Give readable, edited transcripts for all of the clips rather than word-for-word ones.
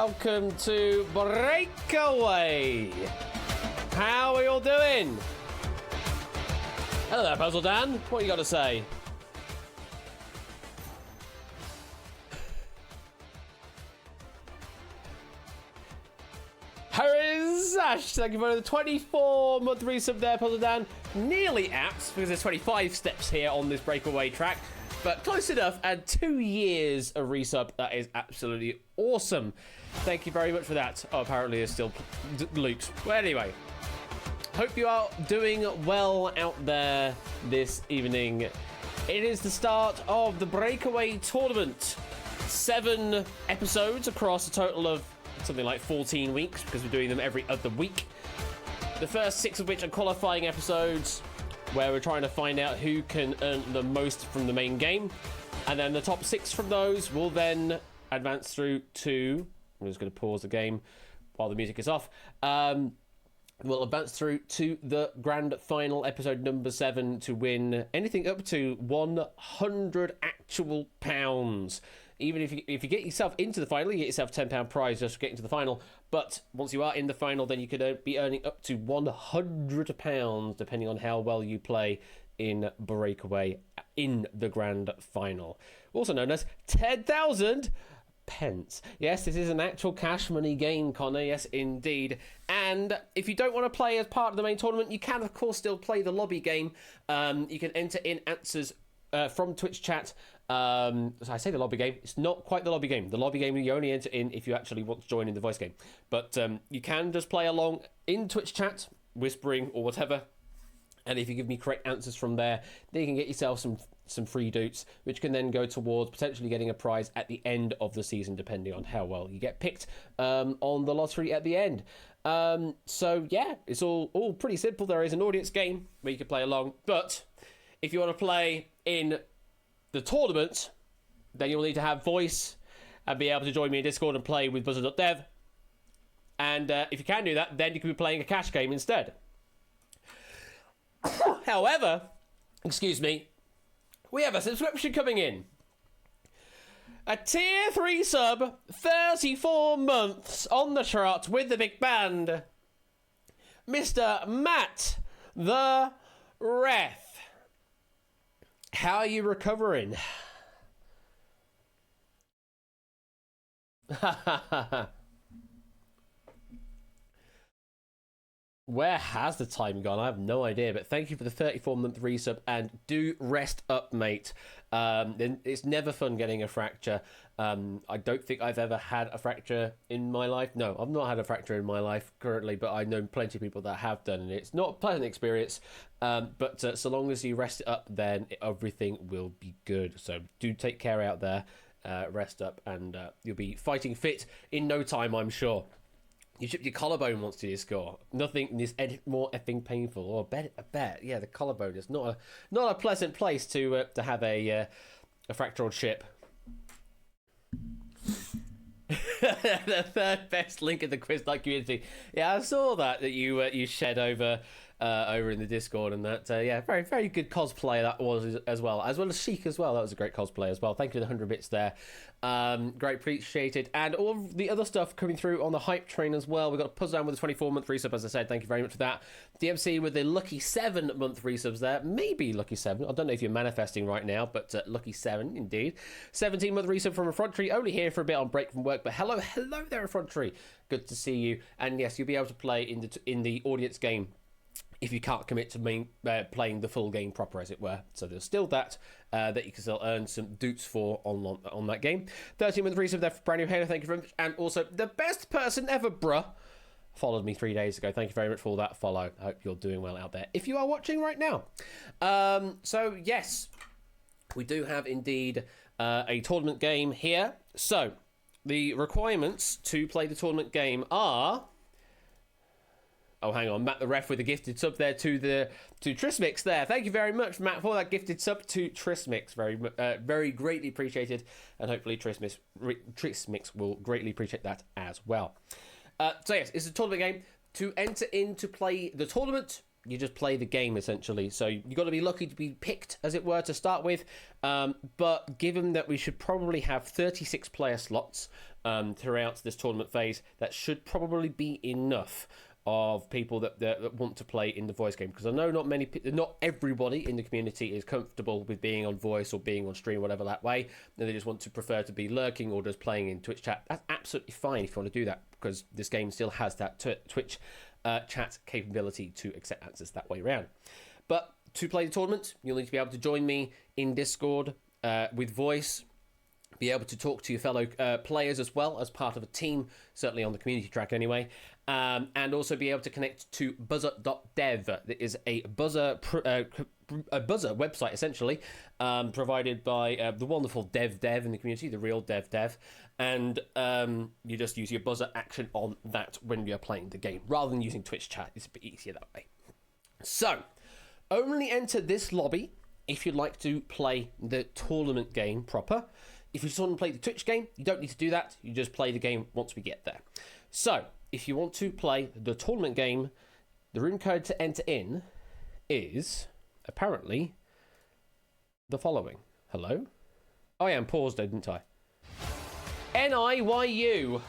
welcome to Breakaway. How are you all doing? Hello there, Puzzle Dan. What you got to say? Harizash, thank you for the 24-month resub there, Puzzle Dan. Nearly apt, because there's 25 steps here on this Breakaway track. But close enough, and 2 years of resub. That is absolutely awesome. Thank you very much for that. Oh, apparently it's still looped. Well, anyway, hope you are doing well out there this evening. It is the start of the Breakaway tournament. 7 episodes across a total of something like 14 weeks, because we're doing them every other week. The first 6 of which are qualifying episodes, where we're trying to find out who can earn the most from the main game. And then the top 6 from those will then advance through to... I'm just going to pause the game while the music is off. We'll advance through to the grand final, episode number 7, to win anything up to 100 actual pounds. Even if you get yourself into the final, you get yourself a £10 prize just for getting to the final. But once you are in the final, then you could be earning up to £100, depending on how well you play in Breakaway in the grand final. Also known as 10,000 pence. Yes, this is an actual cash money game, Connor. Yes, indeed. And if you don't want to play as part of the main tournament, you can, of course, still play the lobby game. You can enter in answers from Twitch chat. So I say the lobby game. It's not quite the lobby game. The lobby game you only enter in if you actually want to join in the voice game. But you can just play along in Twitch chat, whispering or whatever. And if you give me correct answers from there, then you can get yourself some free doots, which can then go towards potentially getting a prize at the end of the season, depending on how well you get picked on the lottery at the end. So yeah, it's all pretty simple. There is an audience game where you can play along, but if you want to play in the tournament, then you'll need to have voice and be able to join me in Discord and play with buzzer.dev. And if you can do that, then you can be playing a cash game instead. However, excuse me, we have a subscription coming in. A tier 3 sub, 34 months on the chart with the big band. Mr. Matt the Ref. How are you recovering? Where has the time gone? I have no idea, but thank you for the 34-month resub, and do rest up, mate. It's never fun getting a fracture. I don't think I've ever had a fracture in my life. No, I've not had a fracture in my life currently, but I know plenty of people that have done, and it's not a pleasant experience. But so long as you rest it up, then everything will be good. So do take care out there. Rest up, and you'll be fighting fit in no time, I'm sure. You chipped your collarbone once to your score. Nothing is more effing painful. Or I bet, yeah, the collarbone is not a pleasant place to have a fractured ship. The third best link in the Quiz-like community. Yeah, I saw that you shared over in the Discord, and that yeah, very very good cosplay that was as well as Chic as well. That was a great cosplay as well. Thank you for the 100 bits there. Great, appreciated. And all of the other stuff coming through on the hype train as well. We've got Puzzle Down with a 24-month resub, as I said. Thank you very much for that. DMC with the lucky 7-month resubs there. Maybe lucky 7. I don't know if you're manifesting right now, but lucky 7 indeed. 17-month resub from Effrontery. Only here for a bit on break from work, but hello there, Effrontery. Good to see you. And yes, you'll be able to play in the audience game if you can't commit to playing the full game proper, as it were. So there's still that you can still earn some doots for on that game. 13-month resub there for brand new Halo, thank you very much. And also, the best person ever, bruh, followed me 3 days ago. Thank you very much for all that follow. I hope you're doing well out there, if you are watching right now. So yes, we do have indeed a tournament game here. So the requirements to play the tournament game are... Oh, hang on, Matt the Ref with a gifted sub there to Trismix there. Thank you very much, Matt, for that gifted sub to Trismix. Very greatly appreciated, and hopefully Trismix will greatly appreciate that as well. So yes, it's a tournament game. To enter in to play the tournament, you just play the game, essentially. So you've got to be lucky to be picked, as it were, to start with. But given that we should probably have 36 player slots, throughout this tournament phase. That should probably be enough of people that want to play in the voice game, because I know not everybody in the community is comfortable with being on voice or being on stream, whatever that way, and they just want to prefer to be lurking or just playing in Twitch chat. That's absolutely fine if you want to do that, because this game still has that Twitch chat capability to accept answers that way around. But to play the tournament, you'll need to be able to join me in Discord with voice, be able to talk to your fellow players as well as part of a team, certainly on the community track anyway, and also be able to connect to buzzer.dev. That is a buzzer website, essentially, provided by the wonderful dev in the community, the real dev, and you just use your buzzer action on that when you're playing the game, rather than using Twitch chat. It's a bit easier that way. So, only enter this lobby if you'd like to play the tournament game proper. If you just want to play the Twitch game, you don't need to do that. You just play the game once we get there. So, if you want to play the tournament game, the room code to enter in is apparently the following. Hello? Oh yeah, I'm paused, didn't I? NIYU.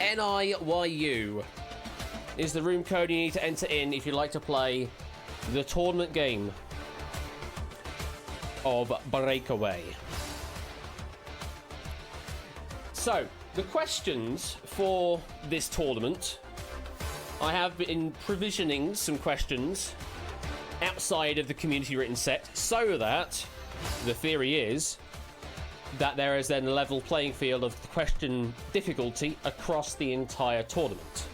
NIYU is the room code you need to enter in if you'd like to play the tournament game of Breakaway. So, the questions for this tournament, I have been provisioning some questions outside of the community written set, so that the theory is that there is then a level playing field of the question difficulty across the entire tournament.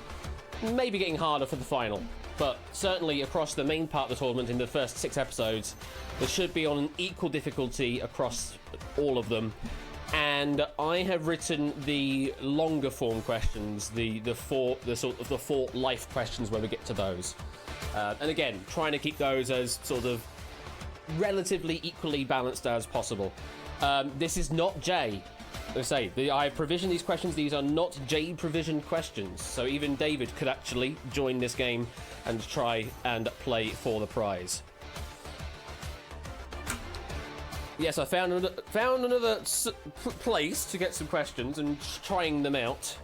Maybe getting harder for the final, but certainly across the main part of the tournament in the first 6 episodes, there should be on an equal difficulty across all of them. And I have written the longer form questions, the four life questions when we get to those. And again, trying to keep those as sort of relatively equally balanced as possible. This is not J. Let's say I have provisioned these questions. These are not J provisioned questions. So even David could actually join this game and try and play for the prize. Yes, I found another place to get some questions and trying them out,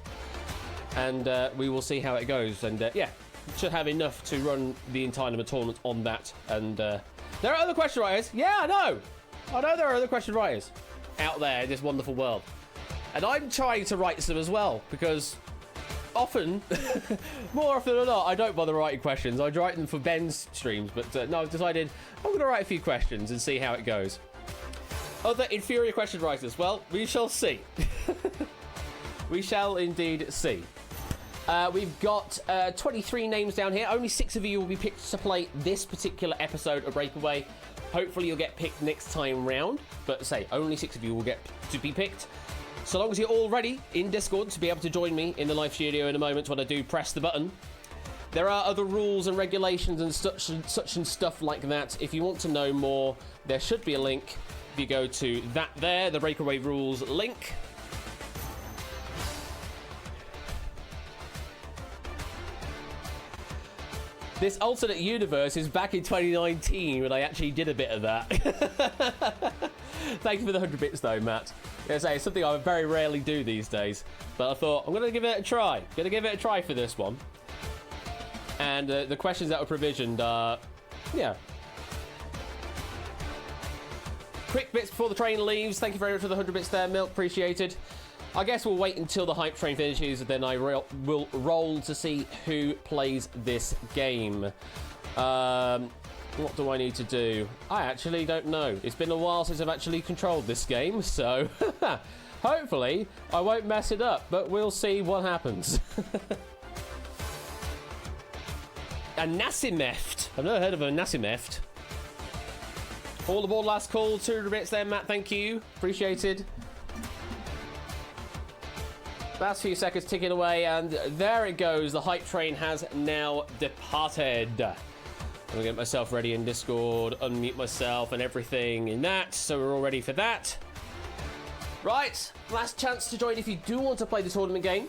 and we will see how it goes. And yeah, should have enough to run the entire tournament on that. And there are other question writers. Yeah, I know there are other question writers out there in this wonderful world, and I'm trying to write some as well, because often, more often than not, I don't bother writing questions. I write them for Ben's streams, but no, I've decided I'm going to write a few questions and see how it goes. Other inferior question writers, well, we shall see. We shall indeed see. We've got 23 names down here. Only 6 of you will be picked to play this particular episode of Breakaway. Hopefully you'll get picked next time round, but say only 6 of you will get to be picked. So long as you're all ready in Discord to be able to join me in the live studio in a moment when I do press the button. There are other rules and regulations and such and stuff like that. If you want to know more, there should be a link. If you go to the Breakaway rules link. This alternate universe is back in 2019 when I actually did a bit of that. Thank you for the 100 bits though, Matt. It's something I very rarely do these days, but I thought I'm going to give it a try. For this one. And the questions that were provisioned are, yeah. Quick bits before the train leaves. Thank you very much for the 100 bits there, Milk. Appreciated. I guess we'll wait until the hype train finishes, and then I will roll to see who plays this game. What do I need to do? I actually don't know. It's been a while since I've actually controlled this game, so hopefully I won't mess it up, but we'll see what happens. A Nasimeft. I've never heard of a Nasimeft. All aboard last call. 200 bits there, Matt. Thank you. Appreciated. Last few seconds ticking away, and there it goes. The hype train has now departed. I'm gonna get myself ready in Discord, unmute myself and everything in that, so we're all ready for that. Right, last chance to join if you do want to play the tournament game.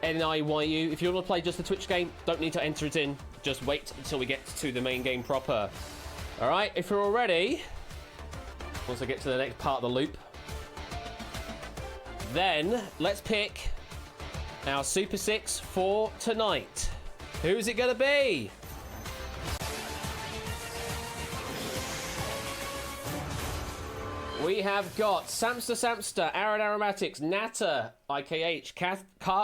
NIYU. If you want to play just the Twitch game, don't need to enter it in. Just wait until we get to the main game proper. All right, if you're all ready, once I get to the next part of the loop, Then let's pick our Super 6 for tonight. Who's it going to be? We have got Samster, Aaron Aromatics, Natter, IKH, Car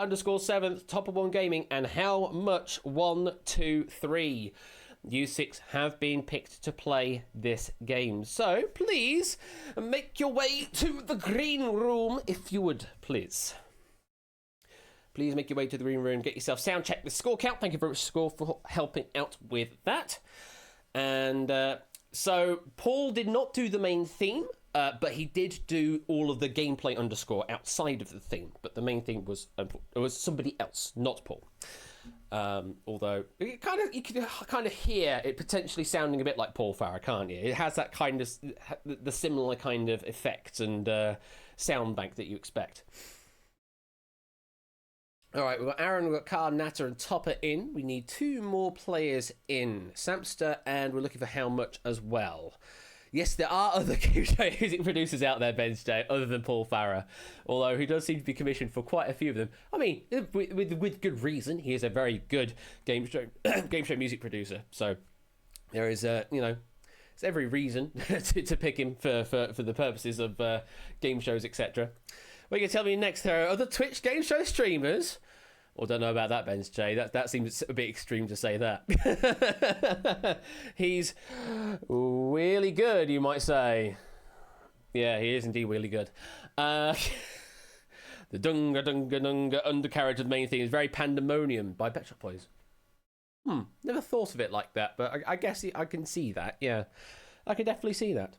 _7th, Top of One Gaming, and How Much 123. You 6 have been picked to play this game. So please make your way to the green room if you would, please. Please make your way to the green room, get yourself sound check the score count. Thank you very much, Score, for helping out with that. And so Paul did not do the main theme. But he did do all of the gameplay underscore outside of the theme. But the main theme was somebody else, not Paul. Although you can kind of hear it potentially sounding a bit like Paul Farah, can't you? It has that kind of the similar kind of effects and sound bank that you expect. All right, we've got Aaron, we've got Carl, Natter, and Topper in. We need 2 more players in. Samster, and we're looking for How Much as well. Yes, there are other game show music producers out there, Benj, other than Paul Farah, although he does seem to be commissioned for quite a few of them. I mean, with good reason. He is a very good game show music producer, so there is there's every reason to pick him for the purposes of game shows, etc. What are you going to tell me next? There are other Twitch game show streamers. Well, don't know about that, Benj. That seems a bit extreme to say that. He's really good, you might say. Yeah, he is indeed really good. The dunga undercarriage of the main theme is very Pandemonium by Pet Shop Boys. Never thought of it like that, but I guess I can see that. Yeah, I can definitely see that.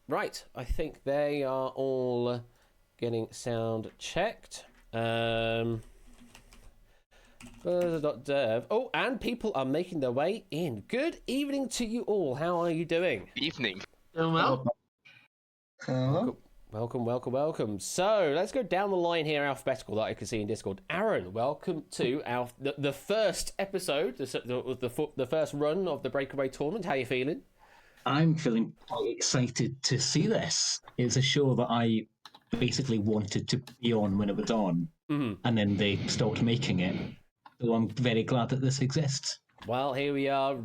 Right, I think they are all getting sound checked. Dev. Oh, and people are making their way in. Good evening to you all. How are you doing? Evening. Doing well. Hello. Welcome. So let's go down the line here, alphabetical, that I can see in Discord. Aaron, welcome to the first episode, the first run of the Breakaway tournament. How are you feeling? I'm feeling quite excited to see this. It's a show that I basically wanted to be on when it was on, and then they stopped making it. So I'm very glad that this exists. Well, here we are,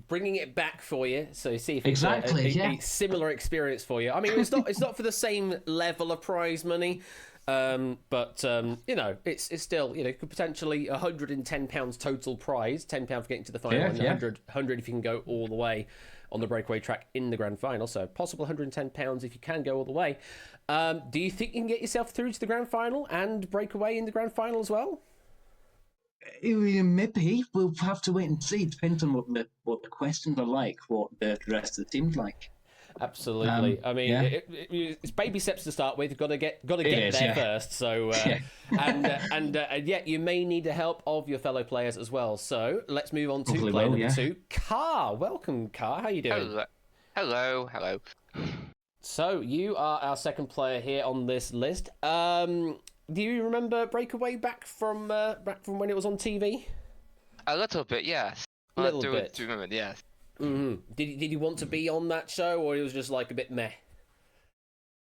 bringing it back for you. So see if it's a similar experience for you. I mean, it's not for the same level of prize money, but it's still could potentially £110 total prize, £10 for getting to the final, and 100 if you can go all the way on the breakaway track in the grand final. So possible £110 if you can go all the way. Do you think you can get yourself through to the grand final and breakaway in the grand final as well? Maybe. We'll have to wait and see. It depends on what the questions are like, what the rest of the team's like. Absolutely. I mean, it's baby steps to start with. You've got to get there first. So, and you may need the help of your fellow players as well. So let's move on to player number 2, Car. Welcome, Car. How you doing? Hello. So you are our second player here on this list. Do you remember Breakaway back from when it was on TV? A little bit, yes. A little bit. Do remember, yes. Mm-hmm. Did you want to be on that show, or it was just like a bit meh?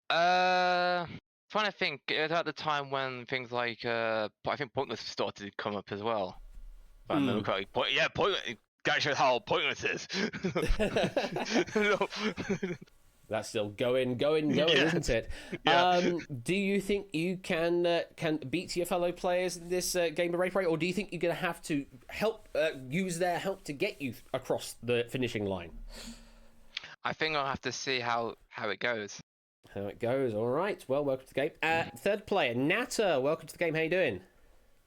Trying to think. It was at the time when things like I think Pointless started to come up as well. If I remember correctly. Pointless. That shows how pointless it is. That's still going, isn't it? Yeah. Do you think you can beat your fellow players in this game of Breakaway, or do you think you're going to have to use their help to get you across the finishing line? I think I'll have to see how it goes. How it goes. All right. Well, welcome to the game. Third player, Natter. Welcome to the game. How you doing?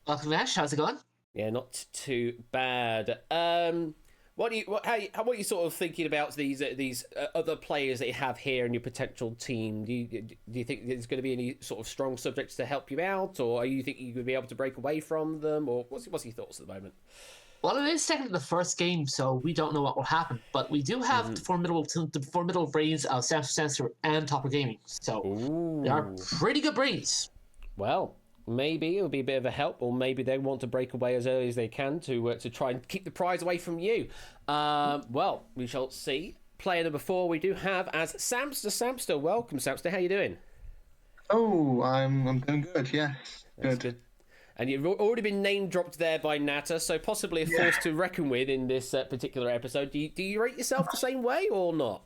Welcome, Ash. How's it going? Yeah, not too bad. What are you sort of thinking about these other players that you have here in your potential team? Do you think there's going to be any sort of strong subjects to help you out, or are you think you could be able to break away from them, or what's your thoughts at the moment? Well, it is technically the first game, so we don't know what will happen. But we do have the formidable brains of Sensor and Topper Gaming, so they are pretty good brains. Well, maybe it'll be a bit of a help, or maybe they want to break away as early as they can to try and keep the prize away from you. Well, we shall see. Player number 4 we do have as Samster. Welcome, Samster. How you doing? Oh, I'm doing good. Yes, That's good. good. And you've already been name dropped there by Natter, so possibly a force to reckon with in this particular episode. Do you rate yourself the same way or not?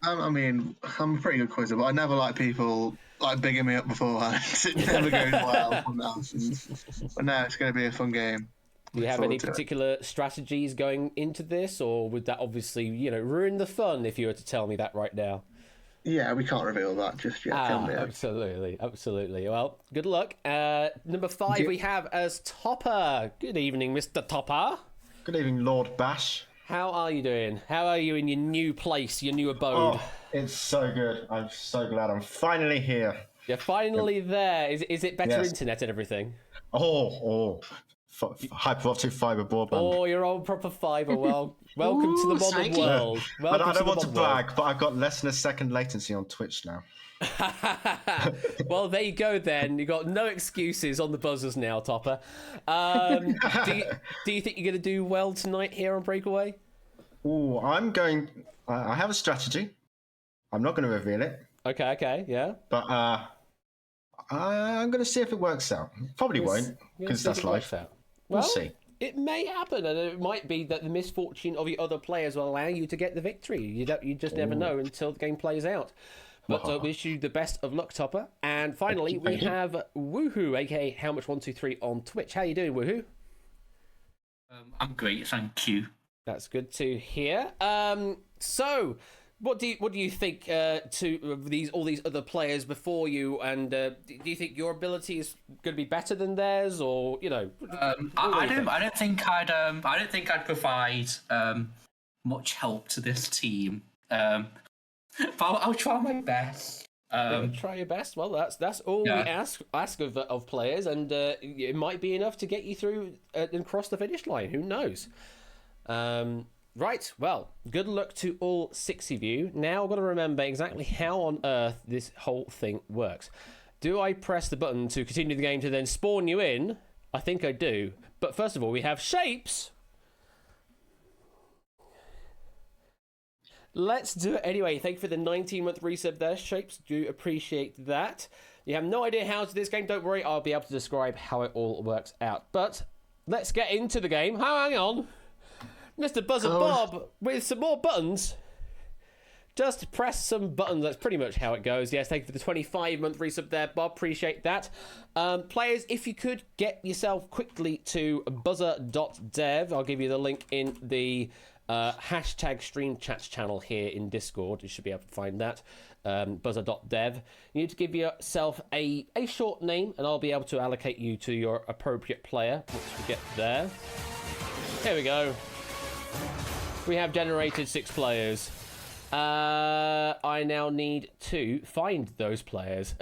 I mean, I'm a pretty good quizzer, but I never like people like bigging me up beforehand. It never goes well. But no, it's going to be a fun game. Do you have any particular strategies going into this, or would that obviously, ruin the fun if you were to tell me that right now? Yeah, we can't reveal that just yet, can we? Absolutely. Well, good luck. Number 5 we have as Topper. Good evening, Mr. Topper. Good evening, Lord Bash. How are you doing? How are you in your new place, your new abode? Oh, it's so good. I'm so glad I'm finally here. You're finally there. Is it better Yes. internet and everything? Hyper-optic fiber broadband. Oh, you're on proper fiber. Well, welcome to the modern Swanky. world. I don't want to brag, but I've got less than a second latency on Twitch now. Well, there you go then. You got no excuses on the buzzers now, Topper. Do you think you're going to do well tonight here on Breakaway? Oh, I have a strategy. I'm not going to reveal it, Okay, yeah. but I'm going to see if it works out. Probably won't, because that's life. Well, We'll see. It may happen, and it might be that the misfortune of your other players will allow you to get the victory. You just never know until the game plays out. But wish you the best of luck, Topper. And finally, we have Woohoo, aka How-Much123 on Twitch. How you doing, Woohoo? I'm great, thank you. That's good to hear. So, what do you think to all these other players before you? And do you think your ability is going to be better than theirs, or I don't think I'd provide much help to this team. But I'll try my best. Try your best. Well, that's all we ask of players, and it might be enough to get you through and cross the finish line. Who knows? Right. Well, good luck to all 6 of you. Now I've got to remember exactly how on earth this whole thing works. Do I press the button to continue the game to then spawn you in? I think I do. But first of all, we have shapes. Let's do it anyway. Thank you for the 19-month resub there, Shapes. Do appreciate that. You have no idea how to do this game. Don't worry, I'll be able to describe how it all works out. But let's get into the game. Hang on. Mr. Buzzer Bob with some more buttons. Just press some buttons. That's pretty much how it goes. Yes, thank you for the 25-month resub there, Bob. Appreciate that. Players, if you could get yourself quickly to buzzer.dev. I'll give you the link in the hashtag stream chats channel here in Discord. You should be able to find that. Buzzer.dev. You need to give yourself a short name, and I'll be able to allocate you to your appropriate player once we get there. Here we go. We have generated 6 players. I now need to find those players.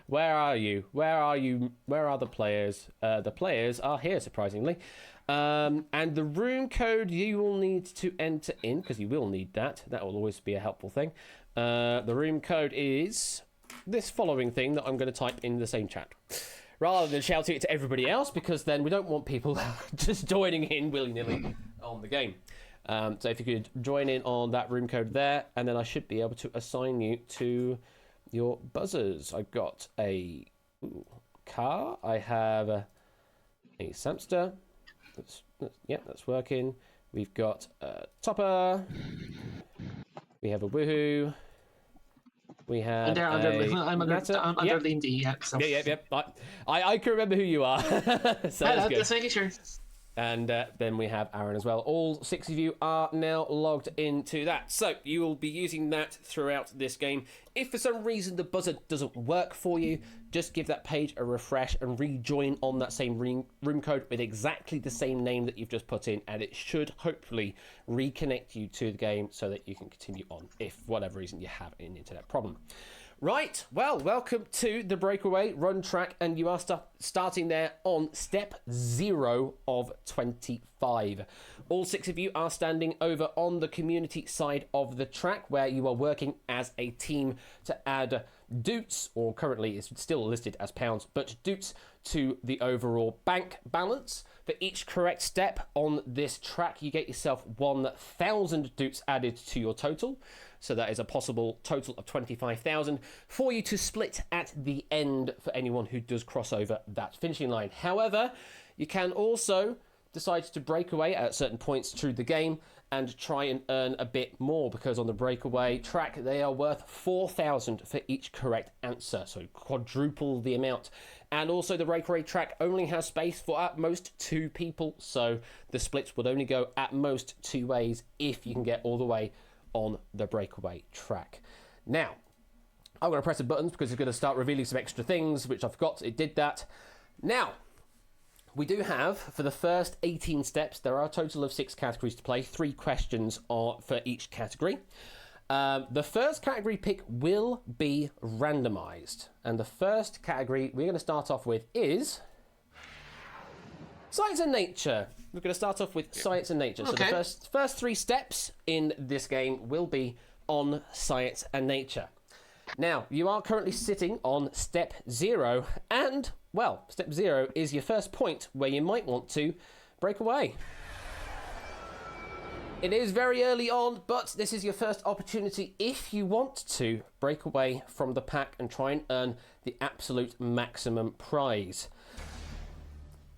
Where are you? Where are you? Where are the players? The players are here, surprisingly. And the room code you will need to enter in, because you will need that. That will always be a helpful thing. The room code is this following thing that I'm going to type in the same chat, rather than shouting it to everybody else, because then we don't want people just joining in willy-nilly on the game. So if you could join in on that room code there, and then I should be able to assign you to your buzzers. I've got a car. I have a Samster. That's working. We've got a Topper. We have a Woohoo. We have I'm under Lindy, yeah. So. Yep. I can remember who you are. So that's good. Just making sure. And then we have Aaron as well. All 6 of you are now logged into that. So you will be using that throughout this game. If for some reason the buzzer doesn't work for you, just give that page a refresh and rejoin on that same room code with exactly the same name that you've just put in, and it should hopefully reconnect you to the game so that you can continue on if for whatever reason you have an internet problem. Right, well, welcome to the Breakaway Run Track, and you are starting there on step 0 of 25. All 6 of you are standing over on the community side of the track, where you are working as a team to add doots, or currently it's still listed as pounds, but doots to the overall bank balance. For each correct step on this track, you get yourself 1,000 dupes added to your total. So that is a possible total of 25,000 for you to split at the end for anyone who does cross over that finishing line. However, you can also decide to break away at certain points through the game and try and earn a bit more, because on the breakaway track they are worth 4,000 for each correct answer, so quadruple the amount. And also the breakaway track only has space for at most 2 people, so the splits would only go at most 2 ways if you can get all the way on the breakaway track. Now I'm going to press the buttons because it's going to start revealing some extra things, which I forgot it did that. Now we do have, for the first 18 steps, there are a total of 6 categories to play. 3 questions are for each category. The first category pick will be randomized. And the first category we're going to start off with is science and nature. We're going to start off with science and nature. Okay. So the first 3 steps in this game will be on science and nature. Now, you are currently sitting on step 0, and, well, step 0 is your first point where you might want to break away. It is very early on, but this is your first opportunity if you want to break away from the pack and try and earn the absolute maximum prize.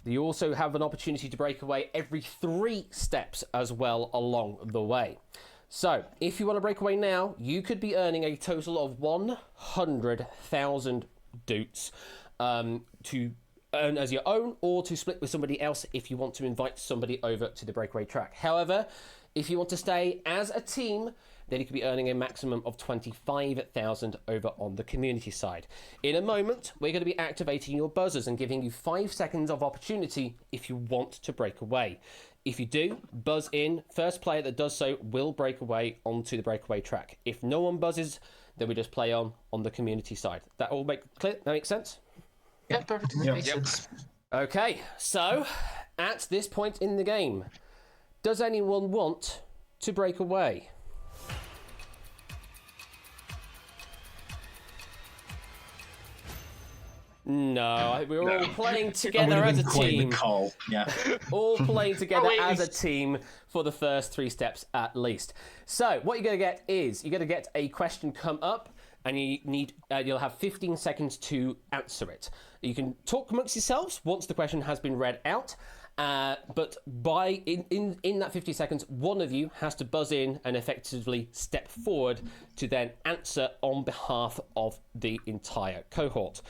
You also have an opportunity to break away every 3 steps as well along the way. So, if you want to break away now, you could be earning a total of 100,000 dutes to earn as your own, or to split with somebody else if you want to invite somebody over to the breakaway track. However, if you want to stay as a team, then you could be earning a maximum of 25,000 over on the community side. In a moment, we're going to be activating your buzzers and giving you 5 seconds of opportunity if you want to break away. If you do, buzz in. First player that does so will break away onto the breakaway track. If no one buzzes, then we just play on the community side. That all make clear? That makes sense? Yeah, perfect. Yeah. Makes sense. Okay, so at this point in the game, does anyone want to break away? No, we're all playing together as a team. Yeah. All playing together as a team for the first 3 steps at least. So what you're going to get is you're going to get a question come up, and you'll have 15 seconds to answer it. You can talk amongst yourselves once the question has been read out, but in that 50 seconds, one of you has to buzz in and effectively step forward to then answer on behalf of the entire cohort.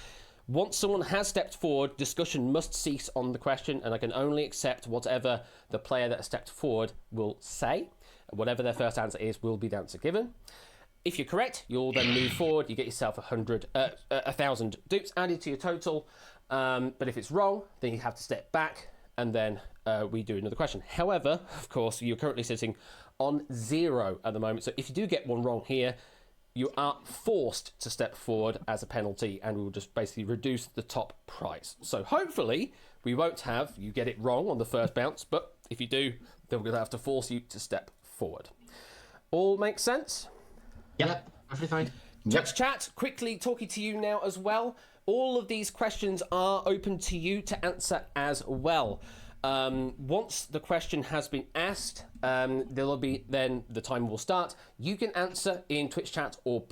Once someone has stepped forward, discussion must cease on the question, and I can only accept whatever the player that has stepped forward will say. Whatever their first answer is will be the answer given. If you're correct, you'll then move forward. You get yourself 1,000 dupes added to your total. But if it's wrong, then you have to step back, and then we do another question. However, of course, you're currently sitting on 0 at the moment. So if you do get one wrong here, you are forced to step forward as a penalty, and we will just basically reduce the top prize. So hopefully we won't have you get it wrong on the first bounce, but if you do, then we're going to have to force you to step forward. All makes sense? Yeah, perfectly fine. Touch chat, quickly talking to you now as well. All of these questions are open to you to answer as well. Once the question has been asked, there'll be then the time will start. You can answer in Twitch chat or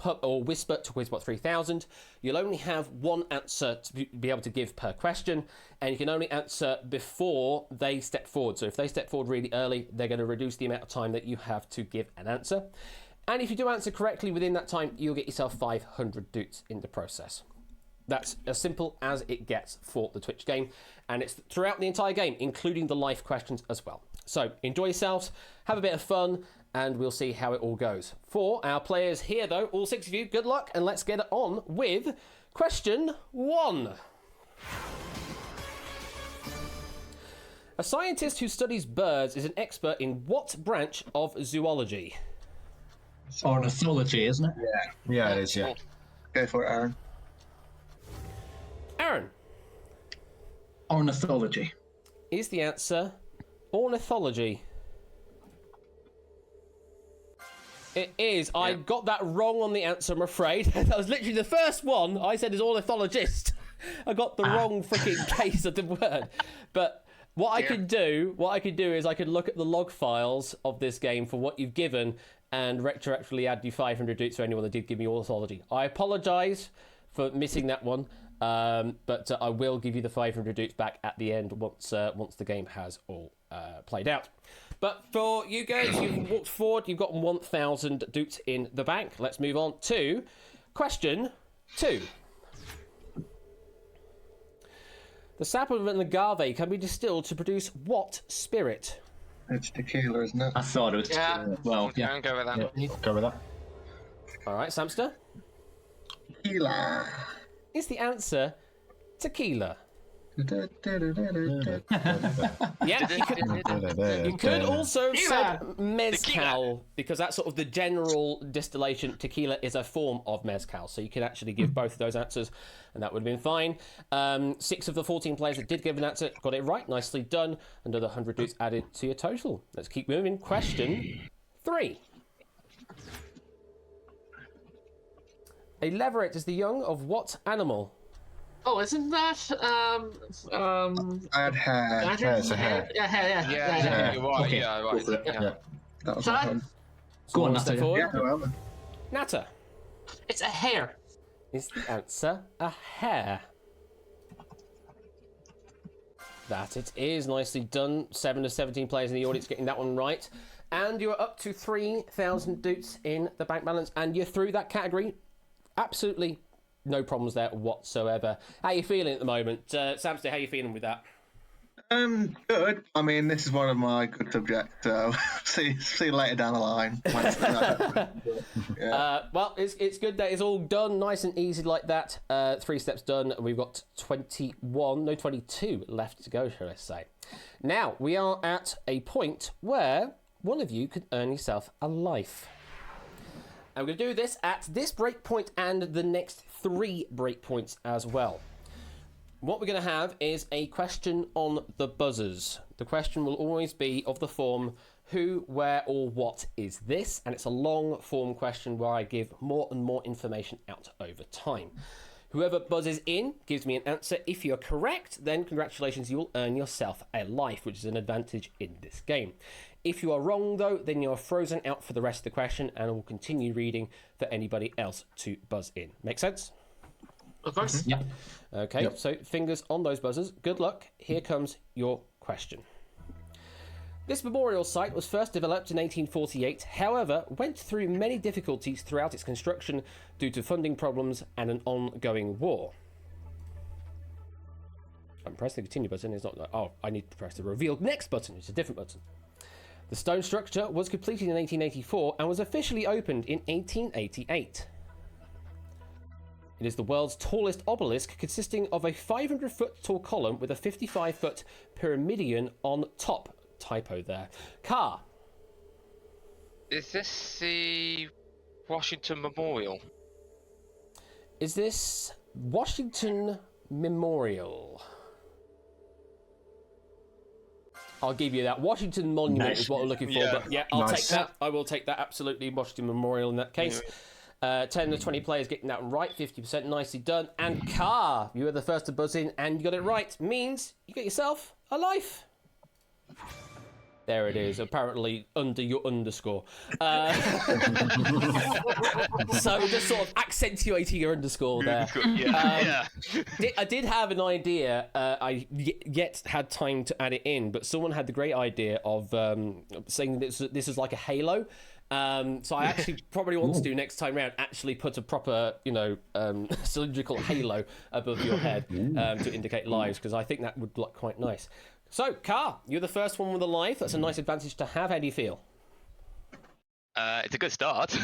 whisper to Quizbot 3000. You'll only have 1 answer to be able to give per question, and you can only answer before they step forward. So if they step forward really early, they're going to reduce the amount of time that you have to give an answer. And if you do answer correctly within that time, you'll get yourself 500 dutes in the process. That's as simple as it gets for the Twitch game, and it's throughout the entire game, including the life questions as well. So enjoy yourselves, have a bit of fun, and we'll see how it all goes. For our players here, though, all 6 of you, good luck, and let's get on with question 1. A scientist who studies birds is an expert in what branch of zoology? Ornithology, isn't it? Yeah, it is, yeah. Go for it, Aaron. Aaron, Ornithology. is the answer ornithology? It is. I got that wrong on the answer, I'm afraid. That was literally the first one I said is ornithologist. I got the wrong freaking case of the word. But What I could do is I could look at the log files of this game for what you've given and retroactively add you 500 dukes for anyone that did give me authority. I apologise for missing that one, but I will give you the 500 dukes back at the end once the game has all played out. But for you guys, you've walked forward, you've got 1,000 dukes in the bank. Let's move on to question 2. The sap of an agave can be distilled to produce what spirit? It's tequila, isn't it? I thought it was. Yeah. Well, yeah. I'll go with that. Yeah, go with that. All right, Samster? Tequila. Is the answer tequila? Yeah, you could also have said mezcal, because that's sort of the general distillation. Tequila is a form of mezcal, so you could actually give both of those answers, and that would have been fine. 6 of the 14 players that did give an answer got it right. Nicely done. Another 100 dudes added to your total. Let's keep moving. Question 3. A leveret is the young of what animal? Oh, isn't that I had hair. badger? it's a hare. Yeah, hare. Yeah, you're right. Okay. Yeah, right. Yeah. That was Shall my I? one. Go on, One step Natalie. forward. Yeah, well, Natter. It's a hare. Is the answer a hare? That it is. Nicely done. 7 of 17 players in the audience getting that one right. And you're up to 3,000 dukes in the bank balance, and you're through that category. Absolutely no problems there whatsoever. How you feeling at the moment? Samster, how you feeling with that? Good. I mean, this is one of my good subjects, so see you later down the line. Well, it's good that it's all done nice and easy like that. 3 steps done. We've got 22 left to go, shall I say. Now, we are at a point where one of you could earn yourself a life. I'm going to do this at this breakpoint and the next 3 breakpoints as well. What we're going to have is a question on the buzzers. The question will always be of the form who, where, or what is this? And it's a long form question where I give more and more information out over time. Whoever buzzes in gives me an answer. If you're correct, then congratulations, you will earn yourself a life, which is an advantage in this game. If you are wrong, though, then you're frozen out for the rest of the question, and I will continue reading for anybody else to buzz in. Make sense? Of course. Yeah. Okay, so fingers on those buzzers. Good luck. Here comes your question. This memorial site was first developed in 1848, however, went through many difficulties throughout its construction due to funding problems and an ongoing war. I'm pressing the continue button. It's not like, oh, I need to press the reveal next button. It's a different button. The stone structure was completed in 1884 and was officially opened in 1888. It is the world's tallest obelisk, consisting of a 500-foot tall column with a 55-foot pyramidion on top. Typo there. Car. Is this the Washington Memorial? Is this Washington Memorial? I'll give you that. Washington Monument Nice. is what we're looking for, Yeah. but yeah, I'll Nice. take that. I will take that, absolutely. Washington Memorial in that case. 10 of 20 players getting that right, 50%, nicely done. And Car, you were the first to buzz in and you got it right. Means you get yourself a life. There it is, apparently under your underscore. So just sort of accentuating your underscore there. Yeah. I did have an idea. I yet had time to add it in, but someone had the great idea of saying this is like a halo. So I actually probably want to do next time round, actually put a proper, cylindrical halo above your head to indicate lives, because I think that would look quite nice. So, Car, you're the first one with a life. That's a nice advantage to have. How do you feel? It's a good start.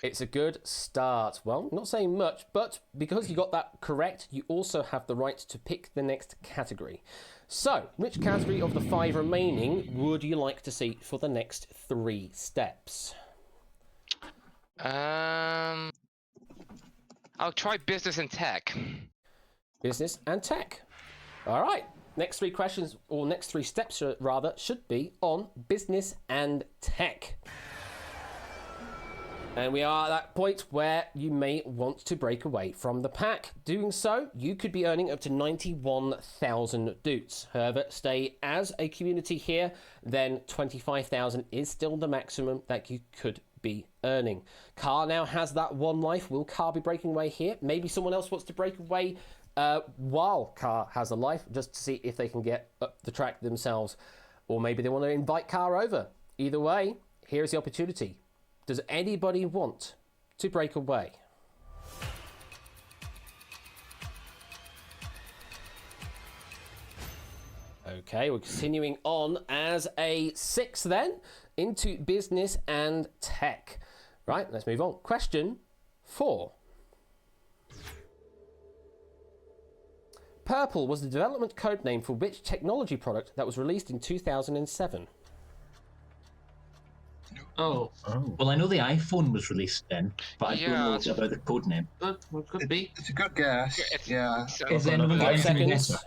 It's a good start. Well, not saying much, but because you got that correct, you also have the right to pick the next category. So, which category of the 5 remaining would you like to see for the next 3 steps? I'll try business and tech. Business and tech. All right. Next 3 questions, or next 3 steps rather, should be on business and tech. And we are at that point where you may want to break away from the pack. Doing so, you could be earning up to 91,000 doots. However, stay as a community here, then 25,000 is still the maximum that you could be earning. Car now has that one life. Will Car be breaking away here? Maybe someone else wants to break away while Car has a life, just to see if they can get up the track themselves. Or maybe they want to invite Car over. Either way, here's the opportunity. Does anybody want to break away? Okay, we're continuing on as a 6 then, into business and tech. Right, let's move on. Question 4. Purple was the development code name for which technology product that was released in 2007? Oh, Well, I know the iPhone was released then, but I don't know about the code name. could be. It's a good guess. Yeah. Is there anyone got 5 anything seconds. better?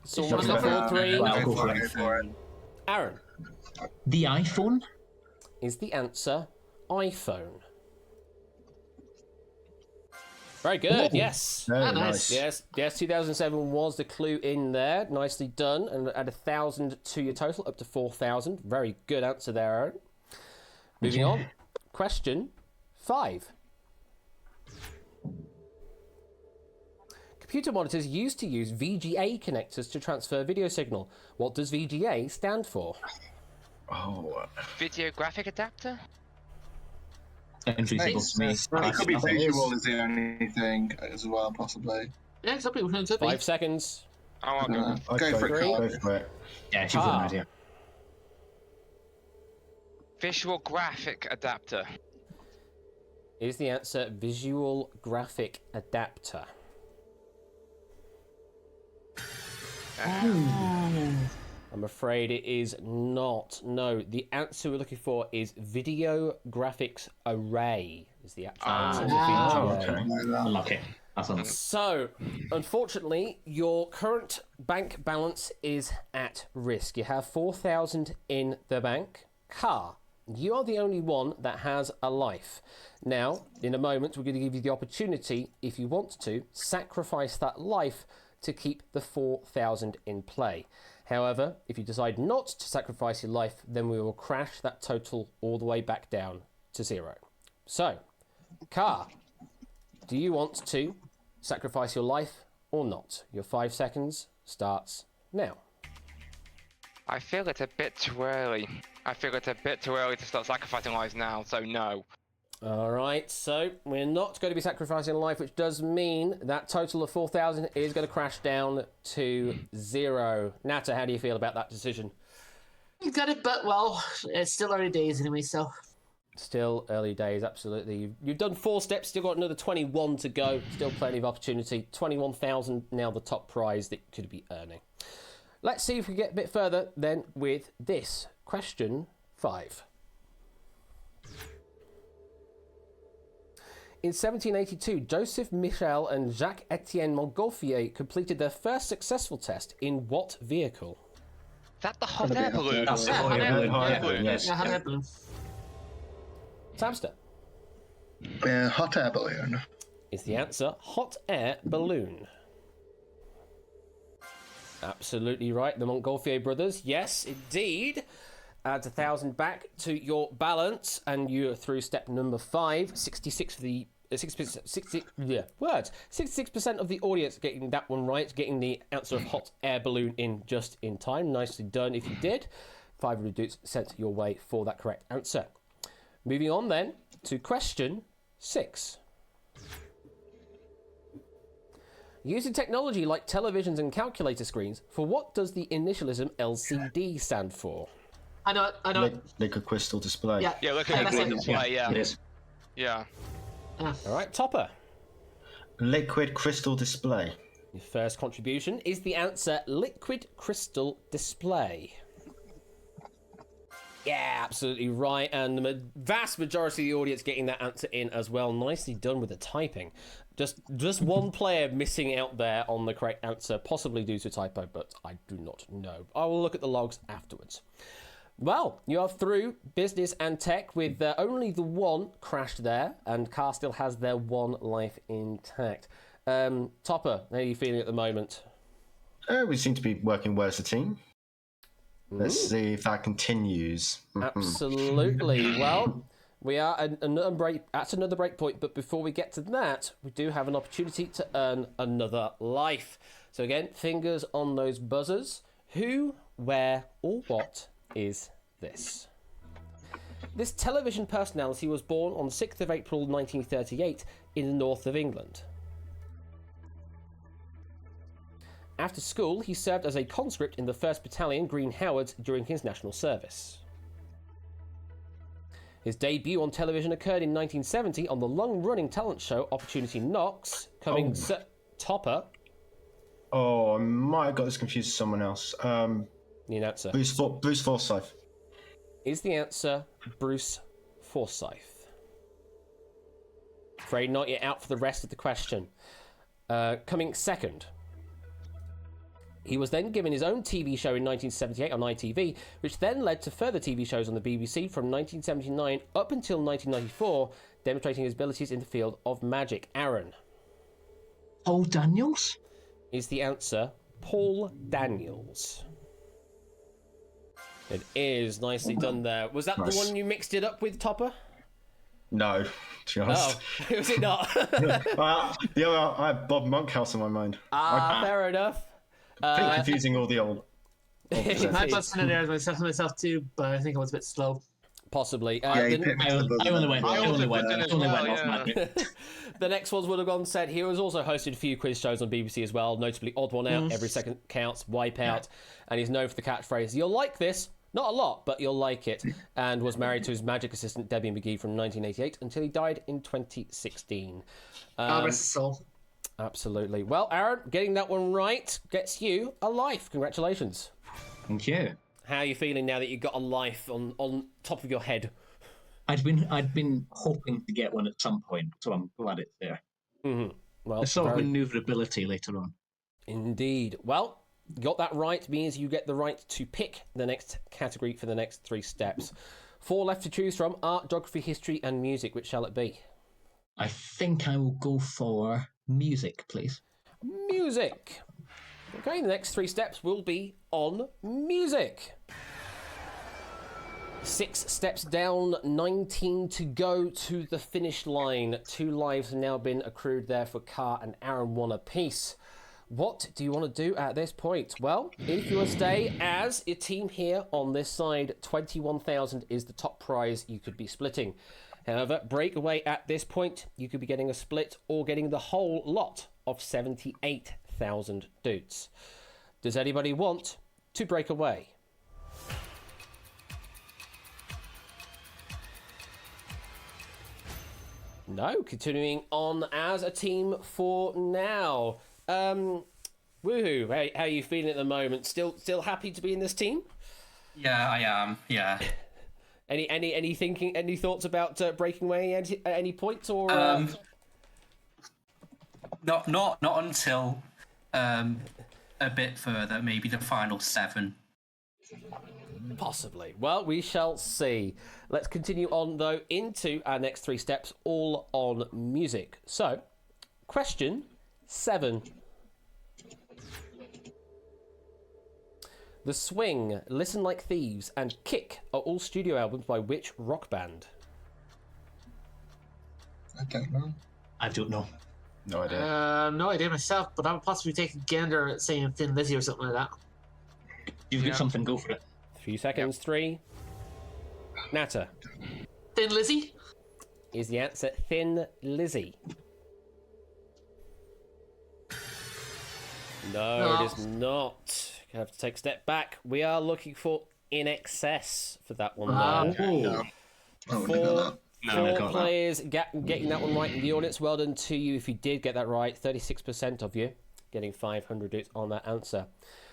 Someone's Something got 4, 3. Well, I'll go Go for it. Aaron, The iPhone? is the answer iPhone? Very good, yes. Very nice. nice. Yes, 2007 was the clue in there. Nicely done. And add 1,000 to your total, up to 4,000. Very good answer there, Aaron. Moving on. Question 5. Computer monitors used to use VGA connectors to transfer video signal. What does VGA stand for? Oh, Video graphic adapter? Entry to me. It could be visual is the only thing as well, possibly. Yeah, some people could be. 5 seconds. I'll go. I'd Go for it, Three. Carl. Go for it. Yeah, she's an idea. Visual graphic adapter. Is the answer visual graphic adapter? I'm afraid it is not. No, the answer we're looking for is video graphics array. Is the actual answer. Oh, VGA. okay. Unlucky. That's unlucky. So, unfortunately, your current bank balance is at risk. You have 4,000 in the bank. Car, you are the only one that has a life. Now, in a moment, we're going to give you the opportunity, if you want to, sacrifice that life to keep the 4,000 in play. However, if you decide not to sacrifice your life, then we will crash that total all the way back down to 0. So, Car, do you want to sacrifice your life or not? Your 5 seconds starts now. I feel it's a bit too early. I feel it's a bit too early to start sacrificing lives now, so no. All right, so we're not going to be sacrificing a life, which does mean that total of 4,000 is going to crash down to 0. Nata, how do you feel about that decision? You got it, but well, it's still early days anyway, so. Still early days, absolutely. You've done 4 steps, still got another 21 to go. Still plenty of opportunity. 21,000 now the top prize that you could be earning. Let's see if we get a bit further then with this. Question 5. In 1782, Joseph Michel and Jacques-Étienne Montgolfier completed their first successful test in what vehicle? Is that the hot air balloon? That's Yeah, hot air balloon. hot air Yeah, balloon, yes. Yeah, how blue. Samster Hot air balloon. is the answer. Hot air balloon. Absolutely right. The Montgolfier brothers. Yes, indeed. Adds 1,000 back to your balance, and you're through step number 5. 66 for the 66% of the audience getting that one right, getting the answer of hot air balloon in just in time. Nicely done if you did. 500 dudes sent your way for that correct answer. Moving on then to question 6. Using technology like televisions and calculator screens, for what does the initialism LCD stand for? I know it. Liquid crystal display. Yeah. Yeah, look at that's the it. display, yeah. It is. Yeah. All right, Topper. Liquid crystal display. Your first contribution is the answer liquid crystal display. Yeah, absolutely right. And the vast majority of the audience getting that answer in as well. Nicely done with the typing. Just one player missing out there on the correct answer, possibly due to a typo, but I do not know. I will look at the logs afterwards. Well, you are through business and tech with only the one crashed there, and Car still has their one life intact. Topper, how are you feeling at the moment? We seem to be working well as a team. Let's see if that continues. Absolutely. Well, we are at another break point, but before we get to that, we do have an opportunity to earn another life. So again, fingers on those buzzers. Who, where, or what is this? This television personality was born on the 6th of April 1938 in the north of England. After school, he served as a conscript in the 1st Battalion Green Howards during his national service. His debut on television occurred in 1970 on the long-running talent show Opportunity Knocks, Topper. Oh, I might have got this confused with someone else. Need an answer. Bruce Forsyth. Is the answer Bruce Forsyth? Afraid not yet out for the rest of the question. Coming second. He was then given his own TV show in 1978 on ITV, which then led to further TV shows on the BBC from 1979 up until 1994, demonstrating his abilities in the field of magic. Aaron. Paul Daniels? Is the answer Paul Daniels? It is. Nicely done there. Was that Nice. the one you mixed it up with, Topper? No, to be honest. Oh, was it not? The other, I have Bob Monkhouse in my mind. Fair enough. I think confusing all the old. I put some in there myself too, but I think I was a bit slow. Possibly. Yeah, he picked I the buzzer. only went off yeah. magic. The next ones would have gone said. He was also hosted a few quiz shows on BBC as well, notably Odd One Out, Every Second Counts, Wipeout, and he's known for the catchphrase, "You'll like this." Not a lot, but you'll like it. And was married to his magic assistant, Debbie McGee, from 1988 until he died in 2016. Rest his soul. Absolutely. Well, Aaron, getting that one right gets you a life. Congratulations. Thank you. How are you feeling now that you've got a life on top of your head? I'd been hoping to get one at some point, so I'm glad it's there. Mm-hmm. Well, A sort of very- maneuverability later on. Indeed. Well, got that right means you get the right to pick the next category for the next 3 steps. 4 left to choose from: art, geography, history, and music. Which shall it be? I think I will go for music, please. Music. Okay, the next 3 steps will be on music. 6 steps down, 19 to go to the finish line. 2 lives have now been accrued there for Car and Aaron, 1 apiece. What do you want to do at this point? Well, if you will stay as a team here on this side, 21,000 is the top prize you could be splitting. However, breakaway at this point, you could be getting a split or getting the whole lot of 78,000 dudes. Does anybody want to break away? No, continuing on as a team for now. Woohoo! How are you feeling at the moment? Still happy to be in this team? Yeah, I am. Yeah. Any thoughts about breaking away at any point, or Not until a bit further, maybe the final 7. possibly? Well, we shall see. Let's continue on though into our next 3 steps, all on music. So, question 7. The Swing, Listen Like Thieves, and Kick are all studio albums by which rock band? I don't know. I don't know. No idea. No idea myself, but I would possibly take a gander at saying Thin Lizzy or something like that. You've got something, go for it. 3 seconds. 3. Natter. Thin Lizzy? Is the answer Thin Lizzy? No, it is not. You have to take a step back. We are looking for In Excess for that one. though. I wouldn't have got that. Four got that. players getting that one right in the audience. Well done to you if you did get that right. 36% of you getting 500 on that answer.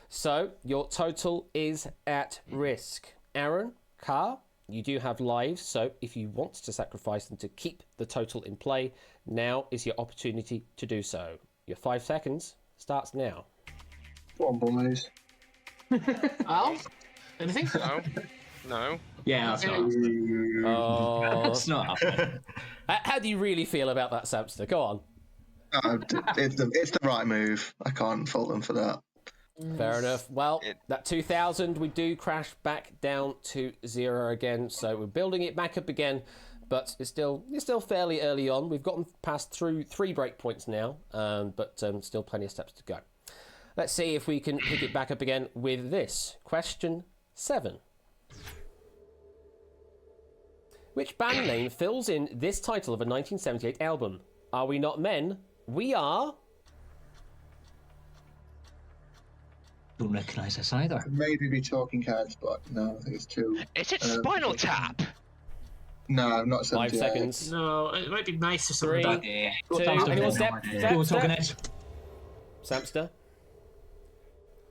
So your total is at risk. Aaron, Car, you do have lives, so if you want to sacrifice them to keep the total in play, now is your opportunity to do so. Your 5 seconds starts now. Come on, boys. Al? Anything? No. No. Yeah, that's not. Oh, That's not happening. how do you really feel about that, Samster? Go on. It's the right move. I can't fault them for that. Fair enough. Well, It- that 2000, we do crash back down to 0 again, so we're building it back up again, but it's still fairly early on. We've gotten past through 3 breakpoints now, but still plenty of steps to go. Let's see if we can pick it back up again with this. Question 7. Which band name fills in this title of a 1978 album? Are We Not Men? We Are... Don't recognise this either. Maybe be Talking Heads, but no, I think it's too. Is it Spinal Tap? No, not 5 78. seconds. No, it might be nice or something. 3, Like 2, anyone step? Go talking it. Samster?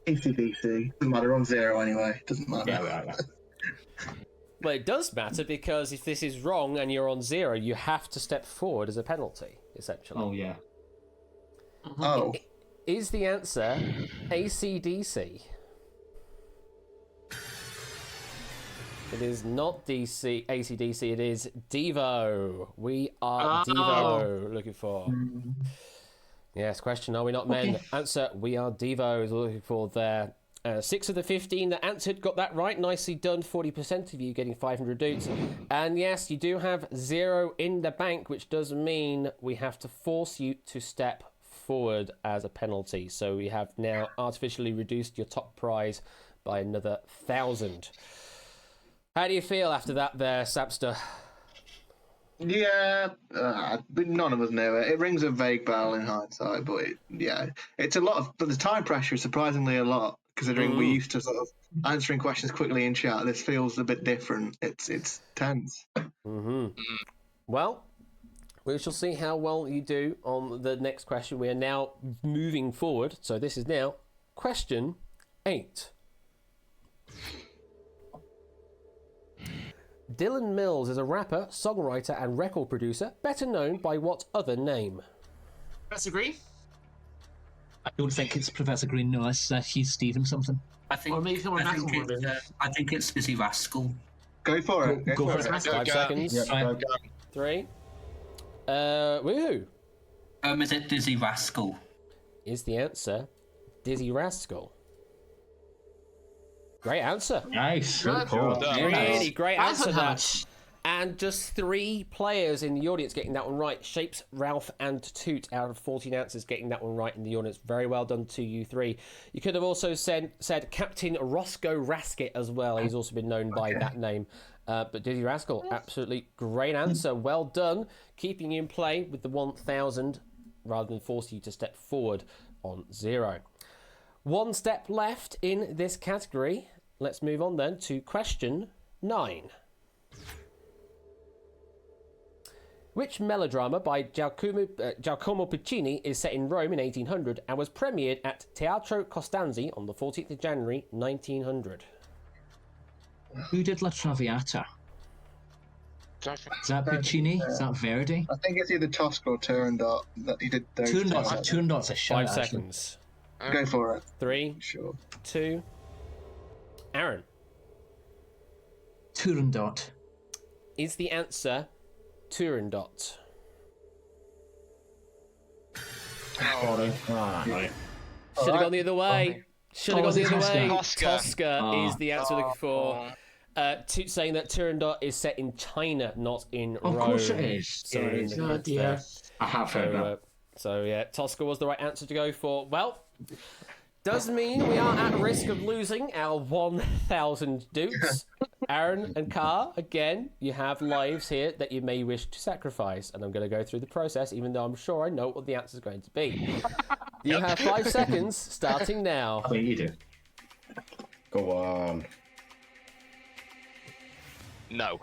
ACDC. Doesn't matter, on 0 anyway. Doesn't matter. Yeah, right. Well, it does matter because if this is wrong and you're on 0, you have to step forward as a penalty, essentially. Oh, yeah. Oh, Is the answer AC/DC? It is not AC/DC, it is Devo. We are Devo looking for. Yes, question, are we not men? Answer, we are Devo is looking for there. 6 of the 15 that answered got that right. Nicely done. 40% of you getting 500 doots. And yes, you do have 0 in the bank, which does mean we have to force you to step forward as a penalty. So we have now artificially reduced your top prize by another 1,000. How do you feel after that there, Sapster? yeah. But none of us knew it. It rings a vague bell in hindsight, but it's a lot of. But the time pressure is surprisingly a lot, considering we used to sort of answering questions quickly in chat. This feels a bit different. It's tense. Well, we shall see how well you do on the next question. We are now moving forward. So this is now question 8. Dylan Mills is a rapper, songwriter, and record producer, better known by what other name? Professor Green? I don't think it's Professor Green, no, it's Heath Stevens something. I think. Or maybe someone I think it's Busy Rascal. Go for it. Go for it. 5 seconds. Yeah, 3. Woohoo! Is it Dizzy Rascal? Is the answer Dizzy Rascal? Great answer. Nice. Good. Cool. Well Really great answer that. Much. And just 3 players in the audience getting that one right. Shapes, Ralph, and Toot out of 14 answers getting that one right in the audience. Very well done to you 3. You could have also said Captain Roscoe Raskett as well. He's also been known by that name. But Dizzy Rascal, absolutely great answer. Well done. Keeping you in play with the 1,000 rather than forcing you to step forward on 0. 1 step left in this category. Let's move on then to question 9. Which melodrama by Giacomo Puccini is set in Rome in 1800 and was premiered at Teatro Costanzi on the 14th of January 1900? Who did La Traviata? Is that Puccini? Is that Verdi? I think it's either Tosca or Turandot that he did those. Turandot's a shout. 5 seconds. Go for it. 3, Sure. 2. Aaron, Turandot. is the answer Turandot? Right. Should have gone the other way. Should have gone the other way. Tosca. Tosca is the answer we're looking for. Saying that Turandot is set in China, not in Rome. Of course it is. So, It is. Oh, dear. I have heard that. So yeah, Tosca was the right answer to go for. Well, does mean we are at risk of losing our 1,000 dukes. Aaron and Car, again, you have lives here that you may wish to sacrifice, and I'm going to go through the process, even though I'm sure I know what the answer is going to be. You have 5 seconds, starting now. I think you do. Go on. No.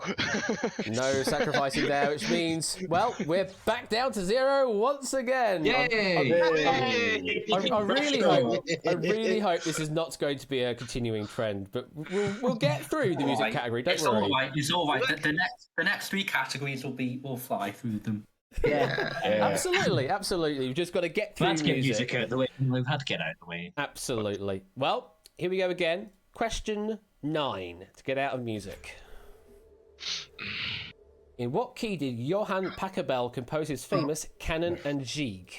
No sacrificing there, which means, well, we're back down to 0 once again. Yay! I really hope this is not going to be a continuing trend, but we'll get through the music Alright. category. Don't It's worry. all right. It's all right. The next 3 categories will fly through them. Yeah. Absolutely. We've just got to get through Let's get music out of the way. We've had to get out of the way. Absolutely. Well, here we go again. Question 9 to get out of music. In what key did Johann Pachelbel compose his famous Canon and Gigue?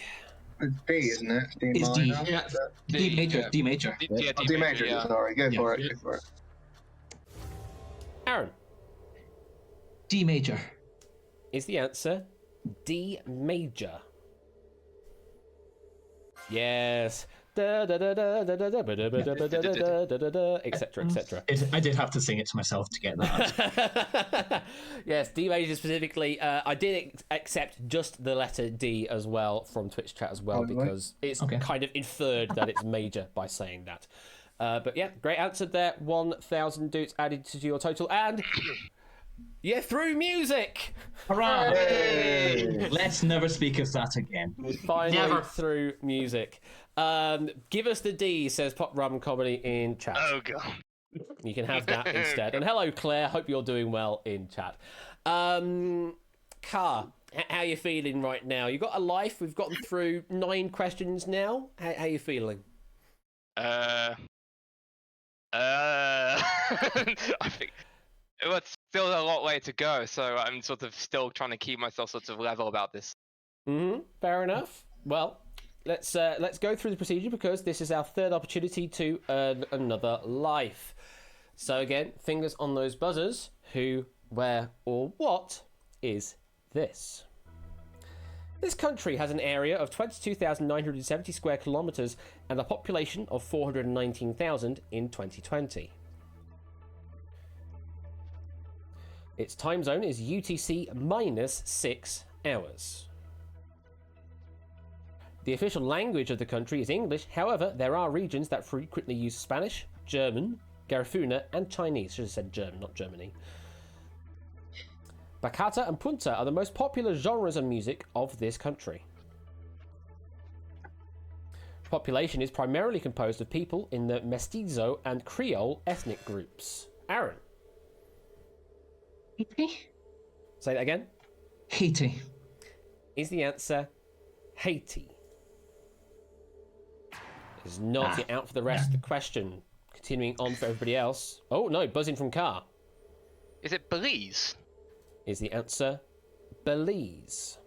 It's D, isn't it? D It's D. minor. Yeah. D, D major. yeah. D major. Yeah, D major. yeah. Sorry, go Yeah. for it. Go for it. Aaron, D major. is the answer D major? Yes. Etc. Etc. I did have to sing it to myself to get that. Yes, D major specifically. I did accept just the letter D as well from Twitch chat as well, because it's kind of inferred that it's major by saying that. But yeah, great answer there. 1,000 dudes added to your total, and you're through music. Hurrah! Let's never speak of that again. Finally Never. through music. Give us the D, says Pop Rum Comedy in chat. Oh god. You can have that instead. And hello, Claire. Hope you're doing well in chat. Car, how you feeling right now? You got a life. We've gotten through 9 questions now. How you feeling? I think it's still a lot way to go, so I'm sort of still trying to keep myself sort of level about this. Fair enough. Well, let's go through the procedure, because this is our third opportunity to earn another life. So again, fingers on those buzzers. Who, where, or what is this? This country has an area of 22,970 square kilometers and a population of 419,000 in 2020. Its time zone is UTC minus 6 hours. The official language of the country is English. However, there are regions that frequently use Spanish, German, Garifuna, and Chinese. Should have said German, not Germany. Bachata and punta are the most popular genres of music of this country. The population is primarily composed of people in the Mestizo and Creole ethnic groups. Aaron, Haiti? say that again. Haiti. Is the answer Haiti? Is not. You're out for the rest of the question. Continuing on for everybody else. Oh no, buzzing from Car. Is it Belize? Is the answer Belize?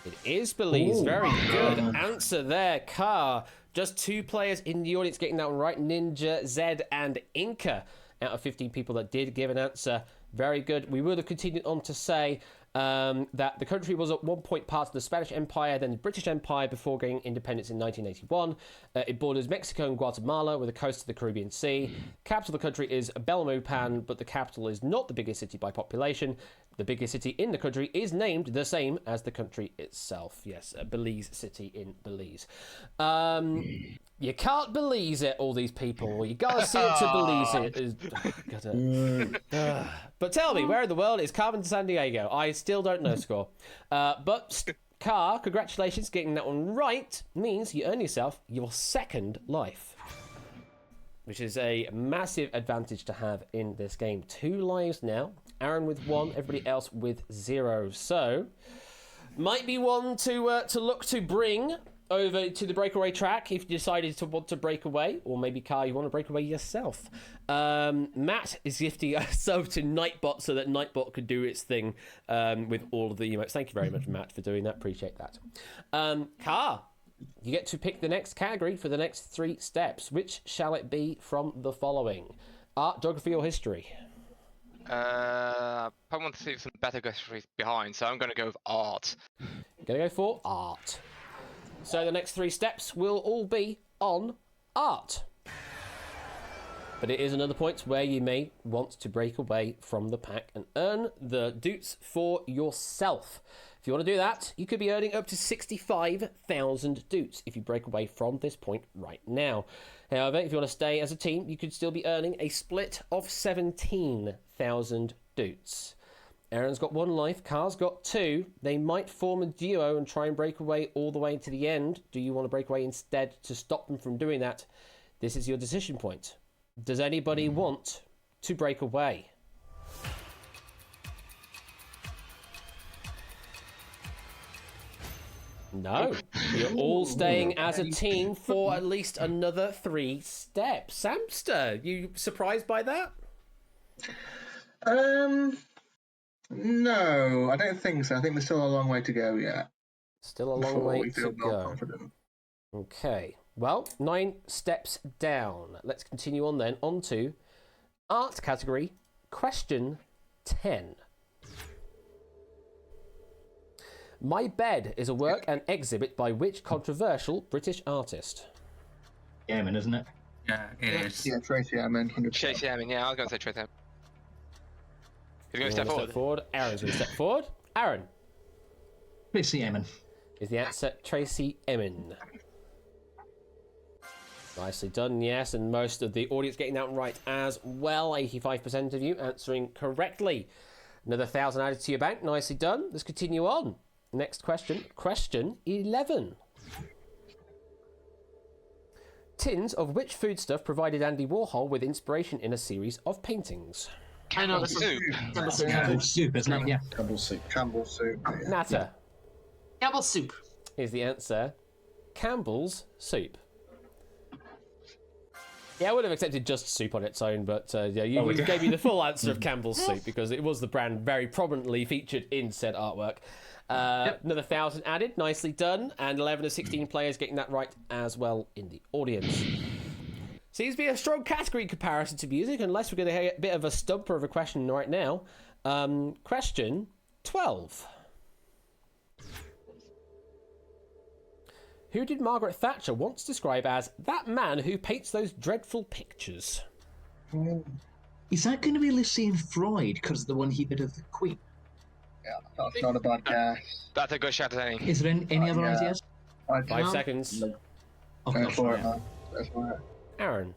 It is Belize. Ooh. Very good answer there, Car. Just 2 players in the audience getting that one right. Ninja, Zed, and Inca out of 15 people that did give an answer. Very good. We would have continued on to say that the country was at one point part of the Spanish Empire, then the British Empire, before gaining independence in 1981. It borders Mexico and Guatemala with the coast of the Caribbean Sea. Capital of the country is Belmopan, but the capital is not the biggest city by population. The biggest city in the country is named the same as the country itself. Yes, Belize City in Belize. You can't Belize it, all these people. You gotta see it to Belize it. But tell me, where in the world is Carmen San Diego? I still don't know, Score. But Car, congratulations, getting that one right means you earn yourself your second life, which is a massive advantage to have in this game. 2 lives now. Aaron with 1, everybody else with 0. So, might be one to look to bring over to the breakaway track if you decided to want to break away, or maybe Car, you want to break away yourself. Matt is gifting a sub to Nightbot so that Nightbot could do its thing with all of the emotes. Thank you very much, Matt, for doing that. Appreciate that. Car, you get to pick the next category for the next 3 steps. Which shall it be from the following? Art, geography, or history? I want to see some better histories behind, so I'm going to go with art. Gonna go for art. So the next 3 steps will all be on art. But it is another point where you may want to break away from the pack and earn the doots for yourself. If you want to do that, you could be earning up to 65,000 doots if you break away from this point right now. However, if you want to stay as a team, you could still be earning a split of 17,000 doots. Aaron's got 1 life, Car's got 2. They might form a duo and try and break away all the way to the end. Do you want to break away instead to stop them from doing that? This is your decision point. Does anybody want to break away? No. You're all staying as a team for at least another 3 steps. Samster, you surprised by that? No, I don't think so. I think there's still a long way to go yet. Still a long before way we to feel more go. confident. Okay. Well, 9 steps down. Let's continue on then. On to art category, question 10. My Bed is a work and exhibit by which controversial British artist? Emin, isn't it? Yeah, it is. Yeah, Tracy Emin, 100%. Chase Emin, yeah, I was going to say Chase Emin. He's going to You step wanna forward. Aaron's going to step forward. Aaron Tracy Emin. is the answer. Tracy Emin. Nicely done, yes, and most of the audience getting that right as well. 85% of you answering correctly. Another 1,000 added to your bank. Nicely done. Let's continue on. Next question. Question 11. Tins of which foodstuff provided Andy Warhol with inspiration in a series of paintings? I know this Soup. Campbell soup. Campbell's soup, isn't it? Yeah. Campbell soup. Natter Campbell soup. is the answer. Campbell's soup. Yeah, I would have accepted just soup on its own, but yeah, you gave me the full answer of Campbell's soup because it was the brand very prominently featured in said artwork. Another 1,000 added, nicely done, and 11 of 16 players getting that right as well in the audience. Seems to be a strong category comparison to music, unless we're going to get a bit of a stumper of a question right now. Question 12. Who did Margaret Thatcher once describe as that man who paints those dreadful pictures? Is that going to be Lucien Freud because the one he did of the Queen? Yeah, that's not a bad guess. That's a good shot as any. Is there any other yeah. ideas? 5 seconds. Oh, Go gosh, for it, yeah. man. Go for it. Aaron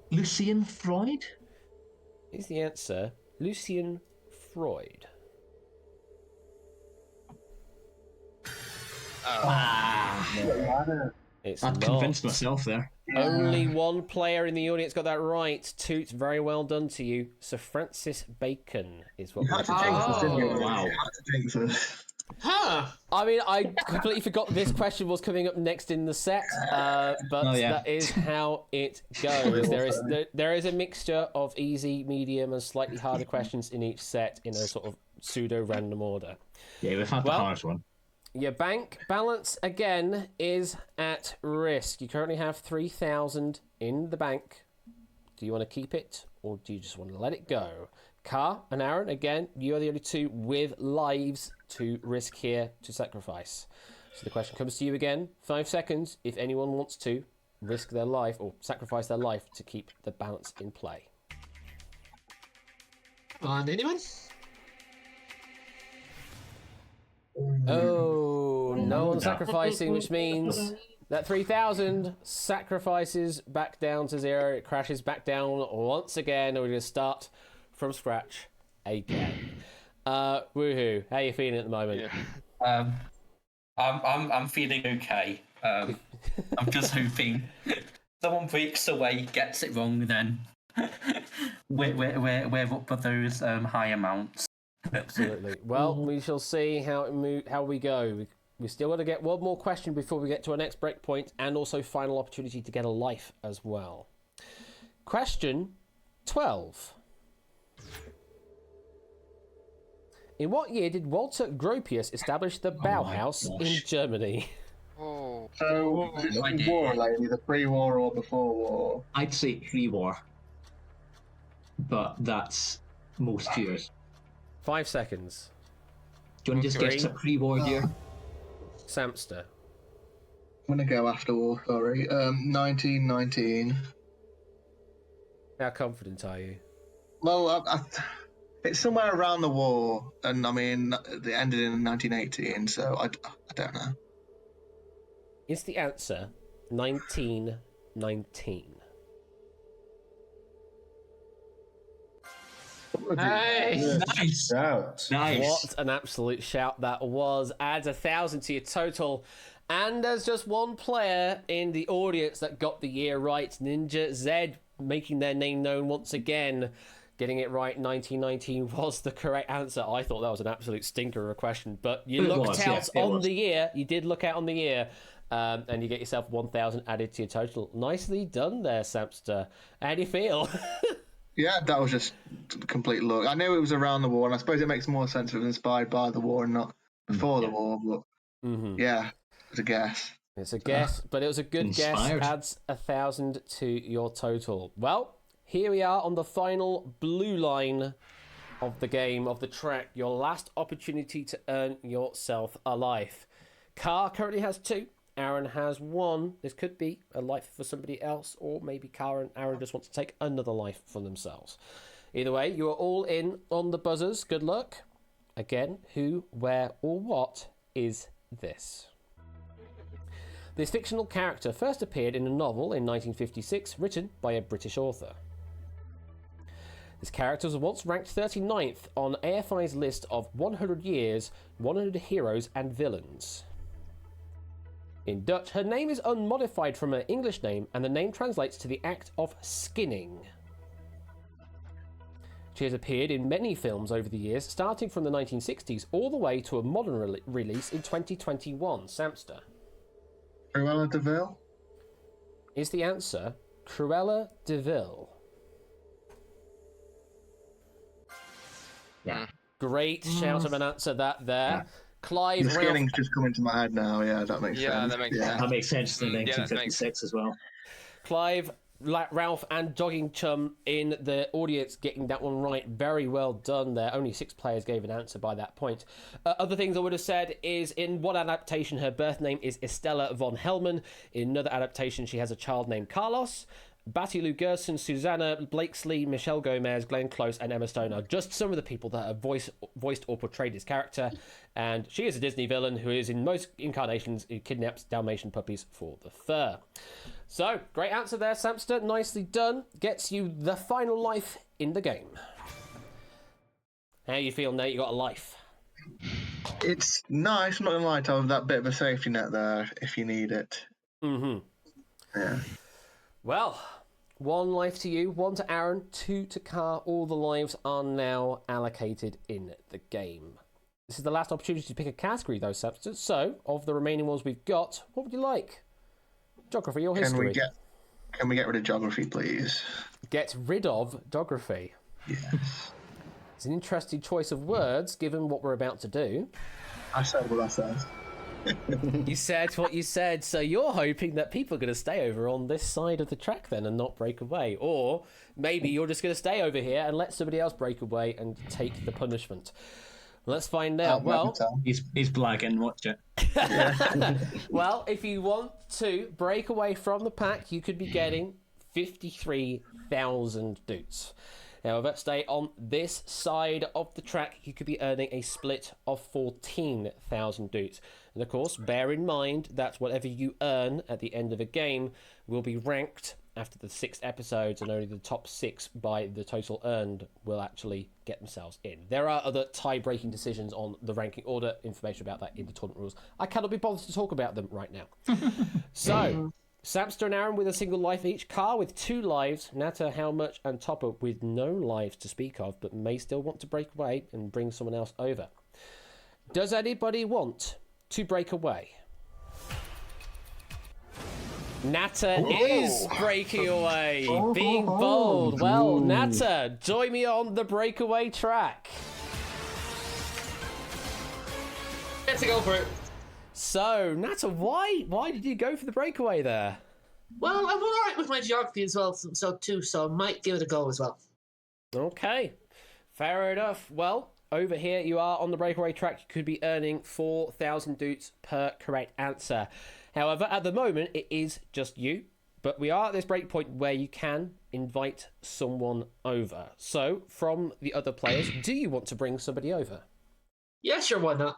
Lucien Freud? is the answer. Lucien Freud. It's I'd not. convinced myself there. Only one player in the audience got that right. Toots, very well done to you. Sir Francis Bacon is what You we're had to jinx us, didn't you? wow. You had to jinx us. Huh. I mean, I completely forgot this question was coming up next in the set, but Oh, yeah. that is how it goes. There is a mixture of easy, medium, and slightly harder questions in each set in a sort of pseudo-random order. Yeah, we've had the Well- hardest one. Your bank balance, again, is at risk. You currently have 3,000 in the bank. Do you want to keep it, or do you just want to let it go? Car and Aaron, again, you are the only two with lives to risk here to sacrifice. So the question comes to you again. 5 seconds if anyone wants to risk their life or sacrifice their life to keep the balance in play. On anyone? Oh, no one sacrificing, which means that 3,000 sacrifices back down to 0. It crashes back down once again, and we're going to start from scratch again. Woohoo! How are you feeling at the moment? Yeah. I'm feeling okay. I'm just hoping someone breaks away, gets it wrong, then we're up for those high amounts. Absolutely. Well, we shall see how we go. We still want to get one more question before we get to our next break point, and also final opportunity to get a life as well. Question 12. In what year did Walter Gropius establish the Bauhaus in Germany? Oh. So, is it war, like either pre-war or before war? I'd say pre-war, but that's most years. 5 seconds. Do you want to just guess a pre-war year? Samster. I'm gonna go after war. Sorry, 1919. How confident are you? Well, it's somewhere around the war, and I mean, it ended in 1918, so I don't know. Is the answer 1919? Hey. Nice. Out. Nice. What an absolute shout that was. Adds 1,000 to your total. And there's just one player in the audience that got the year right. Ninja Z making their name known once again. Getting it right, 1919 was the correct answer. I thought that was an absolute stinker of a question, but you It looked was, out yeah, it on was. the year. You did look out on the year, and you get yourself 1,000 added to your total. Nicely done there, Samster. How do you feel? Yeah, that was just complete luck. I knew it was around the war, and I suppose it makes more sense if it was inspired by the war and not before the war. But yeah, it was a guess. It's a guess, but it was a good Inspired. guess. Adds 1,000 to your total. Well, here we are on the final blue line of the game, of the track. Your last opportunity to earn yourself a life. Car currently has 2. Aaron has 1. This could be a life for somebody else, or maybe Car and Aaron just want to take another life for themselves. Either way, you are all in on the buzzers. Good luck. Again, who, where, or what is this? This fictional character first appeared in a novel in 1956, written by a British author. This character was once ranked 39th on AFI's list of 100 years, 100 heroes and villains. In Dutch, her name is unmodified from her English name, and the name translates to the act of skinning. She has appeared in many films over the years, starting from the 1960s all the way to a modern release in 2021. Samster. Cruella de Vil? Is the answer Cruella de Vil? Yeah. Great shout of an answer that there. Clive The Ralph, skinning's just coming to my head now. Yeah, that makes sense. That makes sense. That makes sense to Yeah, that makes 1956 as well. Clive, Ralph and Jogging Chum in the audience getting that one right. Very well done there. Only 6 players gave an answer by that point. Other things I would have said is in one adaptation her birth name is Estella von Hellman. In another adaptation she has a child named Carlos. Batty Lou Gerson, Susanna Blakesley, Michelle Gomez, Glenn Close, and Emma Stone are just some of the people that have voiced or portrayed this character. And she is a Disney villain who is in most incarnations who kidnaps Dalmatian puppies for the fur. So, great answer there, Samster. Nicely done. Gets you the final life in the game. How you feel, Nate? You got a life. It's nice, I'm not going to lie to have that bit of a safety net there if you need it. Mm-hmm. Yeah. Well, 1 life to you, 1 to Aaron, 2 to Car. All the lives are now allocated in the game. This is the last opportunity to pick a category, though, Samster. So, of the remaining ones we've got, what would you like? Geography or history? Can we get rid of geography, please? Get rid of geography. Yes. It's an interesting choice of words, given what we're about to do. I said what I said. You said what you said, so you're hoping that people are going to stay over on this side of the track then and not break away. Or maybe you're just going to stay over here and let somebody else break away and take the punishment. Let's find out. Well, He's blagging, watch it. well, if you want to break away from the pack, you could be getting 53,000 doots. However, stay on this side of the track, you could be earning a split of 14,000 doots. And of course, bear in mind that whatever you earn at the end of a game will be ranked after the 6 episodes, and only the top 6 by the total earned will actually get themselves in. There are other tie-breaking decisions on the ranking order, information about that in the tournament rules. I cannot be bothered to talk about them right now. So, Samster and Aaron with a single life each, Car with 2 lives, Nata, How Much, and Topper with no lives to speak of, but may still want to break away and bring someone else over. Does anybody want to break away? Nata is breaking away, being bold. Well, Nata, join me on the breakaway track. Let's go for it. So, Nata, why did you go for the breakaway there? Well, I'm alright with my geography as well, so I might give it a go as well. Okay, fair enough. Well, over here you are on the breakaway track. You could be earning 4,000 doots per correct answer. However, at the moment, it is just you. But we are at this break point where you can invite someone over. So, from the other players, do you want to bring somebody over? Yeah, sure, why not?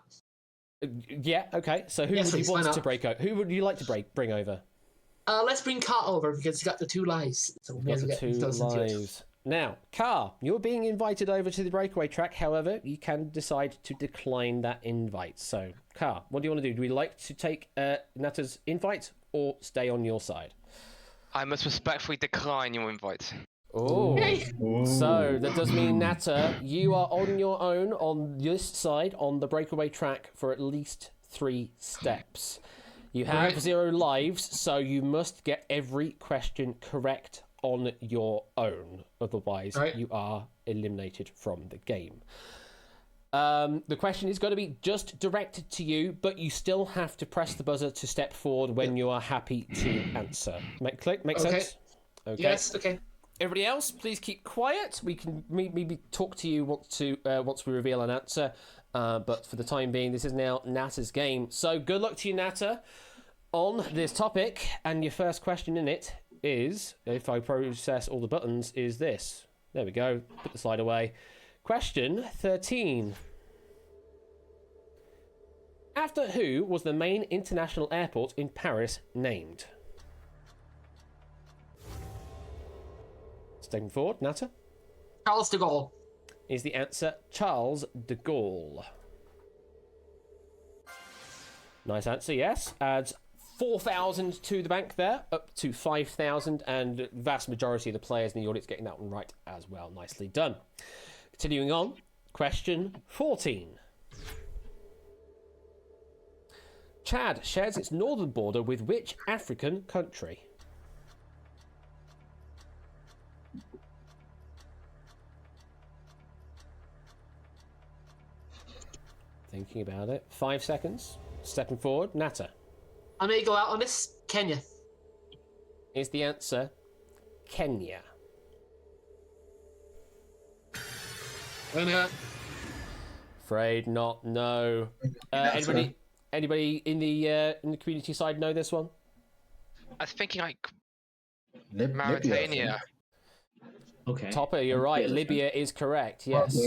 Yeah, okay. So who Yes, would you please, why want not? to break over? Who would you like to bring over? Let's bring Kat over because he's got the 2 lives. So we may Get as the well 2 those into it. lives. Now, Car, you're being invited over to the breakaway track. However, you can decide to decline that invite. So, Car, what do you want to do? Do we like to take Nata's invite or stay on your side? I must respectfully decline your invite. Oh, so that does mean, Natter, you are on your own on this side on the breakaway track for at least 3 steps. You have 0 lives, so you must get every question correct on your own. Otherwise, you are eliminated from the game. The question is going to be just directed to you, but you still have to press the buzzer to step forward when you are happy to answer. Make sense? Okay. Yes, okay. Everybody else, please keep quiet. We can maybe talk to you once we reveal an answer. But for the time being, this is now Natter's game. So good luck to you, Natter, on this topic. And your first question in it is, if I process all the buttons, is this. There we go. Put the slide away. Question 13. After who was the main international airport in Paris named? Stepping forward, Natter. Charles de Gaulle. Is the answer Charles de Gaulle? Nice answer, yes. Adds 4,000 to the bank there, up to 5,000, and vast majority of the players in the audience getting that one right as well. Nicely done. Continuing on, question 14. Chad shares its northern border with which African country? Thinking about it. 5 seconds. Stepping forward. Natter. I may go out on this. Kenya. Is the answer Kenya? Afraid not. No. Anybody in the community side know this one? I was thinking like Libya, Mauritania. Okay. Topper, you're right. Libya is correct. Yes.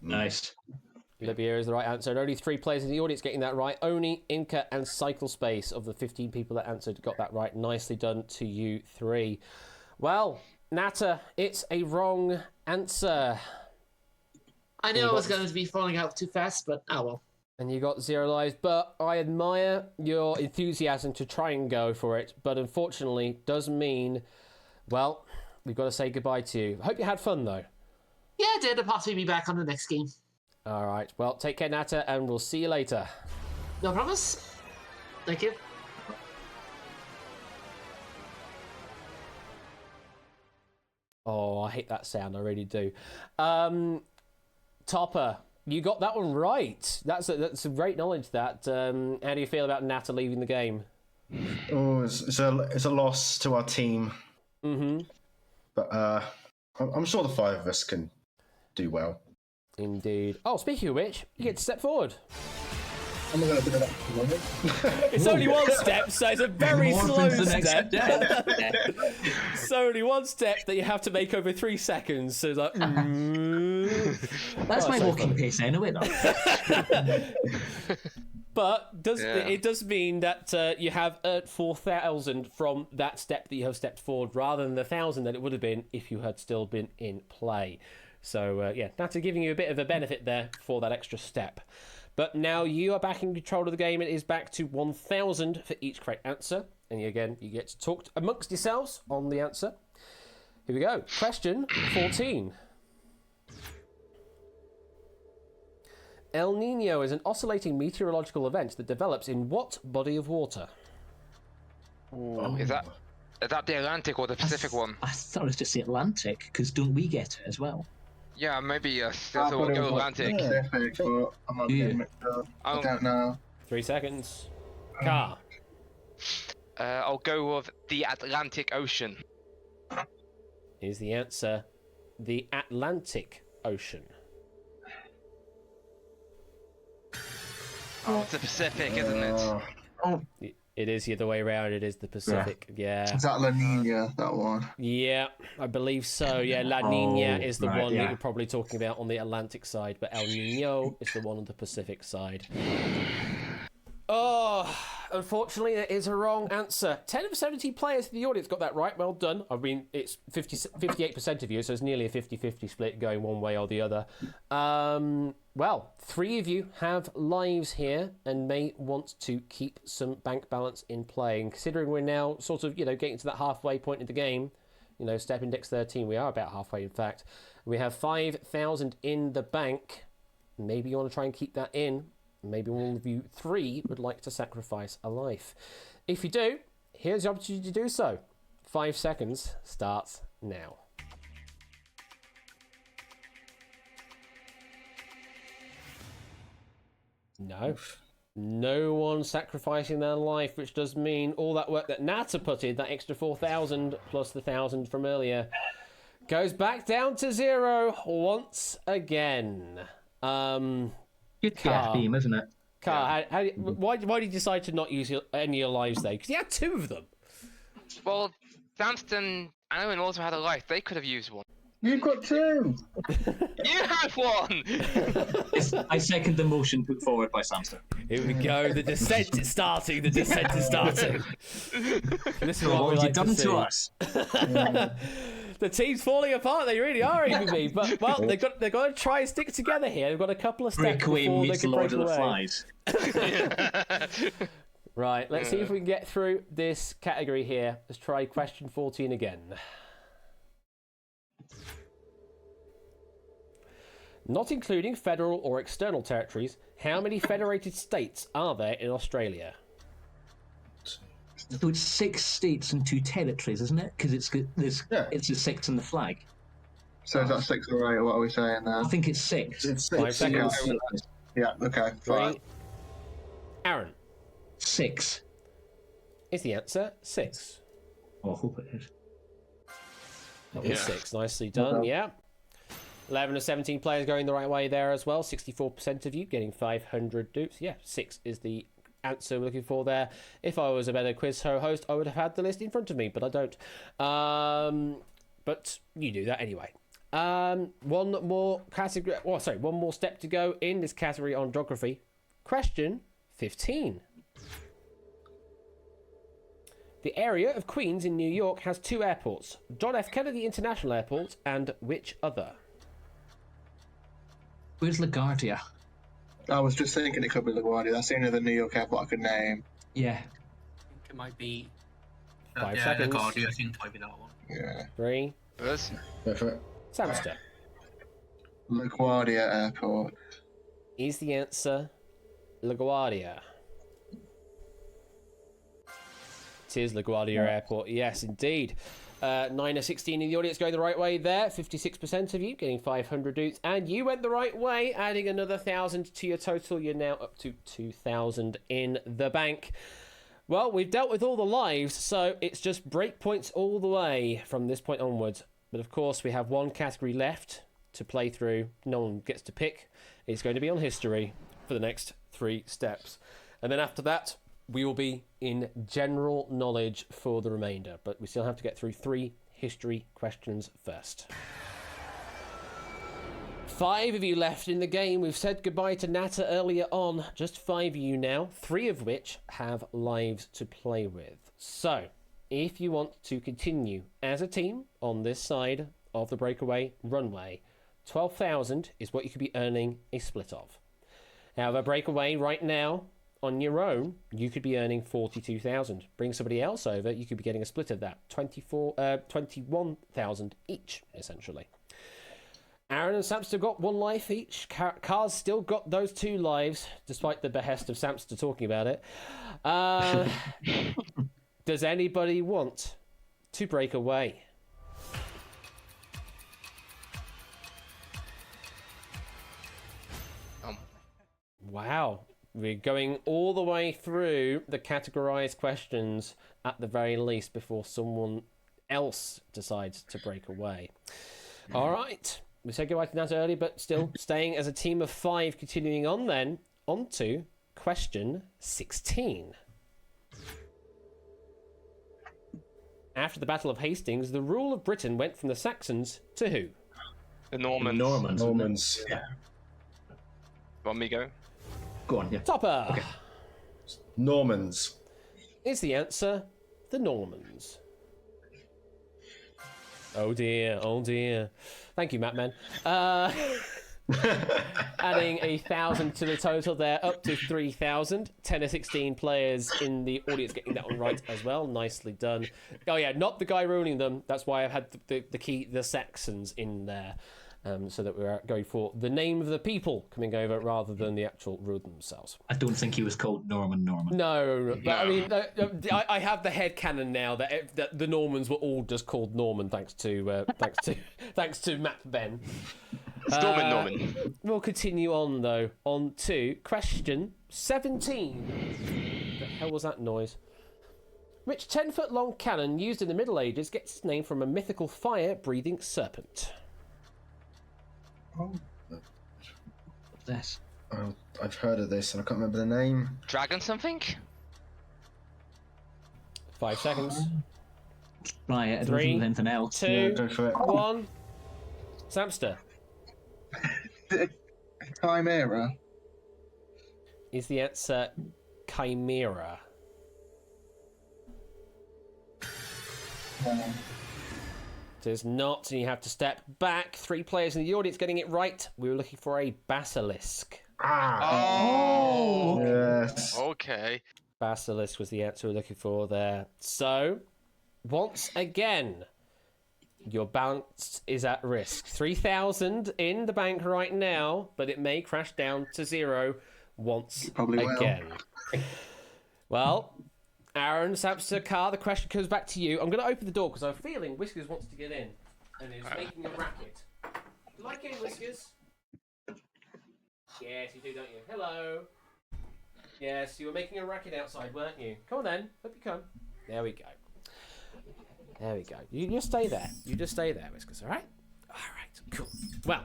Nice. Libya is the right answer. And only 3 players in the audience getting that right. Oni, Inca, and Cyclespace of the 15 people that answered got that right. Nicely done to you 3. Well, Natter, it's a wrong answer. I knew I was going to be falling out too fast, but oh well. And you got 0 lives, but I admire your enthusiasm to try and go for it. But unfortunately, does mean, well, we've got to say goodbye to you. I hope you had fun, though. Yeah, I did. I'll possibly be back on the next game. All right. Well, take care, Natter, and we'll see you later. No promise. Thank you. Oh, I hate that sound. I really do. Topper, you got that one right. That's a great knowledge. That. How do you feel about Natter leaving the game? Oh, it's a loss to our team. Mm-hmm. But I'm sure the 5 of us can do well. Indeed. Oh, speaking of which, you get to step forward. I'm not going to do that. It's only 1 step, so it's a very slow step. It's only 1 step that you have to make over 3 seconds. So it's like, That's my walking pace anyway, though. But it does mean that you have 4,000 from that step that you have stepped forward, rather than the 1,000 that it would have been if you had still been in play. So that's giving you a bit of a benefit there for that extra step. But now you are back in control of the game. It is back to 1,000 for each correct answer. And you get to talk amongst yourselves on the answer. Here we go. Question 14. El Nino is an oscillating meteorological event that develops in what body of water? Is that the Atlantic or the Pacific one? I thought it was just the Atlantic, because don't we get it as well? Yeah, maybe yes. So we'll go Atlantic. Pacific, but I'm not getting mixed up. I don't know. 3 seconds. Car. I'll go with the Atlantic Ocean. Is the answer the Atlantic Ocean? Oh, it's the Pacific, isn't it? It is the other way around. It is the Pacific. Yeah. Is that La Nina, that one? Yeah, I believe so. Yeah, La Nina is the one that you're probably talking about on the Atlantic side, but El Nino is the one on the Pacific side. Oh, unfortunately, it is a wrong answer. 10 of 17 players in the audience got that right. Well done. I mean, it's 58% of you, so it's nearly a 50-50 split going one way or the other. Well, 3 of you have lives here and may want to keep some bank balance in play. And considering we're now sort of, getting to that halfway point of the game, step index 13. We are about halfway, in fact. We have 5,000 in the bank. Maybe you want to try and keep that in. Maybe one of you 3 would like to sacrifice a life. If you do, here's the opportunity to do so. 5 seconds starts now. No one sacrificing their life, which does mean all that work that Nata put in, that extra 4,000 plus the 1,000 from earlier, goes back down to 0 once again. Good team, isn't it? Carl, why did you decide to not use any of your lives there? Because you had 2 of them. Well, Samston and Owen also had a life. They could have used one. You've got 2. You had one! I second the motion put forward by Samson. Here we go. The descent is starting. This is what we like done to to see. us. The team's falling apart. They really are, ABB. But they've got to try and stick together here. They've got a couple of steps Breakaway before they meets can Lord break of the away. Flies. Right. Let's see if we can get through this category here. Let's try question 14 again. Not including federal or external territories, how many federated states are there in Australia? So it's 6 states and 2 territories, isn't it? Because it's a 6 in the flag. So is that 6 or 8? What are we saying now? I think it's 6. It's 5 6. seconds. Yeah, okay, fine. 3. Aaron. 6. Is the answer 6? Oh, I hope it is. That was 6. Nicely done, yeah. 11 of 17 players going the right way there as well. 64% of you getting 500 dupes. Yeah, 6 is the answer we're looking for there. If I was a better quiz host, I would have had the list in front of me, but I don't. But you do that anyway. One more category. Oh, sorry, one more step to go in this category on geography. Question 15. The area of Queens in New York has 2 airports. John F. Kennedy International Airport and which other? Where's LaGuardia? I was just thinking it could be LaGuardia. That's the only other New York airport I could name. Yeah. I think it might be. 5 yeah, seconds. LaGuardia, I think it might be that one. Yeah. 3. Yes. Go for it. Samster. LaGuardia Airport. Is the answer LaGuardia? It is LaGuardia Airport. Yes, indeed. 9 of 16 in the audience going the right way there. 56% of you getting 500 dupes. And you went the right way, adding another 1,000 to your total. You're now up to 2,000 in the bank. Well, we've dealt with all the lives, so it's just breakpoints all the way from this point onwards. But of course, we have one category left to play through. No one gets to pick. It's going to be on history for the next 3 steps. And then after that, we will be in general knowledge for the remainder, but we still have to get through 3 history questions first. 5 of you left in the game. We've said goodbye to Nata earlier on. Just 5 of you now, 3 of which have lives to play with. So, if you want to continue as a team on this side of the breakaway runway, 12,000 is what you could be earning a split of. However, breakaway right now, on your own, you could be earning 42,000. Bring somebody else over, you could be getting a split of that. 21,000 each, essentially. Aaron and Samster got 1 life each. Car's still got those 2 lives, despite the behest of Samster talking about it. Does anybody want to break away? Wow. We're going all the way through the categorized questions at the very least before someone else decides to break away. All right. We said goodbye to Nat earlier, but still staying as a team of 5, continuing on then. On to question 16. After the Battle of Hastings, the rule of Britain went from the Saxons to who? The Normans. Normans. Yeah. Want me go? Go on, yeah. Topper! Okay. Normans. Is the answer the Normans? Oh dear, oh dear. Thank you, Mattman. Adding 1,000 to the total there, up to 3,000. 10 or 16 players in the audience getting that one right as well. Nicely done. Oh yeah, not the guy ruining them. That's why I've had the Saxons in there. So that we're going for the name of the people coming over rather than the actual road themselves. I don't think he was called Norman. No, but I mean, I have the headcanon now that the Normans were all just called Norman, thanks to Matt Ben. Still been Norman. We'll continue on though. On to question 17. The hell was that noise? Which 10-foot-long cannon used in the Middle Ages gets its name from a mythical fire-breathing serpent? This. I've heard of this and I can't remember the name. Dragon something? 5 seconds. Right, I don't 3, think there's anything else. 2, Go for it. 1. Samster. Chimera. Is the answer Chimera? It is not, and you have to step back. 3 players in the audience getting it right. We were looking for a basilisk. Oh! Yes. Okay. Basilisk was the answer we're looking for there. So, once again, your balance is at risk. 3,000 in the bank right now, but it may crash down to 0 once again. Well, Aaron, Samster, Car, the question comes back to you. I'm going to open the door because I'm feeling Whiskers wants to get in and is making a racket. You like it, Whiskers? Yes, you do, don't you? Hello. Yes, you were making a racket outside, weren't you? Come on then. Hope you come. There we go. There we go. You just stay there. You just stay there, Whiskers, all right? All right, cool. Well,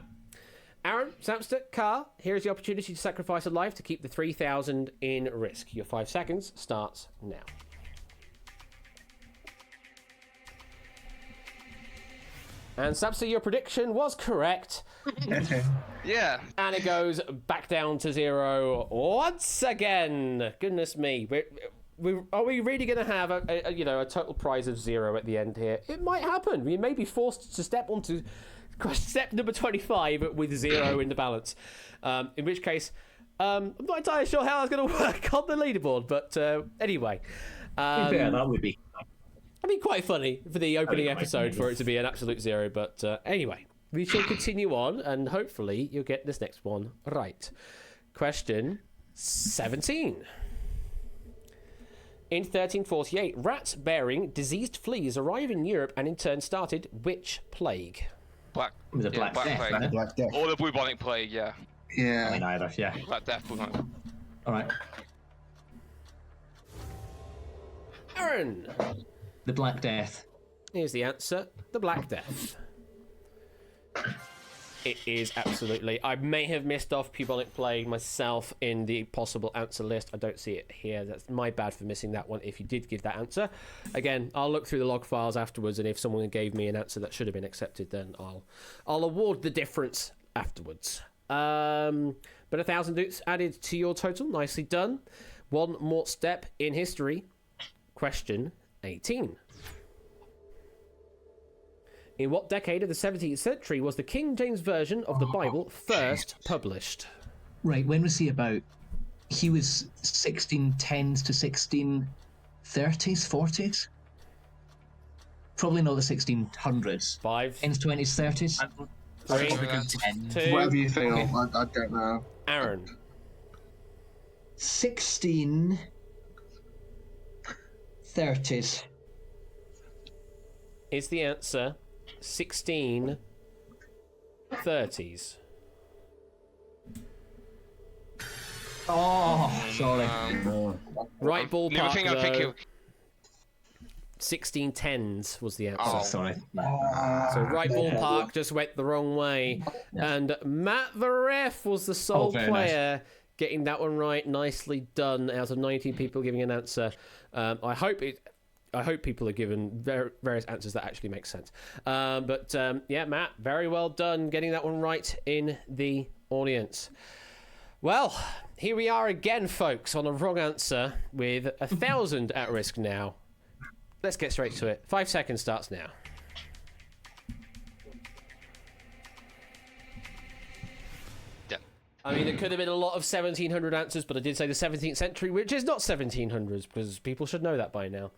Aaron, Samster, Car, here's the opportunity to sacrifice a life to keep the 3,000 in risk. Your 5 seconds starts now. And Samster, your prediction was correct. Yeah. And it goes back down to 0 once again. Goodness me. Are we really going to have a total prize of 0 at the end here? It might happen. We may be forced to step onto step number 25 with 0 in the balance. In which case, I'm not entirely sure how that's going to work on the leaderboard. But anyway. Yeah, that would be. That'd be quite funny for the opening episode for it to be an absolute 0. But anyway, we shall continue on and hopefully you'll get this next one right. Question 17. In 1348, rats bearing diseased fleas arrived in Europe and in turn started which plague? Black. It was a Black Death, plague. wasn't it? Black Death. Or the bubonic plague, yeah. I Yeah. mean, either, yeah. Black Death, bubonic. All right. Aaron! The Black Death. Here's the answer. The Black Death. It is absolutely. I may have missed off bubonic plague myself in the possible answer list. I don't see it here. That's my bad for missing that one if you did give that answer. Again, I'll look through the log files afterwards, and if someone gave me an answer that should have been accepted, then I'll award the difference afterwards. But 1,000 dukes added to your total. Nicely done. One more step in history. Question 18. In what decade of the 17th century was the King James Version of the Bible first published? Right, when was he about? He was 1610s to 1630s, 40s? Probably not the 1600s. 5, 10s, 20s, 30s? 3, 2, Whatever you feel, I don't know. Aaron. 1630s. Is the answer 1630s? Oh, sorry. Right The only ballpark, thing I'm thinking. though. 1610s was the answer. Oh. Sorry. So right ballpark just went the wrong way. And Matt the Ref was the sole very player getting that one right. Nicely done out of 19 people giving an answer. I hope people are given various answers that actually make sense. But yeah, Matt, very well done getting that one right in the audience. Well, here we are again, folks, on a wrong answer with 1,000 at risk now. Let's get straight to it. 5 seconds starts now. I mean, it could have been a lot of 1700 answers, but I did say the 17th century, which is not 1700s, because people should know that by now.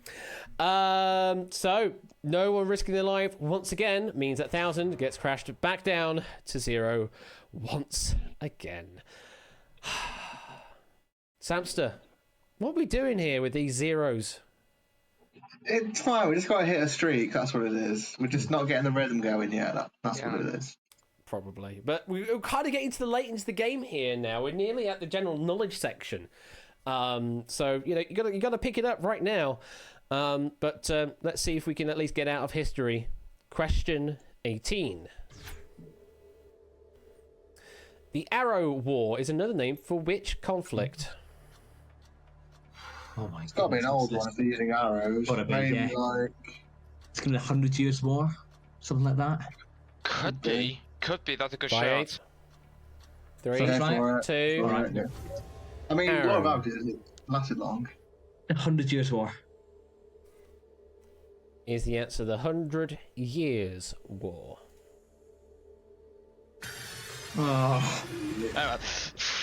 So, no one risking their life once again means that 1,000 gets crashed back down to 0 once again. Samster, what are we doing here with these zeros? It's fine. We just got to hit a streak. That's what it is. We're just not getting the rhythm going yet. That's what it is. Probably, but we're kind of getting late into the game here now. We're nearly at the general knowledge section, so you got to pick it up right now. But let's see if we can at least get out of history. Question 18. The Arrow War is another name for which conflict? Oh my god. It's got to be an old one if they're using arrows. Gotta be, Maybe yeah. like... It's going to be 100 Years' War, something like that. Could be. Could be. That's a good By shot. 8. 3, Shall I try it? for it. 2. All right, yeah. I mean, Aaron. War of Avengers hasn't lasted long. 100 Years' War. Is the answer the 100 Years' War? Oh.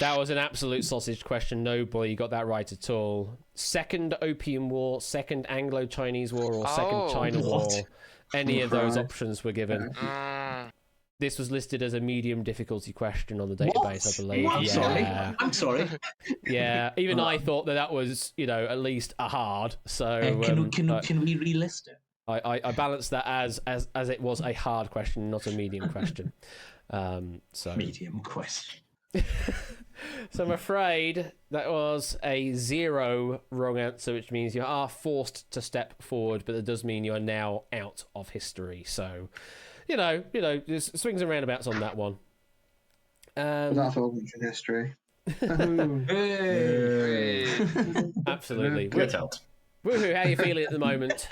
That was an absolute sausage question. Nobody got that right at all. Second Opium War, Second Anglo-Chinese War, or Second China what? War. Any of those Right. options were given. Mm, This was listed as a medium difficulty question on the database, I believe. I'm yeah. sorry. I'm sorry. Yeah, even I thought that was, at least a hard. So Can we relist it? I balanced that as it was a hard question, not a medium question. So Medium question. So I'm afraid that was a 0 wrong answer, which means you are forced to step forward, but it does mean you are now out of history. So, there's swings and roundabouts on that one. That's all in history. Absolutely. Good help. Woohoo, how are you feeling at the moment?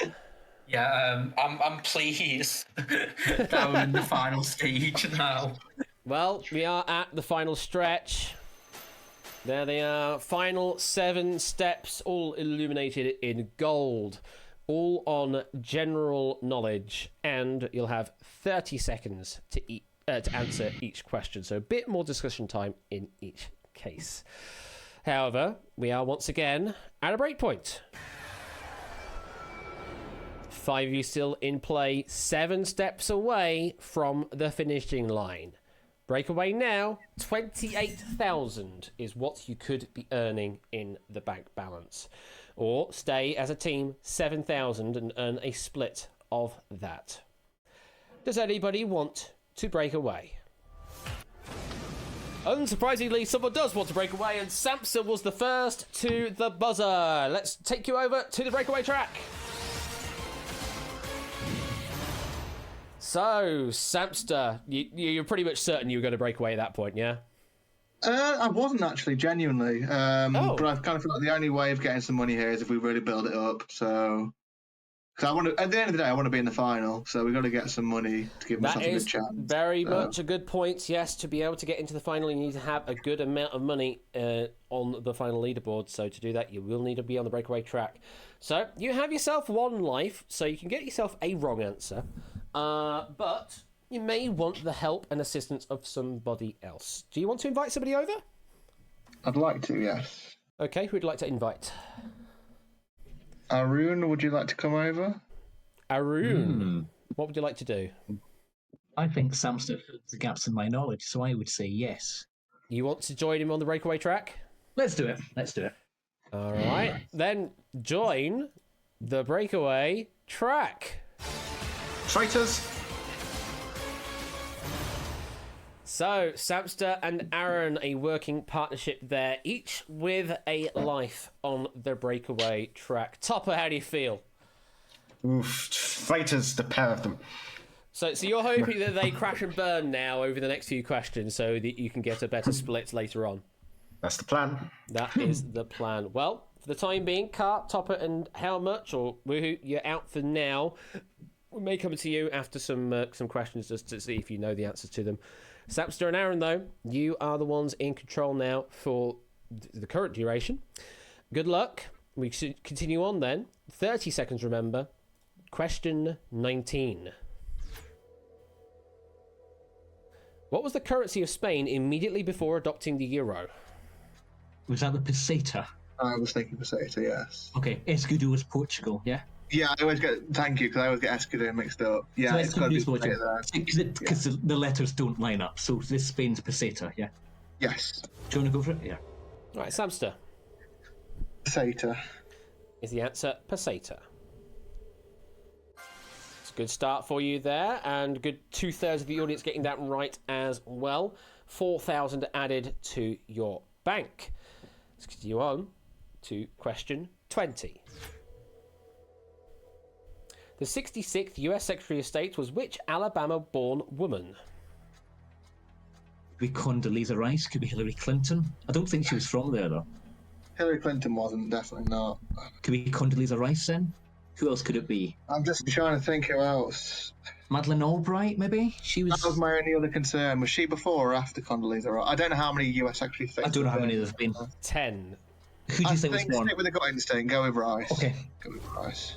Yeah, I'm pleased that we're in the final stage now. Well, we are at the final stretch. There they are. Final 7 steps, all illuminated in gold. All on general knowledge. And you'll have 30 seconds to answer each question. So a bit more discussion time in each case. However, we are once again at a breakpoint. 5 of you still in play. 7 steps away from the finishing line. Breakaway now, 28,000 is what you could be earning in the bank balance. Or stay as a team, 7,000 and earn a split of that. Does anybody want to break away? Unsurprisingly, someone does want to break away, and Samson was the first to the buzzer. Let's take you over to the breakaway track. So, Samster, you're pretty much certain you were going to break away at that point, yeah? I wasn't actually, genuinely. But I kind of feel like the only way of getting some money here is if we really build it up. So, because I want to, at the end of the day, I want to be in the final. So we've got to get some money to give myself a good chance. Very much a good point. Yes, to be able to get into the final, you need to have a good amount of money on the final leaderboard. So to do that, you will need to be on the breakaway track. So you have yourself 1 life, so you can get yourself a wrong answer. But you may want the help and assistance of somebody else. Do you want to invite somebody over? I'd like to, yes. Okay, who would you like to invite? Arun, would you like to come over? Arun, what would you like to do? I think Samster fills the gaps in my knowledge, so I would say yes. You want to join him on the breakaway track? Let's do it. Let's do it. All right, then join the breakaway track. Traitors. So, Samster and Aaron, a working partnership there, each with a life on the breakaway track. Topper, how do you feel? Oof. Traitors, the pair of them. So you're hoping that they crash and burn now over the next few questions so that you can get a better split later on. That's the plan. That is the plan. Well, for the time being, Cart, Topper, and how much, or Woohoo, you're out for now. We may come to you after some questions just to see if you know the answers to them. Samster and Aaron, though, you are the ones in control now for the current duration. Good luck. We should continue on then. 30 seconds, remember. Question 19. What was the currency of Spain immediately before adopting the euro? Was that the peseta? I was thinking peseta, yes. Okay, Escudo was Portugal, yeah? Yeah, I always get, thank you, because I always get Escudo mixed up. Yeah, So it's got to be Escudo is Portugal. peseta. Because the letters don't line up, so this Spain's peseta, yeah? Yes, Do you want to go for it? Yeah. Right, Samster. peseta. Is the answer peseta? It's a good start for you there, and good 2/3 of the audience getting that right as well. 4,000 added to your bank. Let's continue on to question 20. The 66th US Secretary of State was which Alabama-born woman? Could be Condoleezza Rice, could be Hillary Clinton. I don't think she was from there, though. Hillary Clinton wasn't, definitely not. Could be Condoleezza Rice then? Who else could it be? I'm just trying to think who else. Madeleine Albright, maybe? She was. That was my only other concern. Was she before or after Condoleezza Rice? I don't know how many US Secretary of State. I don't know how many there's been. 10. Who do you I think was think born? stick with the gut instinct. Go with Rice. Okay. Go with Rice.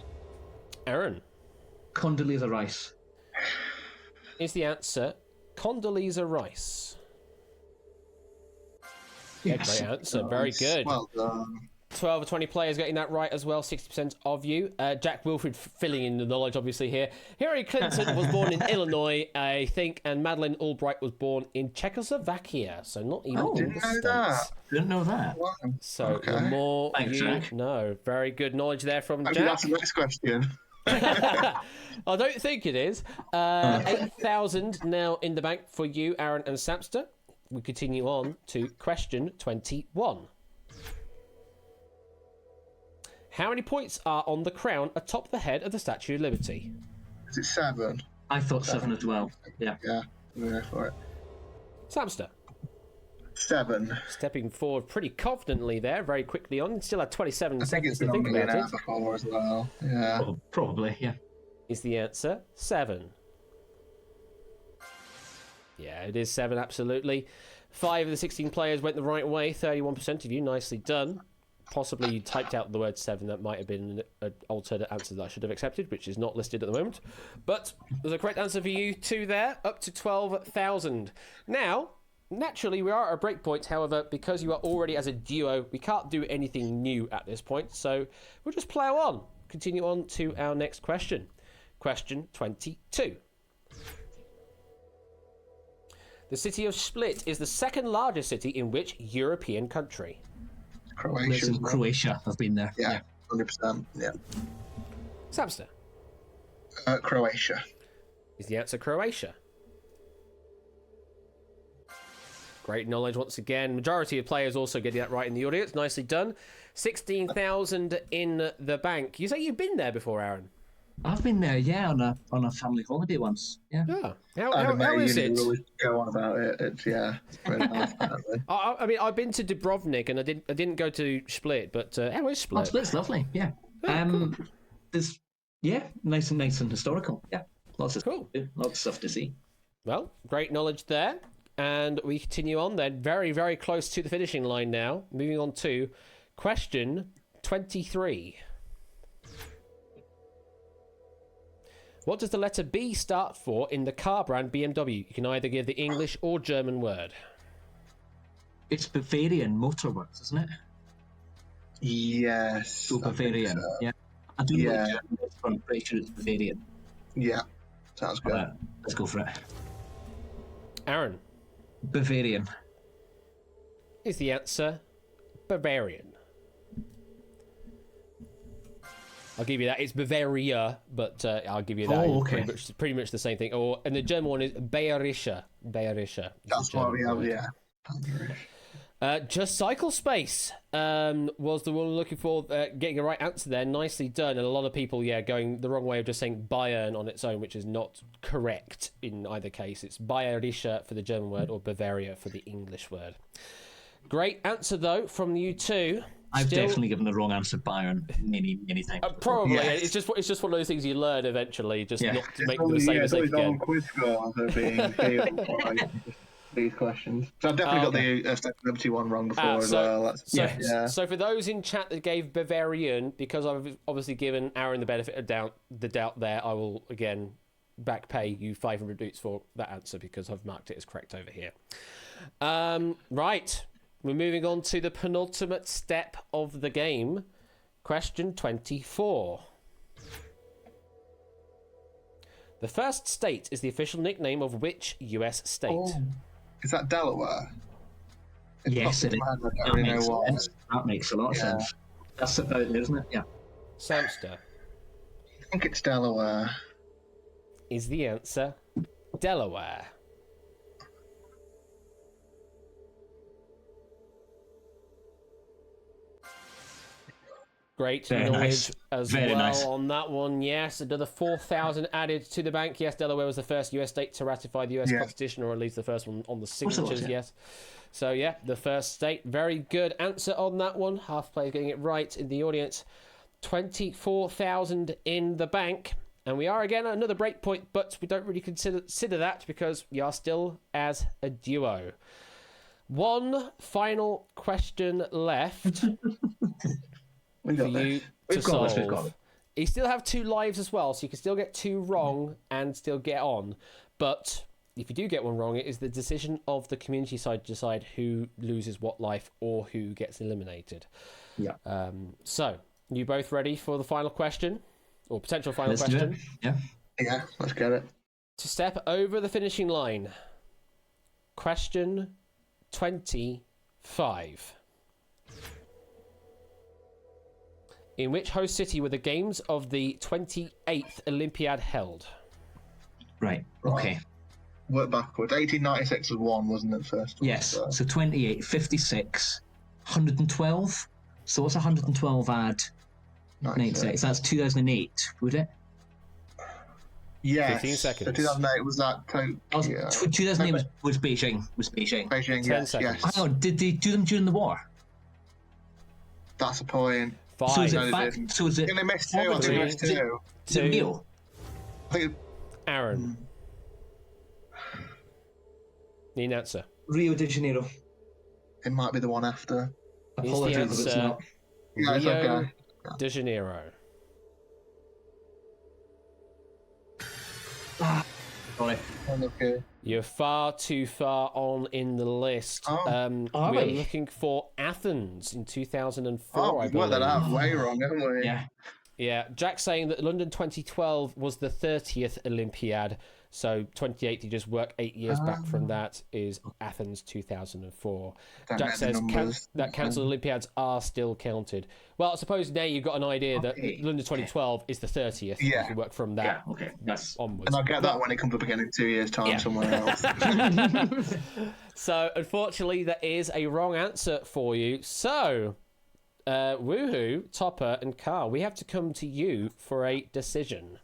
Aaron. Condoleezza Rice. Is the answer Condoleezza Rice? Yeah, Yes. great answer. Very good. Well done. 12 or 20 players getting that right as well, 60% of you. Jack Wilfred filling in the knowledge, obviously, here. Hillary Clinton was born in Illinois, I think, and Madeleine Albright was born in Czechoslovakia, so not even Oh, in didn't the know States. that. Didn't know that. Wow. So Okay. the more Thanks, you Jack. know. Very good knowledge there from Maybe Jack. that's the next question. I don't think it is. 8,000 now in the bank for you, Aaron and Samster. We continue on to question 21. How many points are on the crown atop the head of the Statue of Liberty? Is it 7? I thought 7 as well. Yeah. Yeah, I'm going to go for it. Samster. 7. Stepping forward pretty confidently there, very quickly on. Still had 27 I think seconds it's to been think on the about it. before as well. Yeah. Oh, probably, yeah. Is the answer 7? Yeah, it is 7, absolutely. 5 of the 16 players went the right way, 31% of you. Nicely done. Possibly you typed out the word 7. That might have been an alternate answer that I should have accepted, which is not listed at the moment. But there's a correct answer for you two there, up to 12,000. Now, naturally, we are at a break point. However, because you are already as a duo, we can't do anything new at this point. So we'll just plough on. Continue on to our next question. Question 22. The city of Split is the second largest city in which European country? Croatia. Listen, as well. Croatia, I've been there. Yeah, 100%. Yeah. Samster. Croatia. Is the answer Croatia? Great knowledge once again. Majority of players also getting that right in the audience. Nicely done. 16,000 in the bank. You say you've been there before, Aaron? I've been there, yeah, on a family holiday once. Yeah. Yeah. I How don't know, is you it? always go on about it. It's it's really nice. Apparently. I mean, I've been to Dubrovnik and I didn't go to Split, but how is Oh, Split? Split's lovely, yeah. There's nice and historical. Yeah. Lots of Cool. lots of stuff to see. Well, great knowledge there. And we continue on then. Very, very close to the finishing line now. Moving on to question 23. What does the letter B start for in the car brand BMW? You can either give the English or German word. It's Bavarian Motorworks, isn't it? Yes. So I think Bavarian, so. yeah. I do know Yeah. what German is, but I'm pretty sure it's Bavarian. Yeah. Sounds good. Let's go for it. Aaron, Bavarian. is the answer Bavarian? I'll give you that. It's Bavaria, but I'll give you that. Oh, It's okay. pretty much the same thing. And the German one is Bayerische. Bayerische. is the That's what we German have, word. yeah. Just Cycle Space was the one looking for, getting a right answer there. Nicely done. And a lot of people, going the wrong way of just saying Bayern on its own, which is not correct in either case. It's Bayerische for the German word or Bavaria for the English word. Great answer, though, from you two. I've Still- definitely given the wrong answer, Byron, many times. Probably. Yes. It's just one of those things you learn eventually, just Yeah. not to It's make the always, same it's mistake always on again. quiz scores are being failed by these questions. So I've definitely Okay. got the Liberty one wrong before as so- well. That's, yeah. So for those in chat that gave Bavarian, because I've obviously given Aaron the benefit of the doubt there, I will again back pay you 500 boots for that answer because I've marked it as correct over here. Right, we're moving on to the penultimate step of the game. Question 24. The first state is the official nickname of which US state? Oh. Is that Delaware? Yes, it is. I don't That really know makes, why. that makes a lot of Yeah. sense. That's about it, isn't it? Yeah. Samster. I think it's Delaware. Is the answer Delaware? Great Very knowledge nice. as Very well nice. on that one. Yes, another 4,000 added to the bank. Yes, Delaware was the first US state to ratify the US Yeah. Constitution, or at least the first one on the course it was, signatures. yeah. Yes. So yeah, the first state. Very good answer on that one. Half players getting it right in the audience. 24,000 in the bank. And we are again at another break point, but we don't really consider that because we are still as a duo. One final question left We for got you this. to We've got this, solve. we've got it. You still have 2 lives as well, so you can still get 2 wrong and still get on. But if you do get one wrong, it is the decision of the community side to decide who loses what life or who gets eliminated. Yeah. So, you both ready for the final question? Or potential final Let's do question? it. Yeah. Yeah, let's get it. To step over the finishing line. Question 25. In which host city were the games of the 28th Olympiad held? Right. Okay. Work backwards. 1896 was 1, wasn't it? First one, Yes. So 28, 56, 112. So what's 112 add 96? That's 2008, would it? Yes. 15 seconds. So 2008 was that Tokyo. 2008 was Beijing. Beijing, 10 yes, seconds. yes. Hang on, did they do them during the war? That's a point. 5, So is No, it they back? didn't. So is it? Yeah, they missed 2. I think Three. they missed 2. Is it 2, Rio? I think Aaron. Need an answer. Rio de Janeiro. it might be the one after. Is the Apologies if it's answer not. Yeah, it's Rio okay. de Janeiro? Sorry. Okay. You're far too far on in the list. Oh, are we're we? looking for Athens in 2004, Oh, I we've worked that believe. out way wrong, haven't we? Yeah. Yeah, Jack's saying that London 2012 was the 30th Olympiad, so 28, you just work 8 years back from that, is Athens 2004. Don't Jack know the says numbers. that cancelled Olympiads are still counted. Well, I suppose now you've got an idea that Okay. London 2012 is the 30th. Yeah. You can work from Yeah. that Okay. That's onwards. And I'll get that when it comes up again in 2 years' time Yeah. somewhere else. So, unfortunately, that is a wrong answer for you. So, Woohoo, Topper, and Carl, we have to come to you for a decision.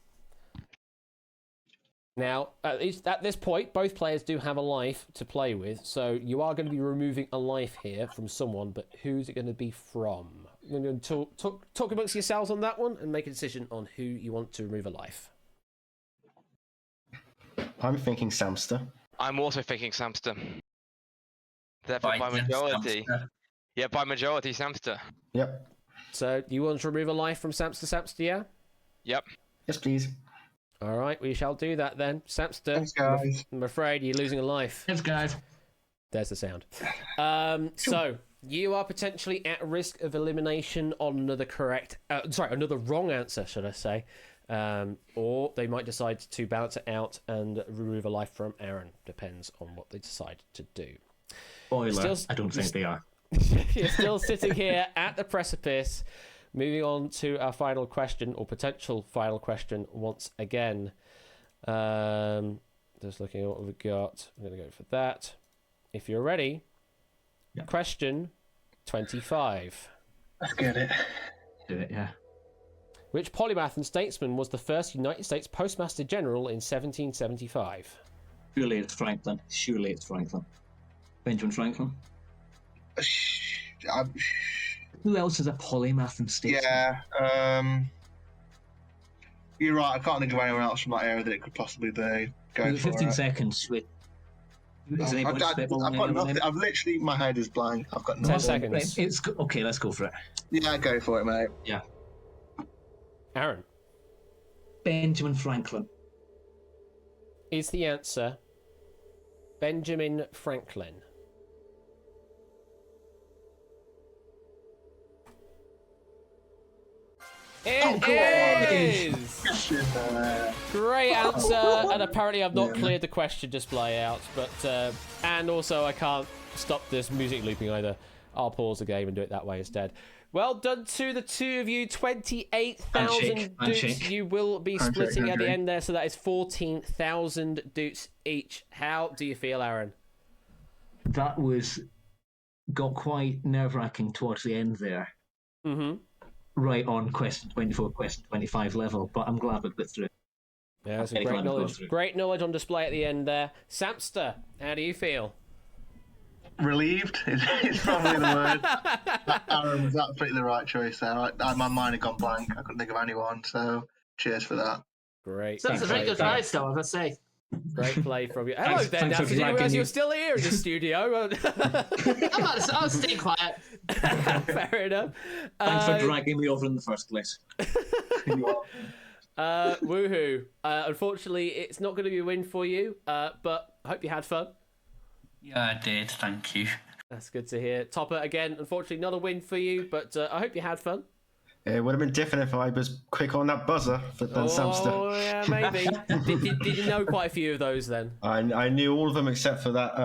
Now, at this point, both players do have a life to play with, so you are going to be removing a life here from someone, but who's it going to be from? You're going to talk amongst yourselves on that one and make a decision on who you want to remove a life. I'm thinking Samster. I'm also thinking Samster. Therefore, by Biden, majority. Samster. Yeah, by majority, Samster. Yep. So, you want to remove a life from Samster, yeah? Yep. Yes, please. All right, we shall do that then. Samster, Thanks, guys. I'm afraid you're losing a life. Thanks, guys. There's the sound. So you are potentially at risk of elimination on another another wrong answer, should I say? Or they might decide to balance it out and remove a life from Aaron. Depends on what they decide to do. Spoiler. I don't think they are. You're still sitting here at the precipice. Moving on to our final question, or potential final question, once again. Just looking at what we've got. I'm going to go for that. If you're ready, Yeah. question 25. Let's get it. Do it, yeah. Which polymath and statesman was the first United States Postmaster General in 1775? Surely it's Franklin. Surely it's Franklin. Benjamin Franklin. Who else is a polymath and statesman? Yeah. You're right. I can't think of anyone else from that area that it could possibly be. Go for 15 it. seconds. Wait. Is anybody spitballing I've got anyone? nothing. I've literally, my head is blank. I've got 10 nothing. seconds. Okay, let's go for it. Yeah, go for it, mate. Yeah. Aaron. Benjamin Franklin. is the answer Benjamin Franklin? It is! Great answer, and apparently I've not cleared the question display out, but and also I can't stop this music looping either. I'll pause the game and do it that way instead. Well done to the two of you. 28,000 doots. You will be splitting at the end there, so that is 14,000 doots each. How do you feel, Aaron? That got quite nerve-wracking towards the end there. Mm-hmm. Right on question 24, question 25 level, but I'm glad we got through. Yeah, that's a great knowledge. Great knowledge on display at the end there. Samster, how do you feel? Relieved is probably the word. Aaron was absolutely the right choice there. My mind had gone blank. I couldn't think of anyone, so cheers for that. Great. So that's a very good prize, though, I must say. Great play from you. Hello there, Nathan. Didn't realize you were still here in the studio. I'll stay quiet. Fair enough. Thanks for dragging me over in the first place. Woohoo. Unfortunately, it's not going to be a win for you, but I hope you had fun. Yeah, I did. Thank you. That's good to hear. Topper, again, unfortunately, not a win for you, but I hope you had fun. It would have been different if I was quick on that buzzer than Samster. Oh, yeah, maybe. did you know quite a few of those then? I knew all of them except for that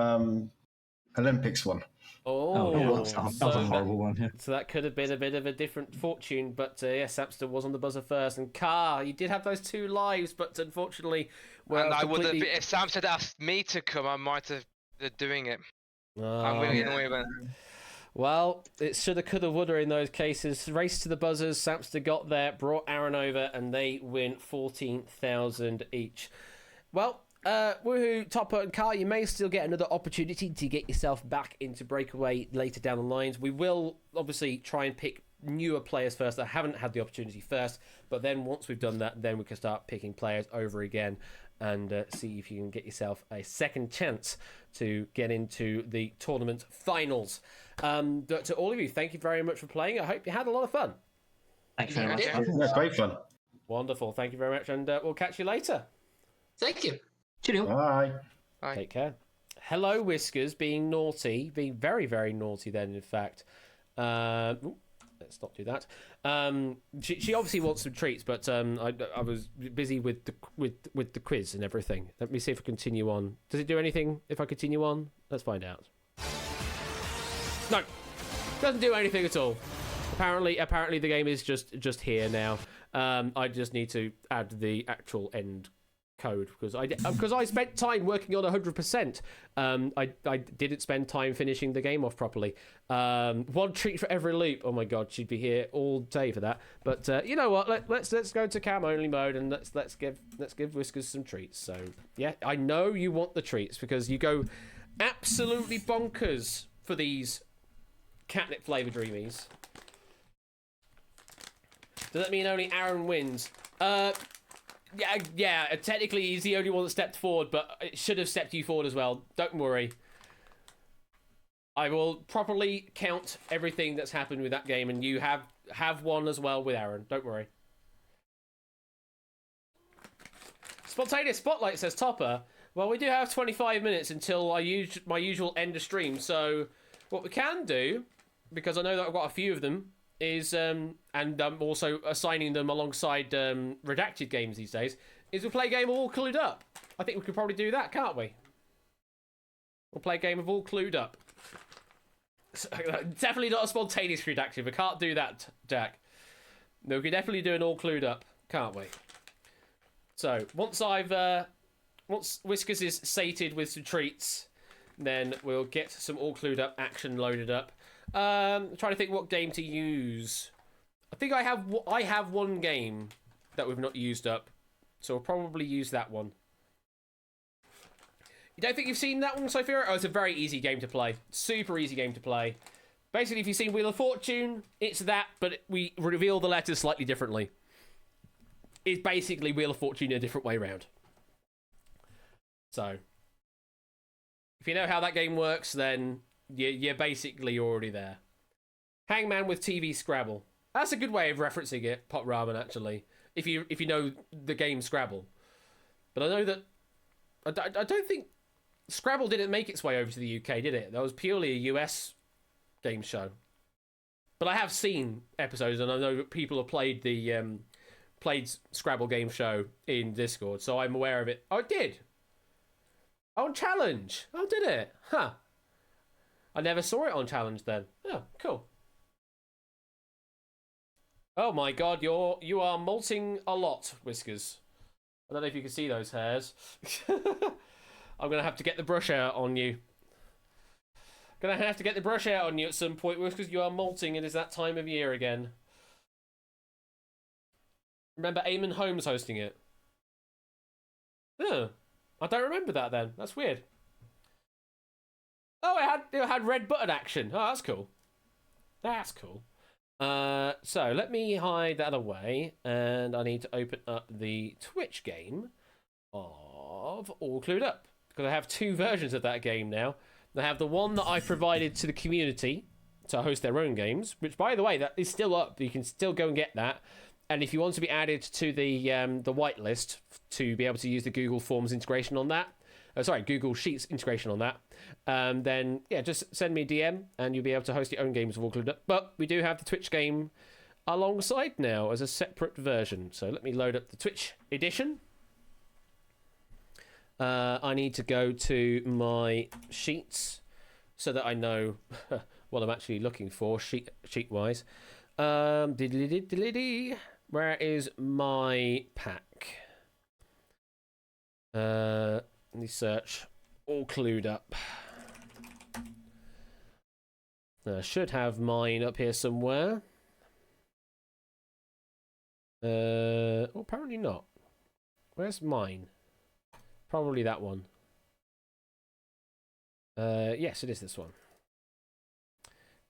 Olympics one. Oh, that was a horrible one. Yeah. So that could have been a bit of a different fortune, but yeah, Samster was on the buzzer first. And Carr, you did have those 2 lives, but unfortunately, well, and I would have. If Sam had asked me to come, I might have been doing it. I'm willing to win. Well, it shoulda, coulda, woulda in those cases. Race to the buzzers. Samster got there, brought Aaron over, and they win 14,000 each. Well, woohoo, Topper and Carl, you may still get another opportunity to get yourself back into Breakaway later down the lines. We will obviously try and pick newer players first that haven't had the opportunity first, but then once we've done that, then we can start picking players over again and see if you can get yourself a second chance to get into the tournament finals. To all of you, thank you very much for playing. I hope you had a lot of fun. Thanks very much. That's great fun. Wonderful. Thank you very much, and we'll catch you later. Thank you. Cheerio. Bye. Take care. Hello, Whiskers, being naughty, being very, very naughty then, in fact. Let's not do that. She obviously wants some treats, but I was busy with the quiz and everything. Let me see if I continue on. Does it do anything if I continue on? Let's find out. No, doesn't do anything at all. Apparently the game is just here now. I just need to add the actual end code because I spent time working on 100%. I didn't spend time finishing the game off properly. 1 treat for every loop. Oh my god, she'd be here all day for that. But you know what? Let's go to cam only mode and let's give Whiskers some treats. So yeah, I know you want the treats because you go absolutely bonkers for these catnip flavor dreamies. Does that mean only Aaron wins? Yeah. Technically, he's the only one that stepped forward, but it should have stepped you forward as well. Don't worry. I will properly count everything that's happened with that game, and you have won as well with Aaron. Don't worry. Spontaneous Spotlight says Topper. Well, we do have 25 minutes until I use my usual end of stream, so what we can do, because I know that I've got a few of them, is and I'm also assigning them alongside redacted games these days, is we'll play a game of All Clued Up. I think we could probably do that, can't we? We'll play a game of All Clued Up. So, definitely not a spontaneous redacted. We can't do that, Jack. No, we can definitely do an All Clued Up, can't we? So once Whiskers is sated with some treats, then we'll get some All Clued Up action loaded up. Trying to think what game to use. I think I have one game that we've not used up, so we'll probably use that one. You don't think you've seen that one, Sophia? Oh, it's a very easy game to play. Super easy game to play. Basically, if you've seen Wheel of Fortune, it's that, but we reveal the letters slightly differently. It's basically Wheel of Fortune a different way around. So, if you know how that game works, then you're basically already there. Hangman with TV Scrabble. That's a good way of referencing it, Pot Ramen, actually. If you know the game Scrabble. But I know that I don't think Scrabble didn't make its way over to the UK, did it? That was purely a US game show. But I have seen episodes, and I know people have played the played Scrabble game show in Discord, so I'm aware of it. Oh, it did. On Challenge. Oh, did it? Huh. I never saw it on Challenge then. Oh, cool. Oh my God, you are molting a lot, Whiskers. I don't know if you can see those hairs. I'm gonna have to get the brush out on you. Gonna have to get the brush out on you at some point, Whiskers. You are molting. It is that time of year again. Remember Eamon Holmes hosting it? Oh, I don't remember that then. That's weird. Oh, it had red button action. Oh, that's cool. That's cool. So let me hide that away, and I need to open up the Twitch game of All Clued Up, because I have two versions of that game now. I have the one that I provided to the community to host their own games, which, by the way, that is still up. You can still go and get that. And if you want to be added to the whitelist to be able to use the Google Forms integration on that, Google Sheets integration on that, then yeah, just send me a DM and you'll be able to host your own games of All Clued Up. But we do have the Twitch game alongside now as a separate version. So let me load up the Twitch edition. I need to go to my sheets so that I know what I'm actually looking for sheet-wise. Where is my pack? Let me search All Clued Up. I should have mine up here somewhere. Apparently not. Where's mine? Probably that one. Yes, it is this one.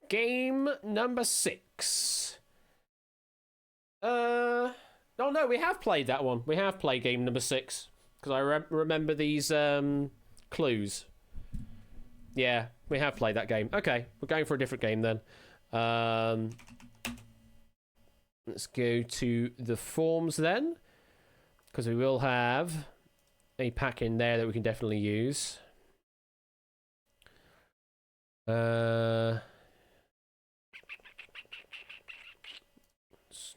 Game number 6. Oh no, we have played that one. We have played game number 6. Because I remember these clues. Yeah, we have played that game. Okay, we're going for a different game then. Let's go to the forms then. Because we will have a pack in there that we can definitely use. Let's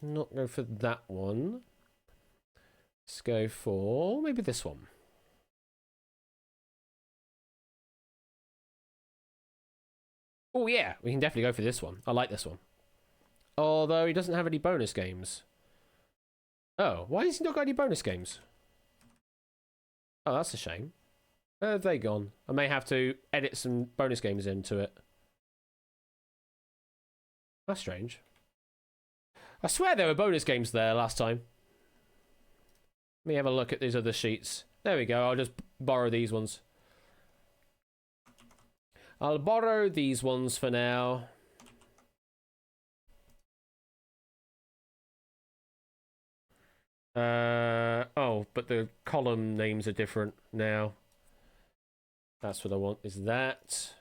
not go for that one. Let's go for maybe this one. Oh yeah, we can definitely go for this one. I like this one. Although he doesn't have any bonus games. Oh, why has he not got any bonus games? Oh, that's a shame. Where have they gone? I may have to edit some bonus games into it. That's strange. I swear there were bonus games there last time. Let me have a look at these other sheets. There we go. I'll just borrow these ones. I'll borrow these ones for now. Oh, but the column names are different now. That's what I want, is that.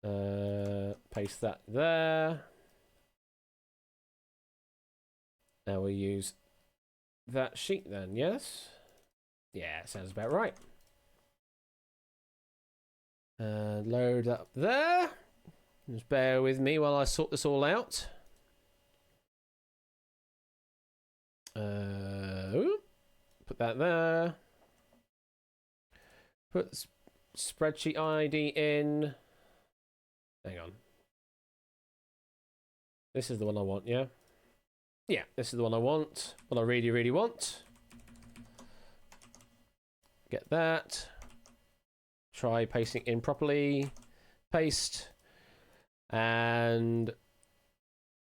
Paste that there. Now we'll use that sheet then, yes? Yeah, sounds about right. Load up there. Just bear with me while I sort this all out. Put that there. Put spreadsheet ID in. Hang on. This is the one I want, yeah? Yeah, this is the one I want. What I really, really want. Get that. Try pasting in properly. Paste. And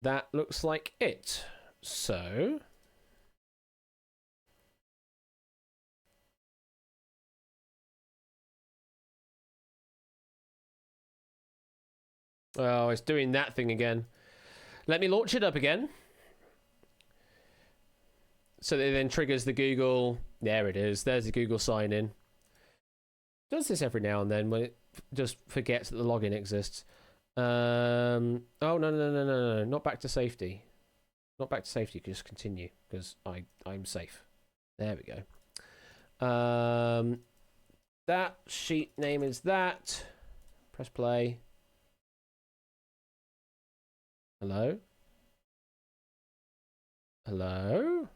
that looks like it. So oh, it's doing that thing again. Let me launch it up again. So that it then triggers the Google. There it is. There's the Google sign in. Does this every now and then when it just forgets that the login exists. Oh, no. Not back to safety. Not back to safety. Just continue because I'm safe. There we go. That sheet name is that. Press play. Hello? Hello?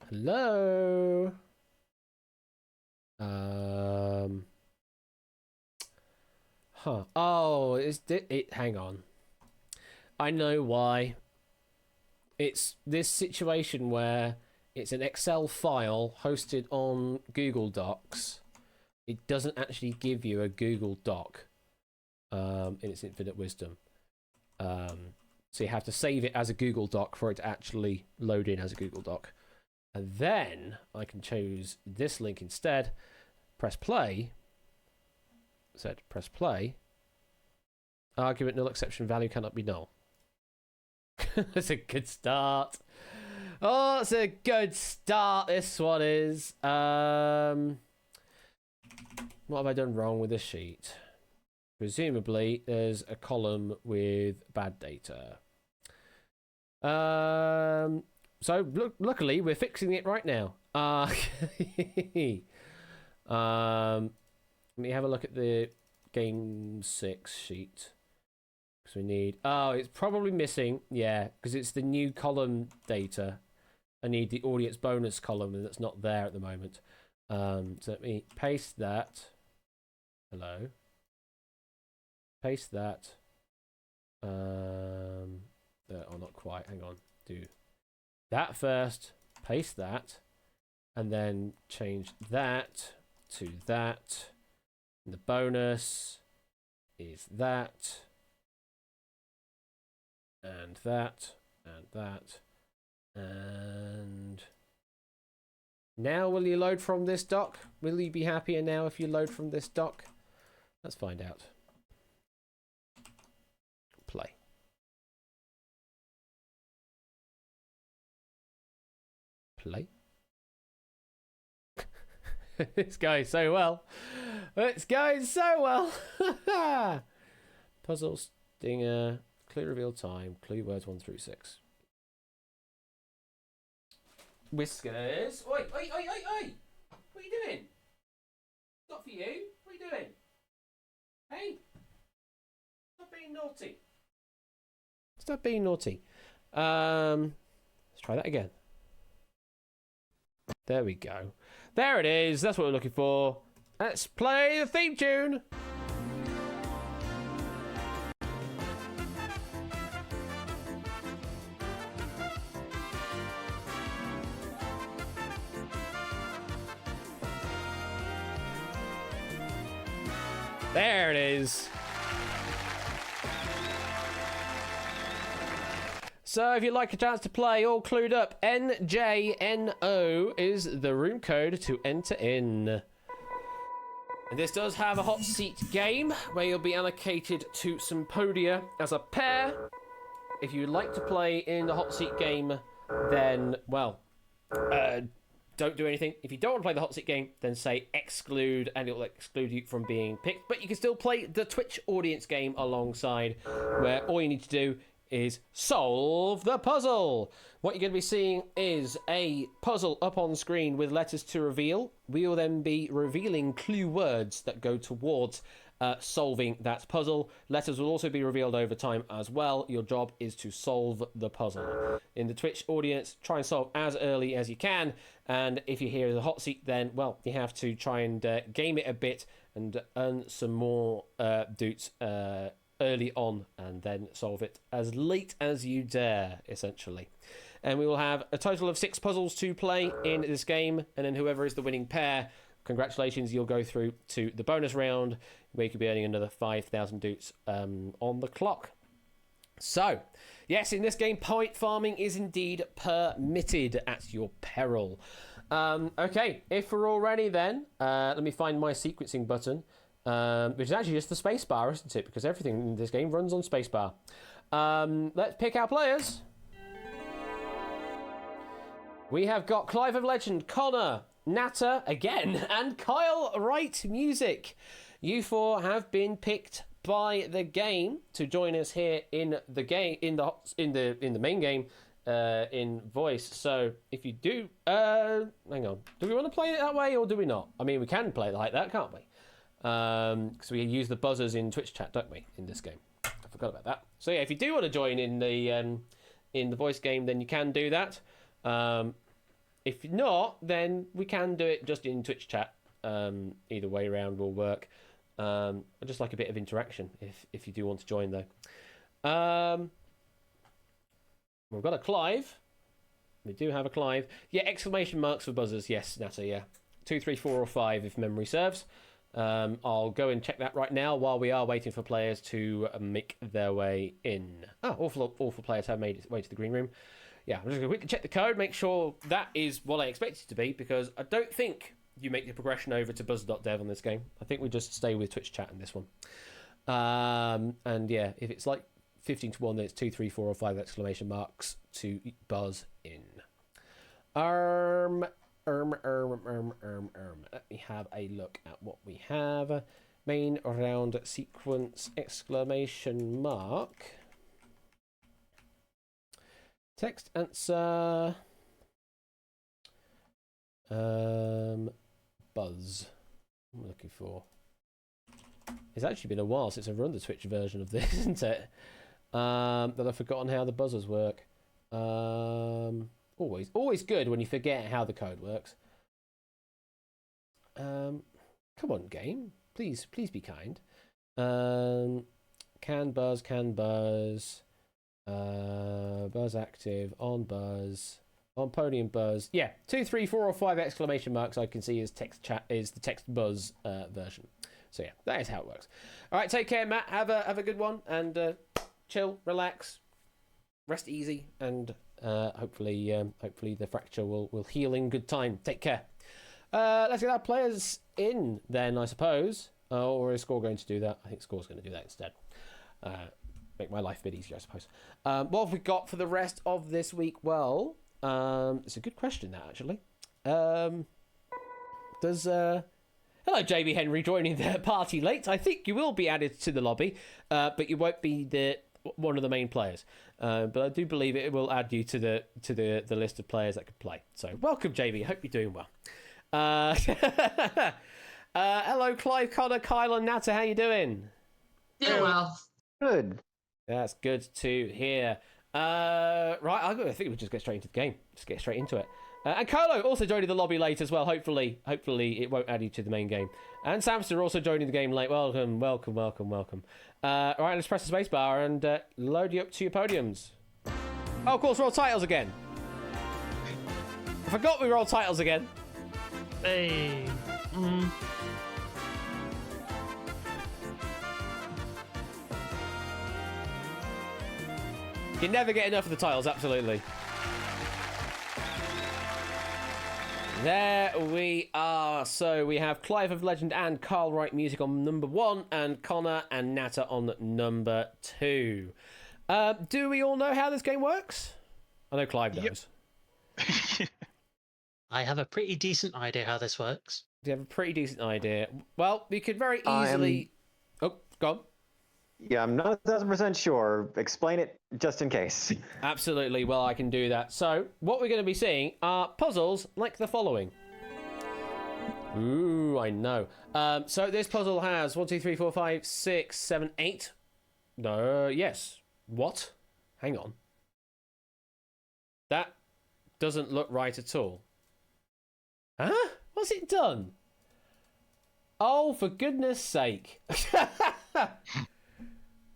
Hello? Huh. Oh, hang on. I know why. It's this situation where it's an Excel file hosted on Google Docs. It doesn't actually give you a Google Doc in its infinite wisdom. So you have to save it as a Google Doc for it to actually load in as a Google Doc. And then I can choose this link instead. Press play. Said press play. Argument null exception value cannot be null. That's a good start. Oh, it's a good start. This one is. What have I done wrong with this sheet? Presumably, there's a column with bad data. So luckily, we're fixing it right now. Let me have a look at the game 6 sheet. Because we need. Oh, it's probably missing. Yeah, because it's the new column data. I need the audience bonus column, and that's not there at the moment. So let me paste that. Hello. Paste that. Oh, not quite. Hang on. Do that first. Paste that, and then change that to that. And the bonus is that, and that, and that, and now will you load from this dock? Will you be happier now if you load from this dock? Let's find out. Play. Play. It's going so well. It's going so well. Puzzle stinger. Clue reveal time. Clue words 1 through 6. Whiskers. Oi, oi, oi, oi, oi. What are you doing? Not for you. What are you doing? Hey. Stop being naughty. Stop being naughty. Let's try that again. There we go. There it is. That's what we're looking for. Let's play the theme tune. There it is. So if you'd like a chance to play all clued up, NJNO is the room code to enter in. And this does have a hot seat game where you'll be allocated to some podia as a pair. If you'd like to play in the hot seat game, then, well, don't do anything. If you don't want to play the hot seat game, then say exclude and it'll exclude you from being picked. But you can still play the Twitch audience game alongside, where all you need to do is solve the puzzle. What you're going to be seeing is a puzzle up on screen with letters to reveal. We will then be revealing clue words that go towards solving that puzzle. Letters will also be revealed over time as well. Your job is to solve the puzzle. In the Twitch audience, try and solve as early as you can. And if you hear the hot seat, then, well, you have to try and game it a bit and earn some more doots early on, and then solve it as late as you dare, essentially. And we will have a total of 6 puzzles to play in this game, and then whoever is the winning pair, congratulations, you'll go through to the bonus round, where you could be earning another 5,000 doots on the clock. So, yes, in this game, point farming is indeed permitted at your peril. Okay, if we're all ready then, let me find my sequencing button. Which is actually just the spacebar, isn't it? Because everything in this game runs on spacebar. Let's pick our players. We have got Clive of Legend, Connor, Natter again, and Kyle Wright Music. You 4 have been picked by the game to join us here in the game in the main game in voice. So if you do, hang on, do we want to play it that way or do we not? I mean, we can play it like that, can't we? Because we use the buzzers in Twitch chat, don't we, in this game? I forgot about that. So yeah, if you do want to join in the voice game, then you can do that. If not, then we can do it just in Twitch chat. Either way around will work. I just like a bit of interaction if you do want to join though. We've got a Clive. We do have a Clive. Yeah, exclamation marks for buzzers. Yes, Nata, yeah. 2, 3, 4 or 5 if memory serves. I'll go and check that right now while we are waiting for players to make their way in. Oh, awful players have made its way to the green room. Yeah, I'm just going to quickly check the code, make sure that is what I expect it to be, because I don't think you make the progression over to buzz.dev on this game. I think we just stay with Twitch chat in this one. And yeah, if it's like 15 to 1, then it's 2, 3, 4 or 5 exclamation marks to buzz in. Let me have a look at what we have. Main round sequence exclamation mark. Text answer. Buzz. I'm looking for. It's actually been a while since I've run the Twitch version of this, isn't it? That I've forgotten how the buzzers work. Always good when you forget how the code works. Come on, game. Please be kind. Can buzz. Buzz active, on buzz, on podium buzz. Yeah, 2, 3, 4 or 5 exclamation marks I can see is text chat is the text buzz version. So yeah, that is how it works. All right, take care, Matt. Have a good one and chill, relax, rest easy, and hopefully the fracture will heal in good time. Take care. Let's get our players in then, I suppose. Or is Score going to do that? I think Score's going to do that instead. Make my life a bit easier, I suppose. What have we got for the rest of this week? Well, it's a good question, that, actually. Hello, JB Henry, joining the party late. I think you will be added to the lobby, but you won't be one of the main players. But I do believe it will add you to the list of players that could play. So, welcome, JB. Hope you're doing well. Hello, Clive, Connor, Kyle, and Nata. How you doing? Yeah, well. Good. That's good to hear. Right, I think we'll just get straight into the game. Just get straight into it. And Carlo also joining the lobby late as well. Hopefully it won't add you to the main game. And Samster also joining the game late. Welcome. Right, let's press the spacebar and load you up to your podiums. Oh, of course, roll titles again. I forgot we rolled titles again. Hey. You never get enough of the titles, absolutely. There we are. So we have Clive of Legend and Carl Wright music on number 1, and Connor and Nata on number 2. Do we all know how this game works? I know Clive knows. Yep. I have a pretty decent idea how this works. Do you have a pretty decent idea? Well, we could very easily... Oh, go on. Yeah, I'm not 1,000% sure. Explain it just in case. Absolutely. Well, I can do that. So, what we're going to be seeing are puzzles like the following. Ooh, I know. So this puzzle has 1, 2, 3, 4, 5, 6, 7, 8. No, yes. What? Hang on. That doesn't look right at all. Huh? What's it done? Oh, for goodness sake.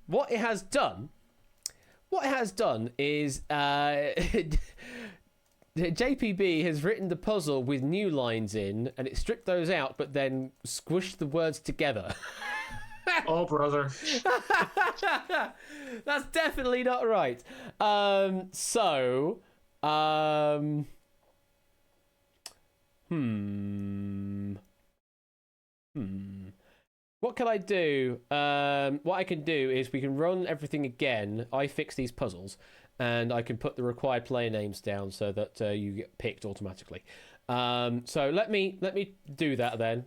What it has done is JPB has written the puzzle with new lines in, and it stripped those out, but then squished the words together. Oh, brother. That's definitely not right. What can I do? What I can do is we can run everything again. I fix these puzzles, and I can put the required player names down so that you get picked automatically. So let me do that then.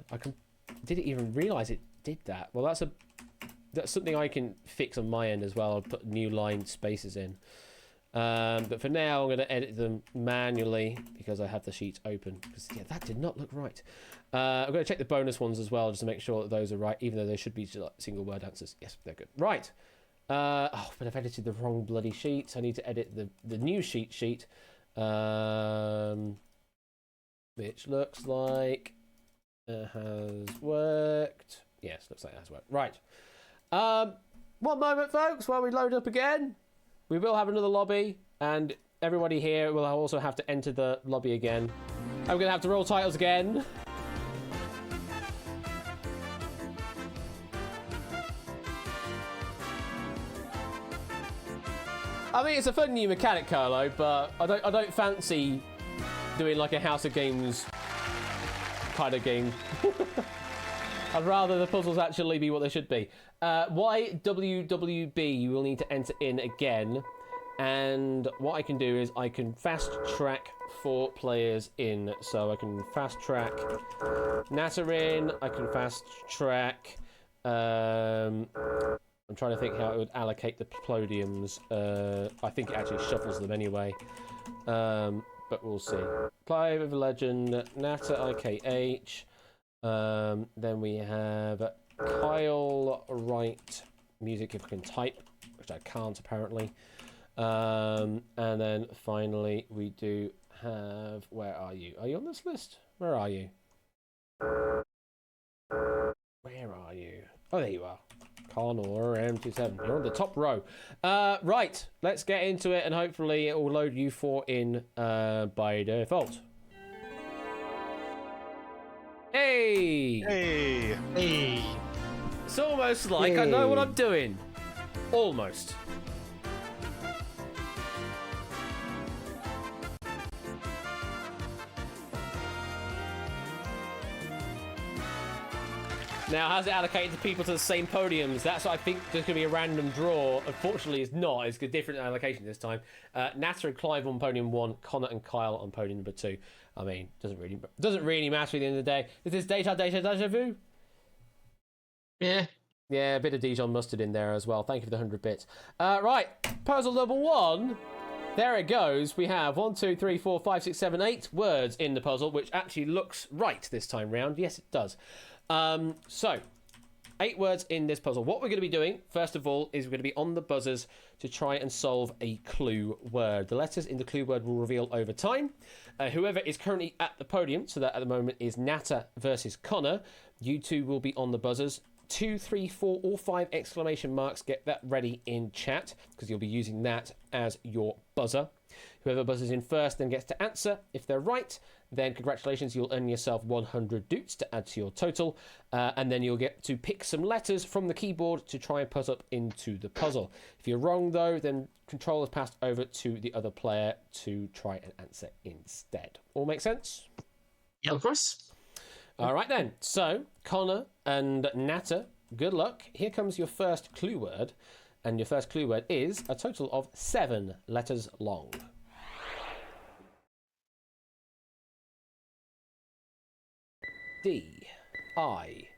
Did it even realise it did that? Well, that's something I can fix on my end as well. I'll put new line spaces in. But for now, I'm going to edit them manually because I have the sheets open. Because, yeah, that did not look right. I'm going to check the bonus ones as well just to make sure that those are right, even though they should be just like single word answers. Yes, they're good. Right. Oh, but I've edited the wrong bloody sheets. I need to edit the new sheet. Which looks like it has worked. Yes, looks like it has worked. Right. One moment, folks, while we load up again. We will have another lobby, and everybody here will also have to enter the lobby again. I'm going to have to roll titles again. I mean, it's a fun new mechanic, Carlo, but I don't fancy doing like a House of Games kind of game. I'd rather the puzzles actually be what they should be. YWWB you will need to enter in again. And what I can do is I can fast track 4 players in. So I can fast track Natter in. I can fast track... I'm trying to think how it would allocate the podiums. I think it actually shuffles them anyway. But we'll see. Clive of Legend, Natter IKH. Then we have Kyle Wright, music if I can type, which I can't apparently. And then finally we do have, where are you? Are you on this list? Where are you? Where are you? Oh, there you are. Connor M27. You're on the top row. Right, let's get into it and hopefully it will load you 4 in by default. Hey! Hey! Hey. It's almost like I know what I'm doing. Almost. Now, how's it allocated to people to the same podiums? That's what I think there's going to be a random draw. Unfortunately, it's not. It's a different allocation this time. Natter and Clive on podium 1, Connor and Kyle on podium number 2. I mean, doesn't really matter at the end of the day. Is this deja vu? Yeah. Yeah, a bit of Dijon mustard in there as well. Thank you for the 100 bits. Right, puzzle number 1. There it goes. We have 1, 2, 3, 4, 5, 6, 7, 8 words in the puzzle, which actually looks right this time round. Yes, it does. So, 8 words in this puzzle. What we're going to be doing, first of all, is we're going to be on the buzzers to try and solve a clue word. The letters in the clue word will reveal over time. Whoever is currently at the podium, so that at the moment is Natter versus Connor, you two will be on the buzzers. 2, 3, 4, or 5 exclamation marks. Get that ready in chat, because you'll be using that as your buzzer. Whoever buzzes in first then gets to answer. If they're right, then congratulations, you'll earn yourself 100 doots to add to your total. And then you'll get to pick some letters from the keyboard to try and put up into the puzzle. If you're wrong, though, then control is passed over to the other player to try and answer instead. All make sense? Yeah, of course. All right, then. So, Connor and Natter, good luck. Here comes your first clue word. And your first clue word is a total of 7 letters long. D-I-S-E-S.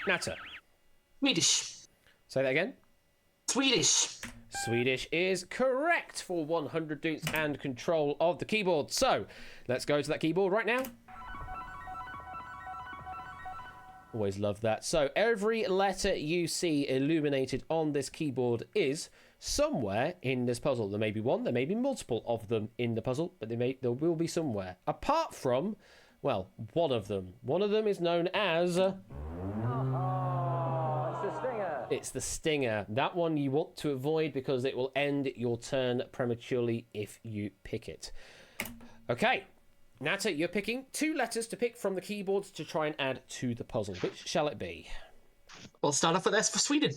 Natter. Swedish. Say that again. Swedish. Swedish is correct for 100 doots and control of the keyboard. So, let's go to that keyboard right now. Always love that. So, every letter you see illuminated on this keyboard is somewhere in this puzzle. There may be one, there may be multiple of them in the puzzle, but there will be somewhere. Apart from, well, one of them. One of them is known as... It's the stinger. That one you want to avoid because it will end your turn prematurely if you pick it. Okay. Natter, you're picking 2 letters to pick from the keyboard to try and add to the puzzle. Which shall it be? We'll start off with S for Sweden.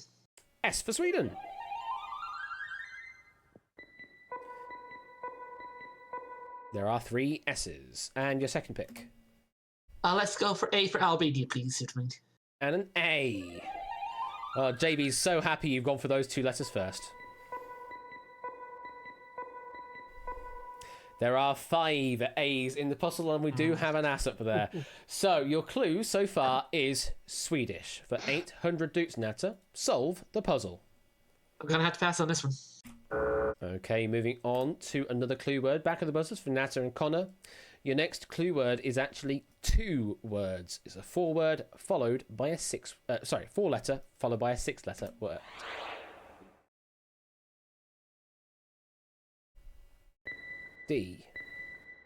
S for Sweden. There are 3 S's. And your second pick? Let's go for A for Albania, please. And an A. Oh, JB's so happy you've gone for those 2 letters first. There are 5 A's in the puzzle, and we do have an ass up there. So, your clue so far is Swedish. For 800 doots, Natter, solve the puzzle. I'm gonna have to pass on this one. Okay, moving on to another clue word. Back of the buzzers for Natter and Connor. Your next clue word is actually 2 words. It's a 4-word followed by a 4-letter followed by a 6-letter word. D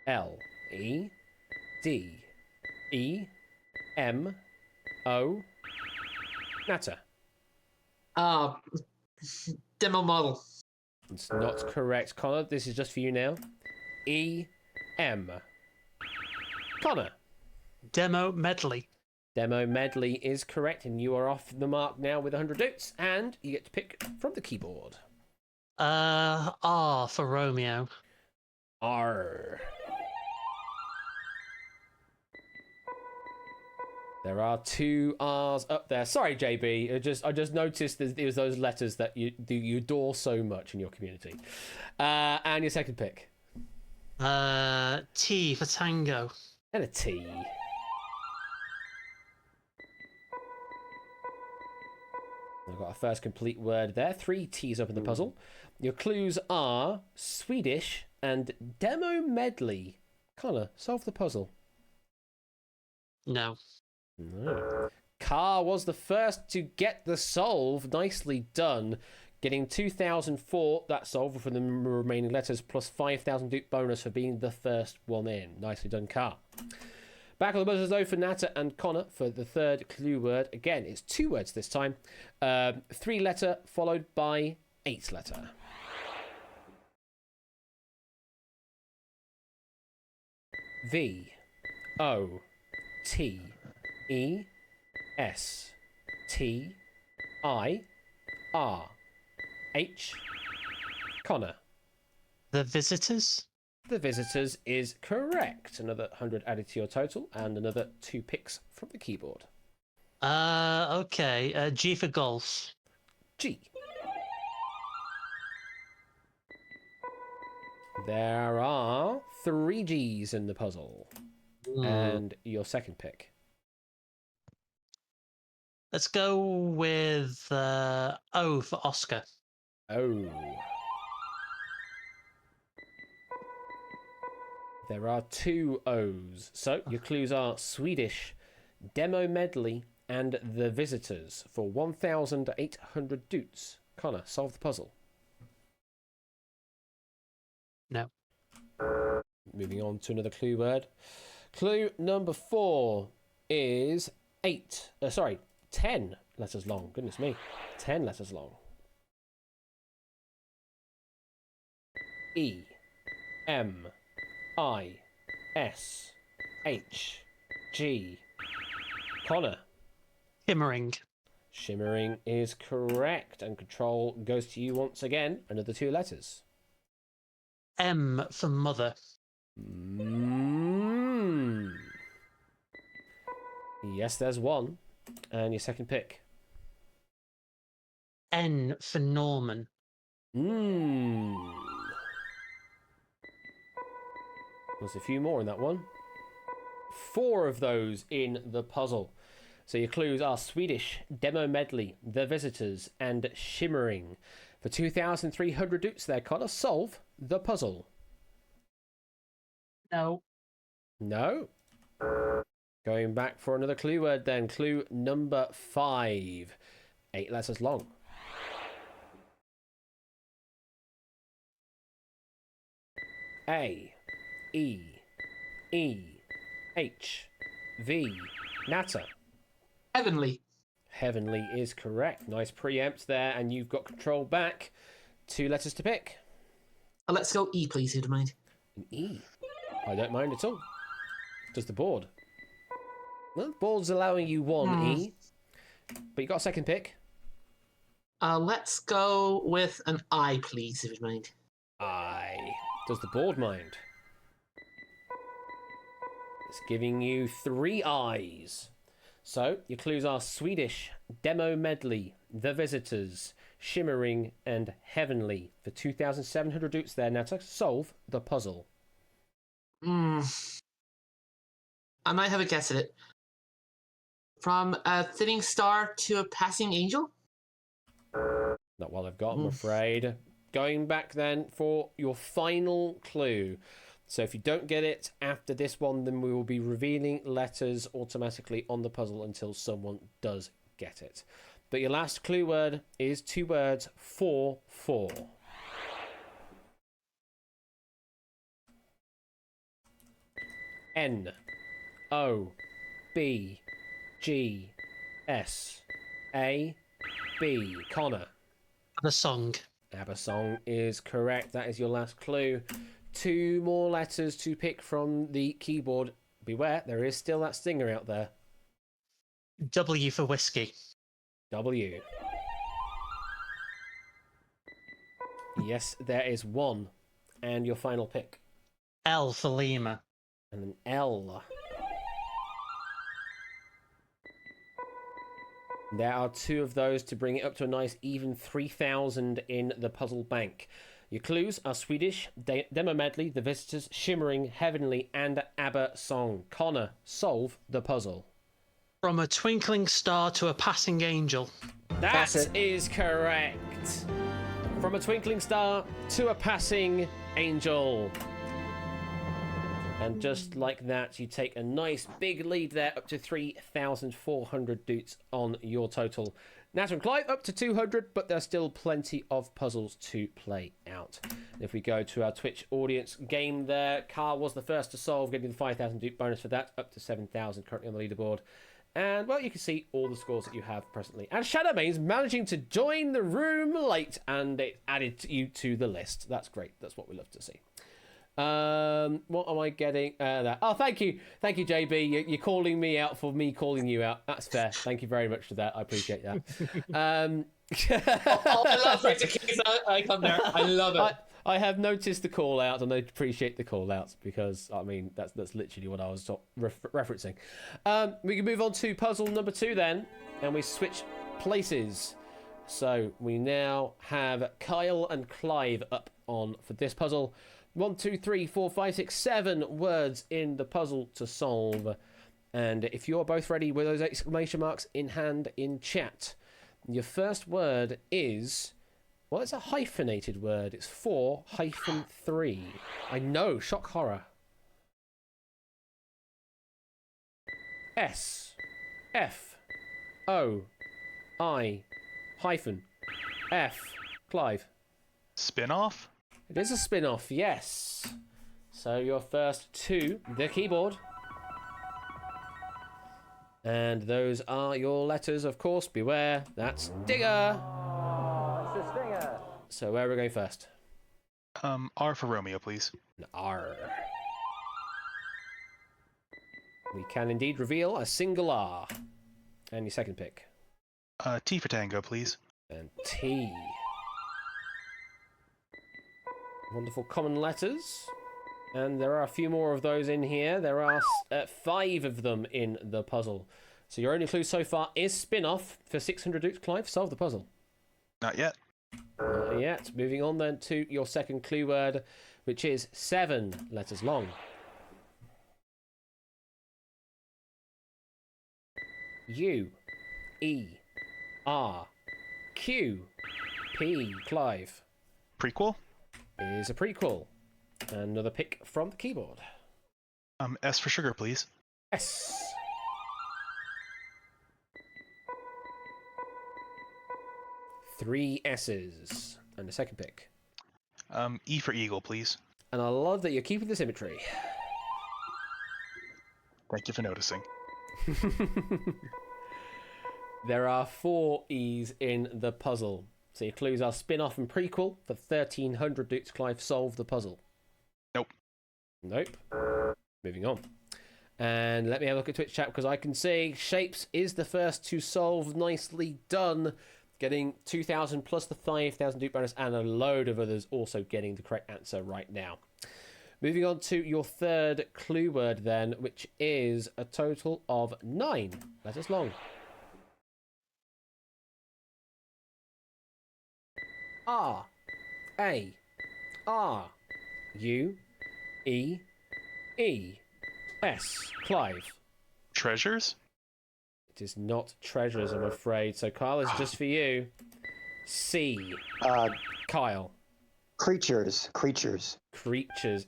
L E D E M O. Natter. Demo model. It's not correct, Connor. This is just for you now. E M. Connor. Demo medley. Demo medley is correct, and you are off the mark now with 100 notes, and you get to pick from the keyboard. R for Romeo. R. There are 2 R's up there. Sorry, JB. I just noticed that it was those letters that you adore so much in your community. And your second pick. T for tango. And a T. I've got a first complete word there. 3 T's up in the puzzle. Your clues are Swedish and demo medley. Connor, solve the puzzle. No. No. Car was the first to get the solve. Nicely done. Getting 2,000 for that solve for the remaining letters, plus 5,000 Duke bonus for being the first one in. Nicely done, Car. Back on the buzzers, though, for Natter and Connor for the third clue word. Again, it's 2 words this time. 3-letter followed by 8-letter. V O T E S T I R H. Connor. The Visitors. The Visitors is correct. Another 100 added to your total, and another 2 picks from the keyboard. Okay. G for golf. G. There are 3 G's in the puzzle. And your second pick. Let's go with O for Oscar. Oh. There are 2 O's. So your clues are Swedish, demo medley, and the Visitors for 1,800 Doots. Connor, solve the puzzle. No. Moving on to another clue word. Clue number 4 is 10 letters long. Goodness me. 10 letters long. E M I S H G. Connor. Shimmering. Shimmering is correct, and control goes to you once again. Another 2 letters. M for mother. Yes, there's 1. And your second pick. N for Norman. There's a few more in that one. 4 of those in the puzzle. So your clues are Swedish, demo medley, the Visitors, and shimmering. For 2,300 Doots there, Connor. Solve the puzzle. No. No. Going back for another clue word then. Clue number 5. 8 letters long. A E E H V. Natter. Heavenly. Heavenly is correct. Nice preempt there, and you've got control back. 2 letters to pick. Let's go E, please, if you don't mind. An E. I don't mind at all. Does the board? Well, the board's allowing you 1 E, but you got a second pick. Let's go with an I, please, if you don't mind. I. Does the board mind? It's giving you 3 I's. So, your clues are Swedish, demo medley, the Visitors, shimmering, and heavenly. For 2,700 Doots there. Now to solve the puzzle. I might have a guess at it. From a thinning star to a passing angel? Not what I've got, I'm afraid. Going back then for your final clue. So if you don't get it after this one, then we will be revealing letters automatically on the puzzle until someone does get it. But your last clue word is 2 words, 4-4. N-O-B-G-S-A-B. Connor. The song. Abasong is correct. That is your last clue. 2 more letters to pick from the keyboard. Beware, there is still that stinger out there. W for whiskey. W. Yes, there is 1. And your final pick. L for Lima. And an L. There are 2 of those to bring it up to a nice even 3,000 in the puzzle bank. Your clues are Swedish, Demo Medley, The Visitors, Shimmering, Heavenly, and ABBA Song. Connor, solve the puzzle. From a twinkling star to a passing angel. That is correct. From a twinkling star to a passing angel. And just like that, you take a nice big lead there, up to 3,400 doots on your total. Nat and Clive up to 200, but there's still plenty of puzzles to play out. If we go to our Twitch audience game there, Carl was the first to solve, getting the 5,000 doot bonus for that, up to 7,000 currently on the leaderboard. And, well, you can see all the scores that you have presently. And Shadowmane's managing to join the room late, and it added you to the list. That's great. That's what we love to see. What am I getting? That. Oh, thank you, JB. You're calling me out for me calling you out. That's fair. Thank you very much for that. I appreciate that. I love Victor King's icon there. I love it. I have noticed the call out, and I appreciate the call outs because I mean that's literally what I was referencing. We can move on to puzzle number 2 then, and we switch places. So we now have Kyle and Clive up on for this puzzle. 1, 2, 3, 4, 5, 6, 7 words in the puzzle to solve. And if you're both ready with those exclamation marks in hand in chat, your first word is, well, it's a hyphenated word. It's 4-3. I know, shock horror. S-F-O-I-F. Clive. Spin-off? It is a spin-off, yes. So your first 2, the keyboard. And those are your letters, of course. Beware, that's Digger. It's a stinger. So where are we going first? R for Romeo, please. R. We can indeed reveal a single R. And your second pick? T for Tango, please. And T. Wonderful common letters. And there are a few more of those in here. There are 5 of them in the puzzle. So your only clue so far is spin-off for 600 dukes. Clive, solve the puzzle. Not yet. Not yet. Moving on then to your second clue word, which is 7 letters long. U, E, R, Q, P. Clive. Prequel? Is a prequel. Another pick from the keyboard. S for Sugar, please. S. Three S's. And a second pick. E for Eagle, please. And I love that you're keeping the symmetry. Thank you for noticing. There are 4 E's in the puzzle. So your clues are spin-off and prequel. For 1,300 dukes, Clive, solve the puzzle. Nope. Nope. Moving on. And let me have a look at Twitch chat because I can see Shapes is the first to solve. Nicely done. Getting 2,000 plus the 5,000 duke bonus and a load of others also getting the correct answer right now. Moving on to your third clue word then, which is a total of 9 letters long. R, A, R, U, E, E, S. Clive. Treasures? It is not treasures, I'm afraid. So, Kyle, it's just for you. C. Uh, Kyle. creatures. Creatures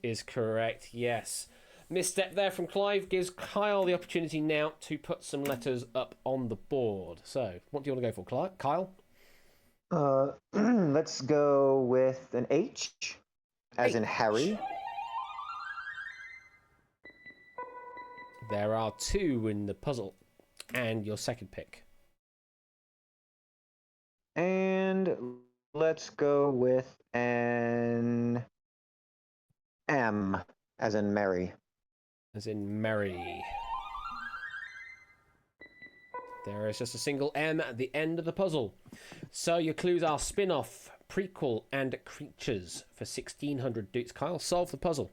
is correct, yes. Misstep there from Clive gives Kyle the opportunity now to put some letters up on the board. So, what do you want to go for, Kyle? Let's go with an H, as in Harry. There are 2 in the puzzle. And your second pick. And let's go with an M, as in Mary. As in Mary. There is just a single M at the end of the puzzle. So your clues are spin-off, prequel, and creatures for 1,600 Dukes. Kyle, solve the puzzle.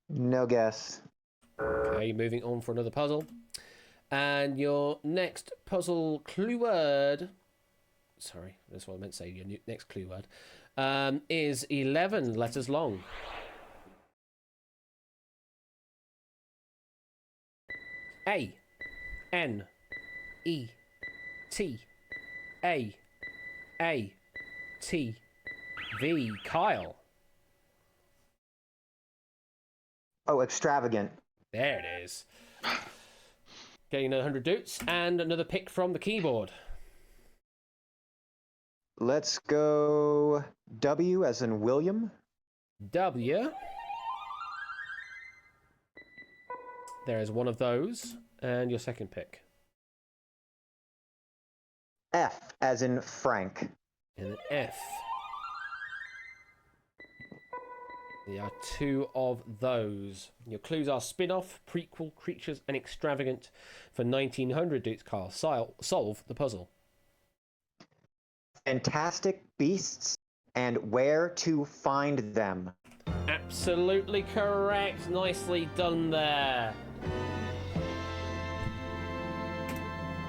No guess. Okay, moving on for another puzzle. And your next puzzle clue word... Sorry, that's what I meant to say. Your next clue word is 11 letters long. A. N. E. T. A. A. T. V. Kyle. Oh, extravagant. There it is. Getting another 100 Dukes and another pick from the keyboard. Let's go W, as in William. W. There is one of those. And your second pick. F, as in Frank. And an F. There are 2 of those. Your clues are spin-off, prequel, creatures, and extravagant for 1,900 Dukes. Carl, solve the puzzle. Fantastic beasts and where to find them. Absolutely correct. Nicely done there.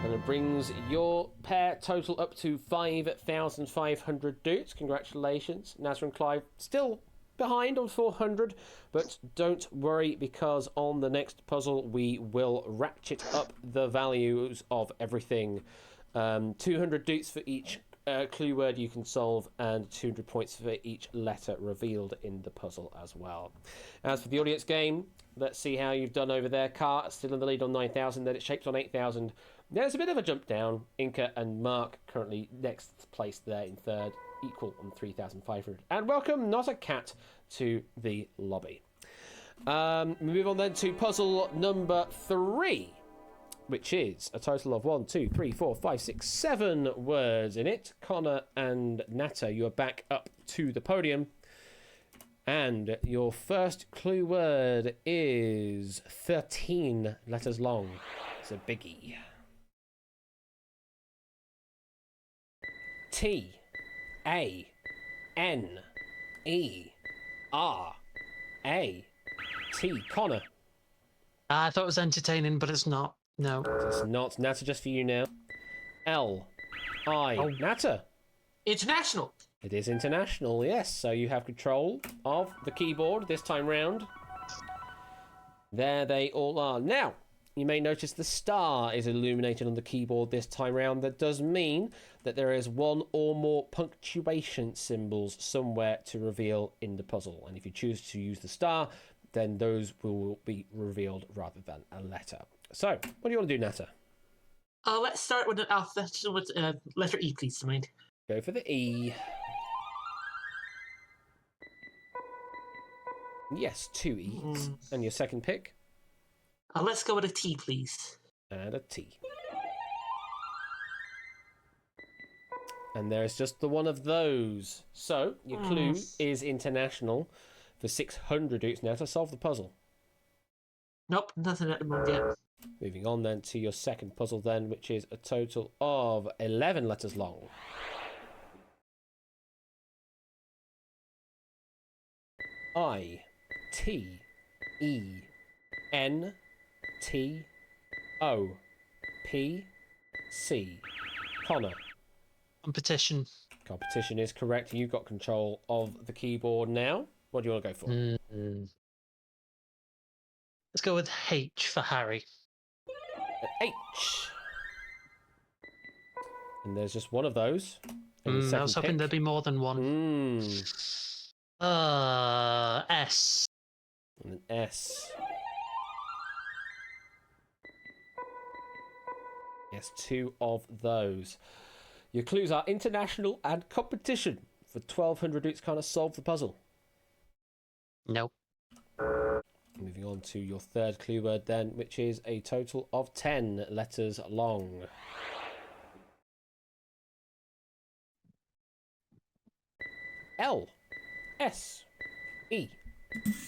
And it brings your pair total up to 5,500 Dukes. Congratulations. Nazar and Clive still behind on 400, but don't worry, because on the next puzzle we will ratchet up the values of everything. 200 Dukes for each clue word you can solve, and 200 points for each letter revealed in the puzzle as well. As for the audience game, let's see how you've done over there. Car still in the lead on 9,000, then it's Shapes on 8,000. There's a bit of a jump down. Inca and Mark currently next place there in third, equal on 3,500. And welcome, Not a Cat, to the lobby. We move on then to puzzle number 3, which is a total of 1, 2, 3, 4, 5, 6, 7 words in it. Connor and Nata, you are back up to the podium. And your first clue word is 13 letters long. It's a biggie. T. A. N. E. R. A. T. Connor. I thought it was entertaining, but it's not. No. It's not. Nata, just for you now. L. I. Oh. Nata. International. It is international, yes. So you have control of the keyboard this time round. There they all are. Now, you may notice the star is illuminated on the keyboard this time round. That does mean that there is one or more punctuation symbols somewhere to reveal in the puzzle. And if you choose to use the star, then those will be revealed rather than a letter. So, what do you want to do, Nata? Let's start with an alphabet with letter E, please, mind. Go for the E. Yes, 2 E's. And your second pick? Let's go with a T, please. And a T. And there's just the one of those. So, your clue is international for 600 Dukes now to solve the puzzle. Nope, nothing at the moment yet. Moving on then to your second puzzle then, which is a total of 11 letters long. I. T. E. N. T. O. P. C. Connor. Competition. Competition is correct. You've got control of the keyboard now. What do you want to go for? Let's go with H for Harry. H. And there's just one of those. And your I was second hoping pick. there'd be more than one. S. And an S. Yes, two of those. Your clues are international and competition. For 1,200 roots, kind of solve the puzzle. Nope. Moving on to your third clue word then, which is a total of 10 letters long. L. S. E.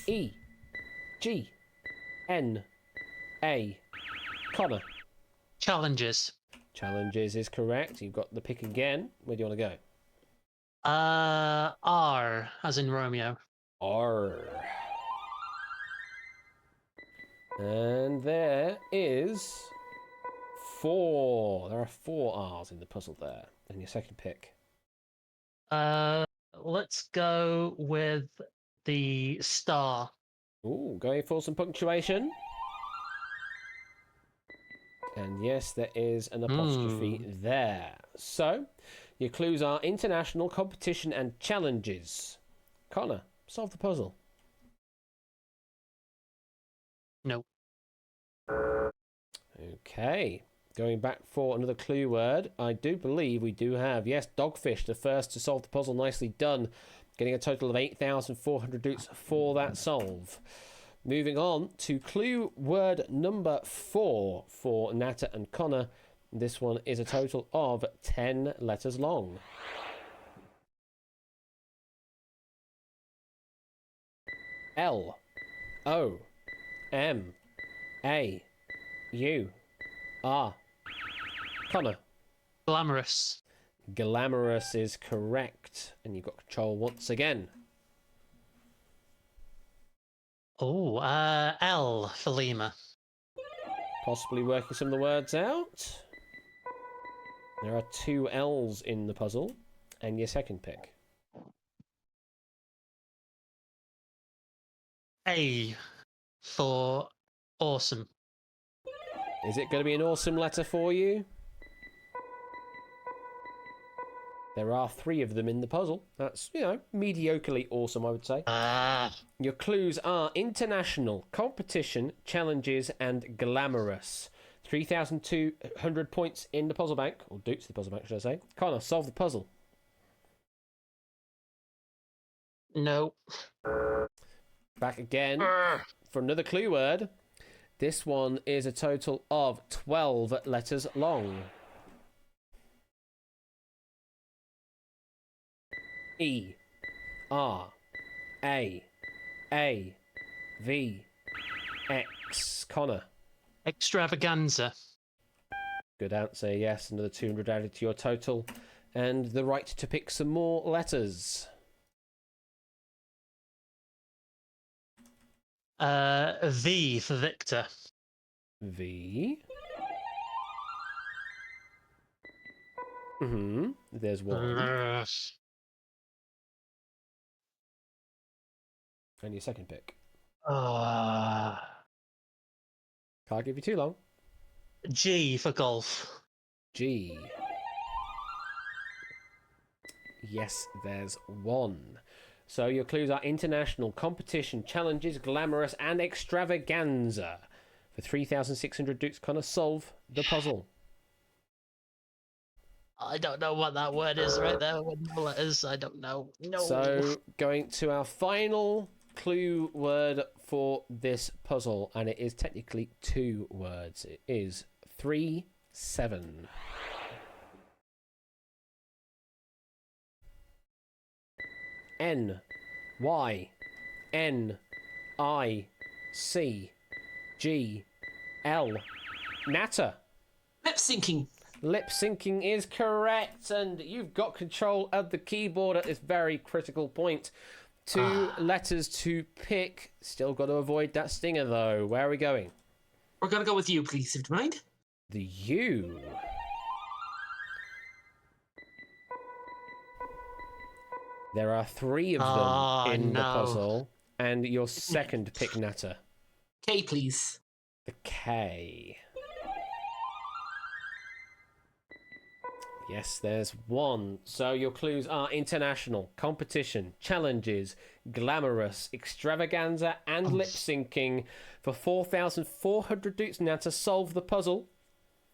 E. G. N. A. Connor. Challenges. Challenges is correct. You've got the pick again. Where do you want to go? R, as in Romeo. R. And there is 4. There are 4 R's in the puzzle there. And your second pick. Let's go with the star. Ooh, going for some punctuation. And yes, there is an apostrophe there. So, your clues are international, competition, and challenges. Connor, solve the puzzle. Nope. Okay. Going back for another clue word, I do believe we do have, yes, Dogfish, the first to solve the puzzle. Nicely done. Getting a total of 8,400 roots for that solve. Moving on to clue word number 4 for Natter and Connor. This one is a total of 10 letters long. L. O. M. A. U. R. Connor. Glamorous. Glamorous is correct. And you've got control once again. Oh, L for Lima. Possibly working some of the words out. There are 2 L's in the puzzle. And your second pick. A for awesome. Is it going to be an awesome letter for you? There are 3 of them in the puzzle. That's, mediocrely awesome, I would say. Your clues are international, competition, challenges, and glamorous. 3,200 points in the puzzle bank, or Dukes the puzzle bank, should I say. Connor, solve the puzzle. No. Back again for another clue word. This one is a total of 12 letters long. E. R. A. V. X. Connor. Extravaganza. Good answer, yes. Another 200 added to your total. And the right to pick some more letters. V for Victor. V. There's one. And your second pick. Can't give you too long. G for golf. G. Yes, there's one. So your clues are international, competition, challenges, glamorous, and extravaganza. For 3,600 Dukes, Connor, solve the puzzle. I don't know what that word is right there with no letters. I don't know. No. So going to our final clue word for this puzzle, and it is technically 2 words. It is 3-7. N Y N I C G L. Natter. Lip syncing. Lip syncing is correct, and you've got control of the keyboard at this very critical point. 2 letters to pick. Still got to avoid that stinger, though. Where are we going? We're going to go with you, please, if you mind. The U. There are 3 of them in the puzzle, and your second pick, Natter. K, please. The K. Yes, there's one. So your clues are international, competition, challenges, glamorous, extravaganza, and lip syncing for 4,400 dukes. Now to solve the puzzle.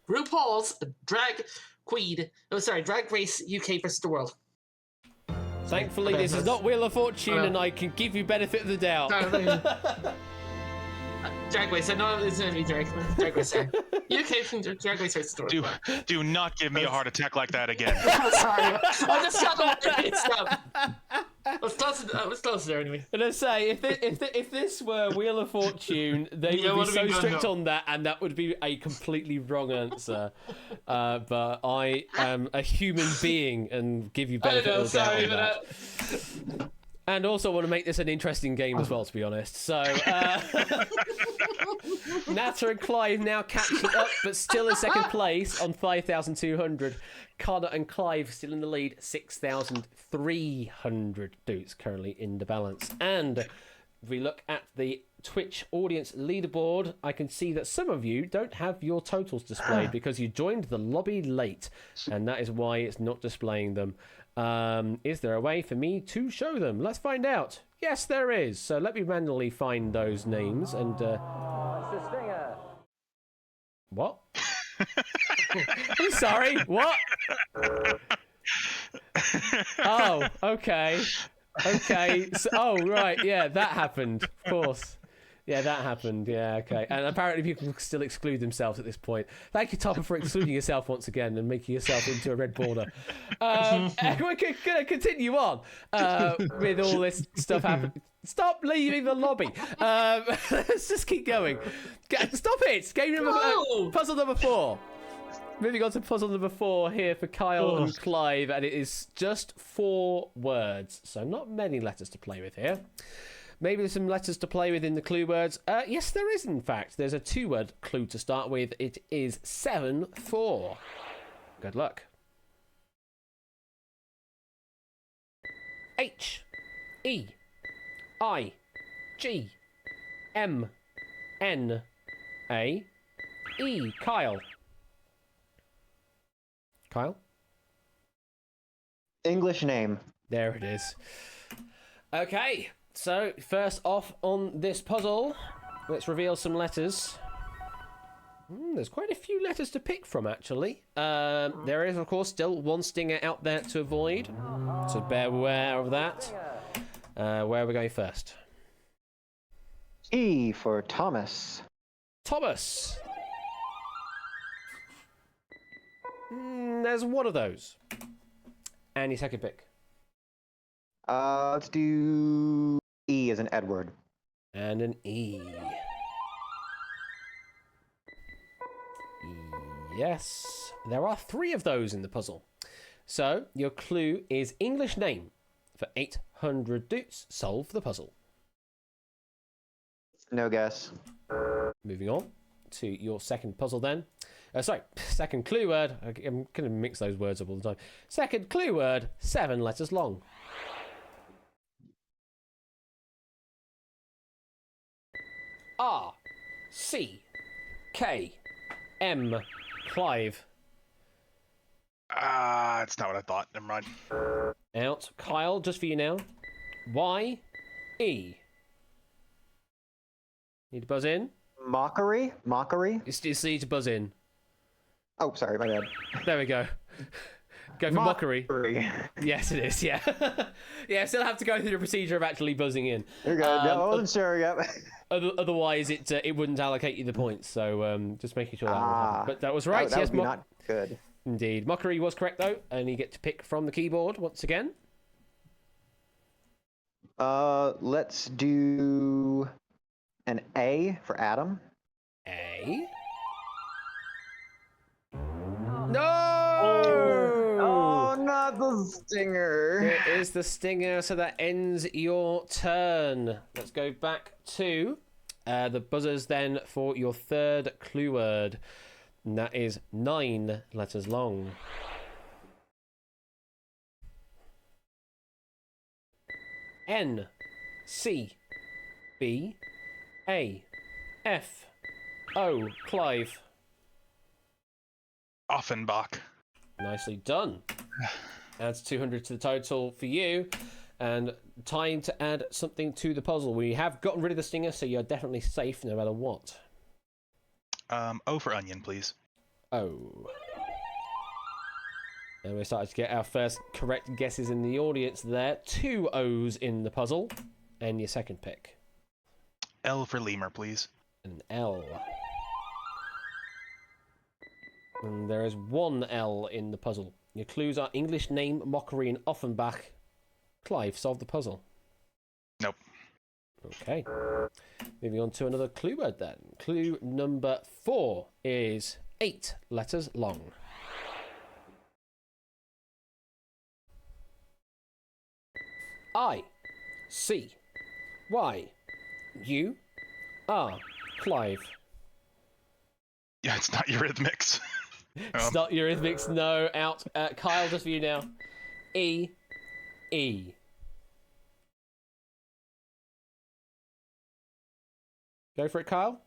RuPaul's Drag Race UK versus the world. Thankfully, this is not Wheel of Fortune, and I can give you benefit of the doubt. Drag Race. No, it's going to be Drag Race. UK from Drag Race versus the world. Do not give me a heart attack like that again. I'm sorry. I just got the word mixed up. I was close there anyway. And I say, if this were Wheel of Fortune, they would be so strict on that, and that would be a completely wrong answer. But I am a human being and give you benefit of the doubt on that. And also want to make this an interesting game as well, to be honest. So, Natter and Clive now catching up, but still in second place on 5,200. Connor and Clive still in the lead, 6,300 dudes currently in the balance. And if we look at the Twitch audience leaderboard, I can see that some of you don't have your totals displayed because you joined the lobby late, and that is why it's not displaying them. Is there a way for me to show them? Let's find out. Yes, there is. So let me manually find those names and... What? I'm sorry, what? Oh, okay. Okay. So, oh, right, yeah, that happened, of course. Yeah, that happened. Yeah, okay. And apparently people can still exclude themselves at this point. Thank you, Topper, for excluding yourself once again and making yourself into a red border. We're going to continue on with all this stuff happening. Stop leaving the lobby. Let's just keep going. Stop it. Game number puzzle number 4. Moving on to puzzle number 4 here for Kyle and Clive, and it is just 4 words, so not many letters to play with here. Maybe there's some letters to play with in the clue words. Yes, there is, in fact. There's a 2-word clue to start with. It is 7-4. Good luck. H-E-I-G-M-N-A-E. Kyle. Kyle? English name. There it is. Okay. So, first off on this puzzle, let's reveal some letters. There's quite a few letters to pick from, actually. There is, of course, still one stinger out there to avoid, so bear aware of that. Where are we going first? T for Thomas. Thomas. There's one of those. And your second pick? Let's do E as in Edward. And an E. Yes, there are 3 of those in the puzzle. So, your clue is English name. For 800 dukes, solve the puzzle. No guess. Moving on to your second puzzle then. Second clue word. I'm going to mix those words up all the time. Second clue word, 7 letters long. R C K M Clive. That's not what I thought. Never mind. Out. Kyle, just for you now. Y E. Need to buzz in? Mockery? Mockery? You still need to buzz in. Oh, sorry, my bad. There we go. Go for mockery. Yes, it is, yeah. Yeah, still have to go through the procedure of actually buzzing in. You're good. I wasn't sure yet. Otherwise, it wouldn't allocate you the points, so just making sure that would happen. But that was right, that yes. Would be not good. Indeed. Mockery was correct, though, and you get to pick from the keyboard once again. Let's do an A for Adam. A. No! Oh, not the stinger. It is the stinger, so that ends your turn. Let's go back to the buzzers then for your third clue word. And that is 9 letters long. N C B A F O. Clive. Offenbach. Nicely done. Adds 200 to the total for you. And time to add something to the puzzle. We have gotten rid of the stinger, so you're definitely safe no matter what. O for onion, please. Oh. And we're starting to get our first correct guesses in the audience there. 2 O's in the puzzle. And your second pick. L for lemur, please. An L. And there is 1 L in the puzzle. Your clues are English name, mockery, and Offenbach. Clive, solve the puzzle. Nope. Okay. Moving on to another clue word then. Clue number 4 is 8 letters long. I, C, Y, U, R. Clive. Yeah, it's not Eurythmics. It's not Eurythmics, no. Out. Kyle, just for you now. E. Go for it, Kyle.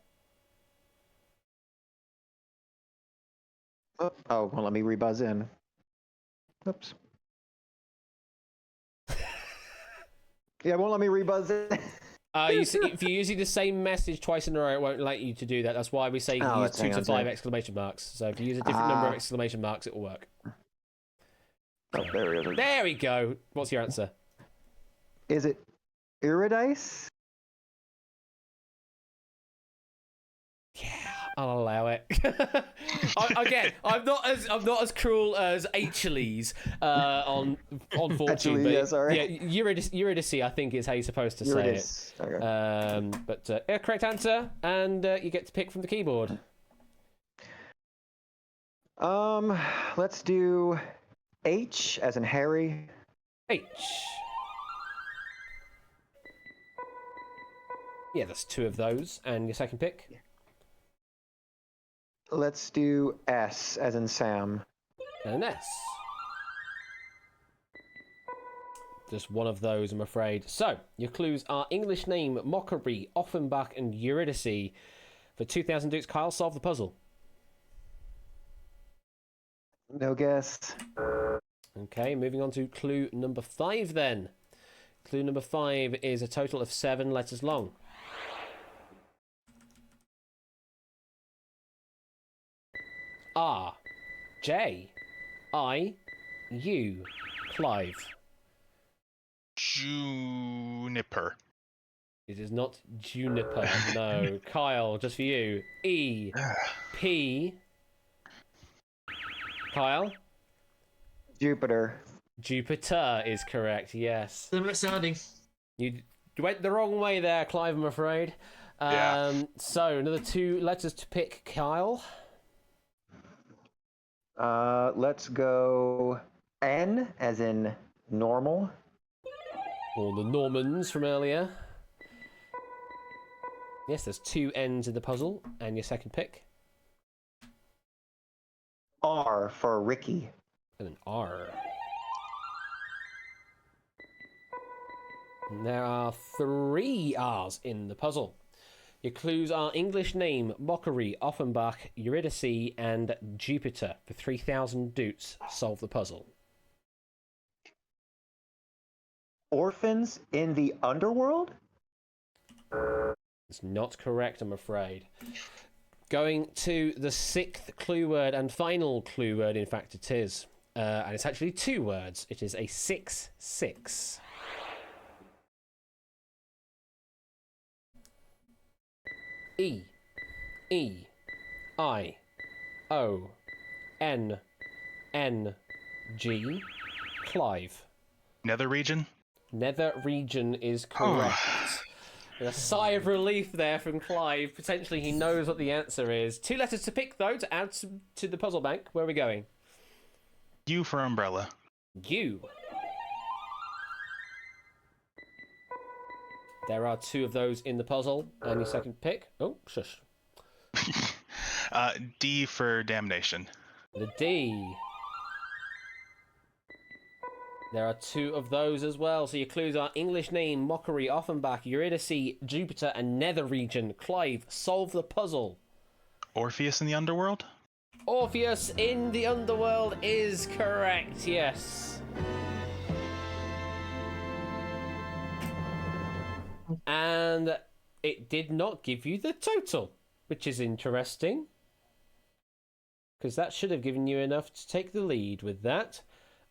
Oh, well, let me rebuzz in. Oops. Yeah, it won't let me rebuzz in. If you're using the same message twice in a row, it won't let you to do that. That's why we say use 2 to 5 exclamation marks. So if you use a different number of exclamation marks, it will work. Oh, there it is. There we go. What's your answer? Is it Iridice? Yeah, I'll allow it. Again, I'm not as cruel as Achilles on Fortune. Actually, but yeah, sorry. Yeah, Eurydice, I think is how you're supposed to say it. Okay. But correct answer, and you get to pick from the keyboard. Let's do H as in Harry. H. Yeah, that's 2 of those, and your second pick. Let's do S as in Sam. And an S. Just 1 of those, I'm afraid. So, your clues are English name, mockery, Offenbach, and Eurydice. For 2,000 dukes, Kyle, solve the puzzle. No guess. Okay, moving on to clue number 5 then. Clue number 5 is a total of 7 letters long. R, J, I, U, Clive. Juniper. It is not juniper, no. Kyle, just for you. E, P. Kyle? Jupiter. Jupiter is correct, yes. Similar sounding. You went the wrong way there, Clive, I'm afraid. Yeah. So, another 2 letters to pick, Kyle. Let's go N as in normal. Or the Normans from earlier. Yes, there's 2 N's in the puzzle, and your second pick. R for Ricky. And an R. And there are 3 R's in the puzzle. Your clues are English name, mockery, Offenbach, Eurydice, and Jupiter. For 3,000 dukes, solve the puzzle. Orphans in the underworld? It's not correct, I'm afraid. Going to the 6th clue word and final clue word, in fact it is. And it's actually 2 words. It is a 6-6. E, I, O, N, G, Clive. Nether region? Nether region is correct. With a sigh of relief there from Clive. Potentially he knows what the answer is. 2 letters to pick, though, to add to the puzzle bank. Where are we going? U for umbrella. U. There are 2 of those in the puzzle. And your second pick? Oh, shush. D for damnation. The D. There are 2 of those as well. So your clues are English name, mockery, Offenbach, Eurydice, Jupiter, and Nether region. Clive, solve the puzzle. Orpheus in the underworld? Orpheus in the underworld is correct, yes. And it did not give you the total, which is interesting. Because that should have given you enough to take the lead with that.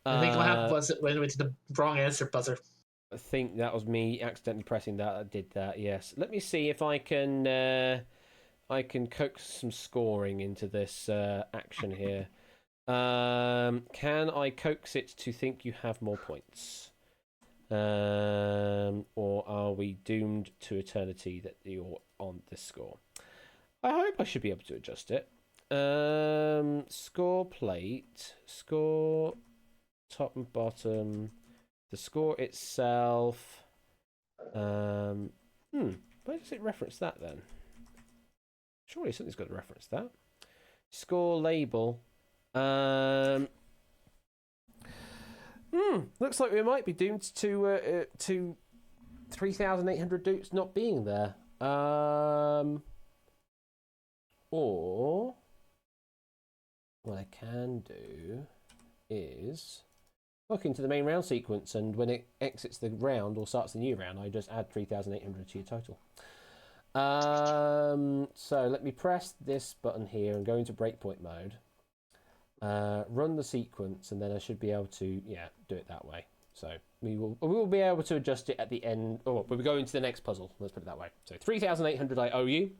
I think what happened was it went to the wrong answer buzzer. I think that was me accidentally pressing that. I did that, yes. Let me see if I can coax some scoring into this action here. Can I coax it to think you have more points? Or are we doomed to eternity that you're on this score? I hope I should be able to adjust it. Score plate, score top and bottom, the score itself. Where does it reference that then? Surely something's got to reference that. Score label. Looks like we might be doomed to 3,800 dupes not being there. Or what I can do is look into the main round sequence, and when it exits the round or starts the new round, I just add 3,800 to your total. So let me press this button here and go into breakpoint mode. Run the sequence, and then I should be able to do it that way. So we will be able to adjust it at the end. Oh, we'll be going to the next puzzle. Let's put it that way. So 3,800 I owe you.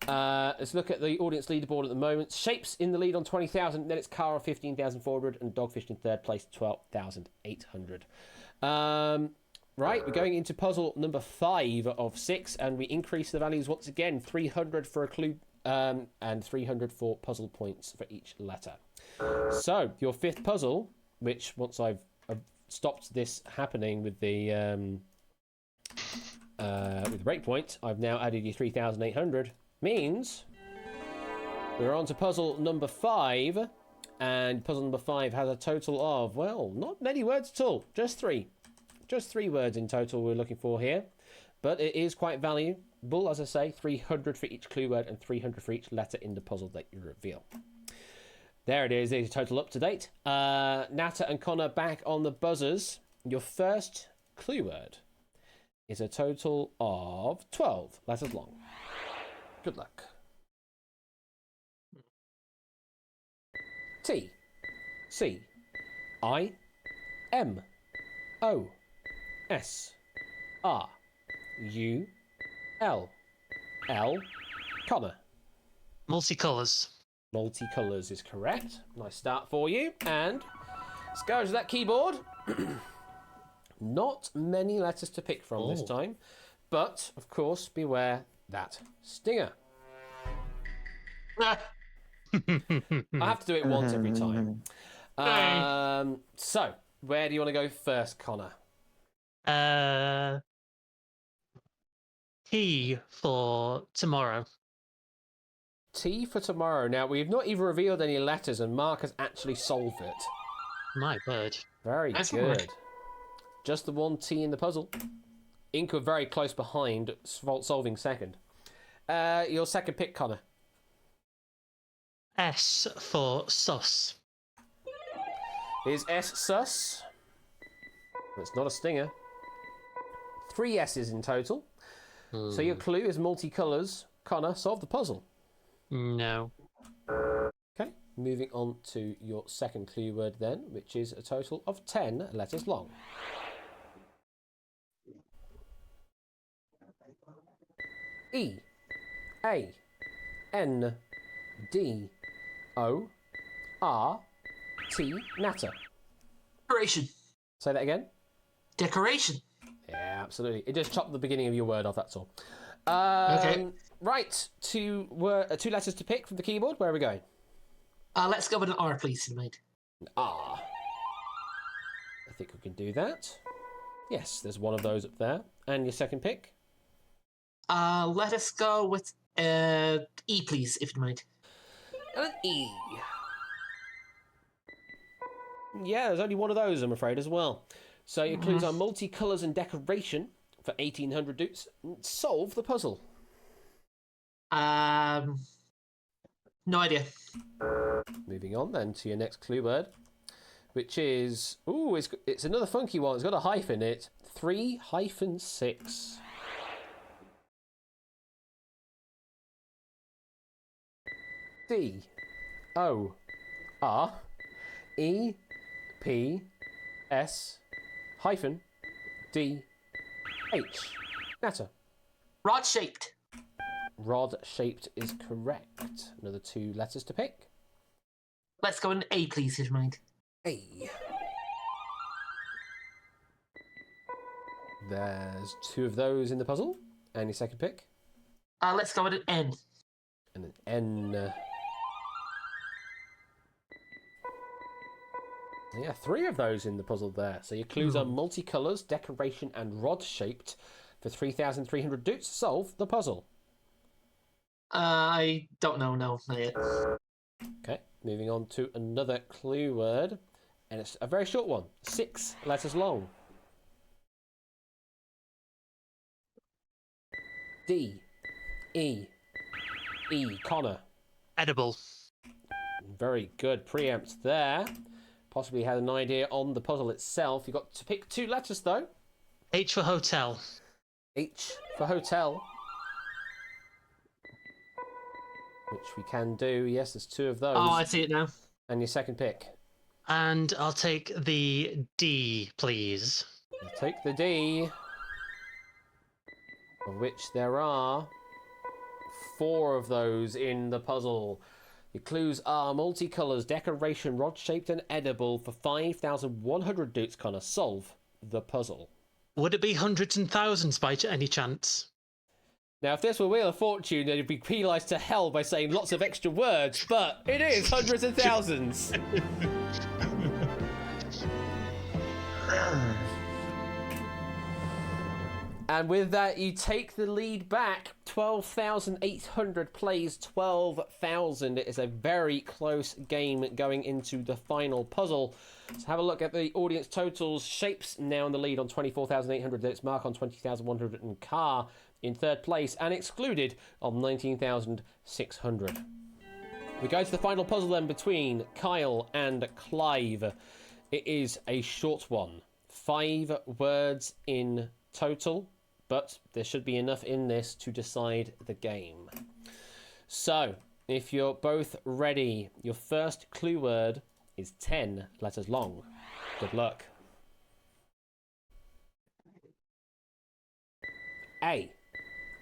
Let's look at the audience leaderboard at the moment. Shapes in the lead on 20,000. Then it's Cara 15,400 and Dogfish in third place 12,800. Right, we're going into puzzle number 5 of 6, and we increase the values once again. 300 for a clue and 300 for puzzle points for each letter. So your 5th puzzle, which once I've stopped this happening with the breakpoint, I've now added you 3,800. Means we're on to puzzle number 5, and puzzle number 5 has a total of, well, not many words at all, just 3 words in total we're looking for here, but it is quite valuable, as I say. 300 for each clue word and 300 for each letter in the puzzle that you reveal. There it is. There's a total up to date. Nata and Connor back on the buzzers. Your first clue word is a total of 12 letters long. Good luck. T C I M O S R U L L. Connor. Multicolours. Multicolours is correct. Nice start for you. And let's go to that keyboard. Not many letters to pick from this time, but of course, beware that stinger. I have to do it once every time. So, where do you want to go first, Connor? T for tomorrow. T for tomorrow. Now, we've not even revealed any letters, and Mark has actually solved it. My word. Very good. Just the one T in the puzzle. Ink were very close behind, solving second. Your second pick, Connor. S for sus. Is S sus? It's not a stinger. 3 S's in total. So your clue is multicolours. Connor, solve the puzzle. No. Okay, moving on to your second clue word then, which is a total of 10 letters long. E A N D O R T Natter. Decoration. Say that again. Decoration. Yeah, absolutely. It just chopped the beginning of your word off, that's all. Okay. Right, two letters to pick from the keyboard. Where are we going? Let's go with an R, please, in mind. R. I think we can do that. Yes, there's one of those up there. And your second pick? Let us go with E, please, if you mind. An E. Yeah, there's only one of those, I'm afraid, as well. So your clues are multicolours and decoration for 1,800 dupes. Solve the puzzle. No idea. Moving on then to your next clue word, which is it's another funky one. It's got a hyphen in it. 3-6. D-O-R-E-P-S-D-H. Natter. Rod-shaped. Rod-shaped is correct. Another 2 letters to pick. Let's go in A, please, his mind. A. There's 2 of those in the puzzle. And your second pick? Let's go with an N. And an N. Yeah, 3 of those in the puzzle there. So your clues are multicolours, decoration, and rod-shaped. For 3,300 doots, solve the puzzle. I don't know, no, not yet. Okay, moving on to another clue word. And it's a very short one. 6 letters long. D-E-E. Connor. Edible. Very good preempt there. Possibly had an idea on the puzzle itself. You got to pick 2 letters though. H for hotel. H for hotel. Which we can do. Yes, there's 2 of those. Oh, I see it now. And your second pick. And I'll take the D, please. You take the D. Of which there are 4 of those in the puzzle. Your clues are multicolours, decoration, rod-shaped and edible for 5,100 doots. Connor, solve the puzzle. Would it be hundreds and thousands by any chance? Now, if this were Wheel of Fortune, then it'd be penalised to hell by saying lots of extra words, but it is hundreds and thousands. And with that, you take the lead back. 12,800 plays 12,000. It is a very close game going into the final puzzle. So have a look at the audience totals. Shapes now in the lead on 24,800. It's Mark on 20,100 and Carr in third place. And Excluded on 19,600. We go to the final puzzle then between Kyle and Clive. It is a short one. 5 words in total. But there should be enough in this to decide the game. So, if you're both ready, your first clue word is 10 letters long. Good luck. A.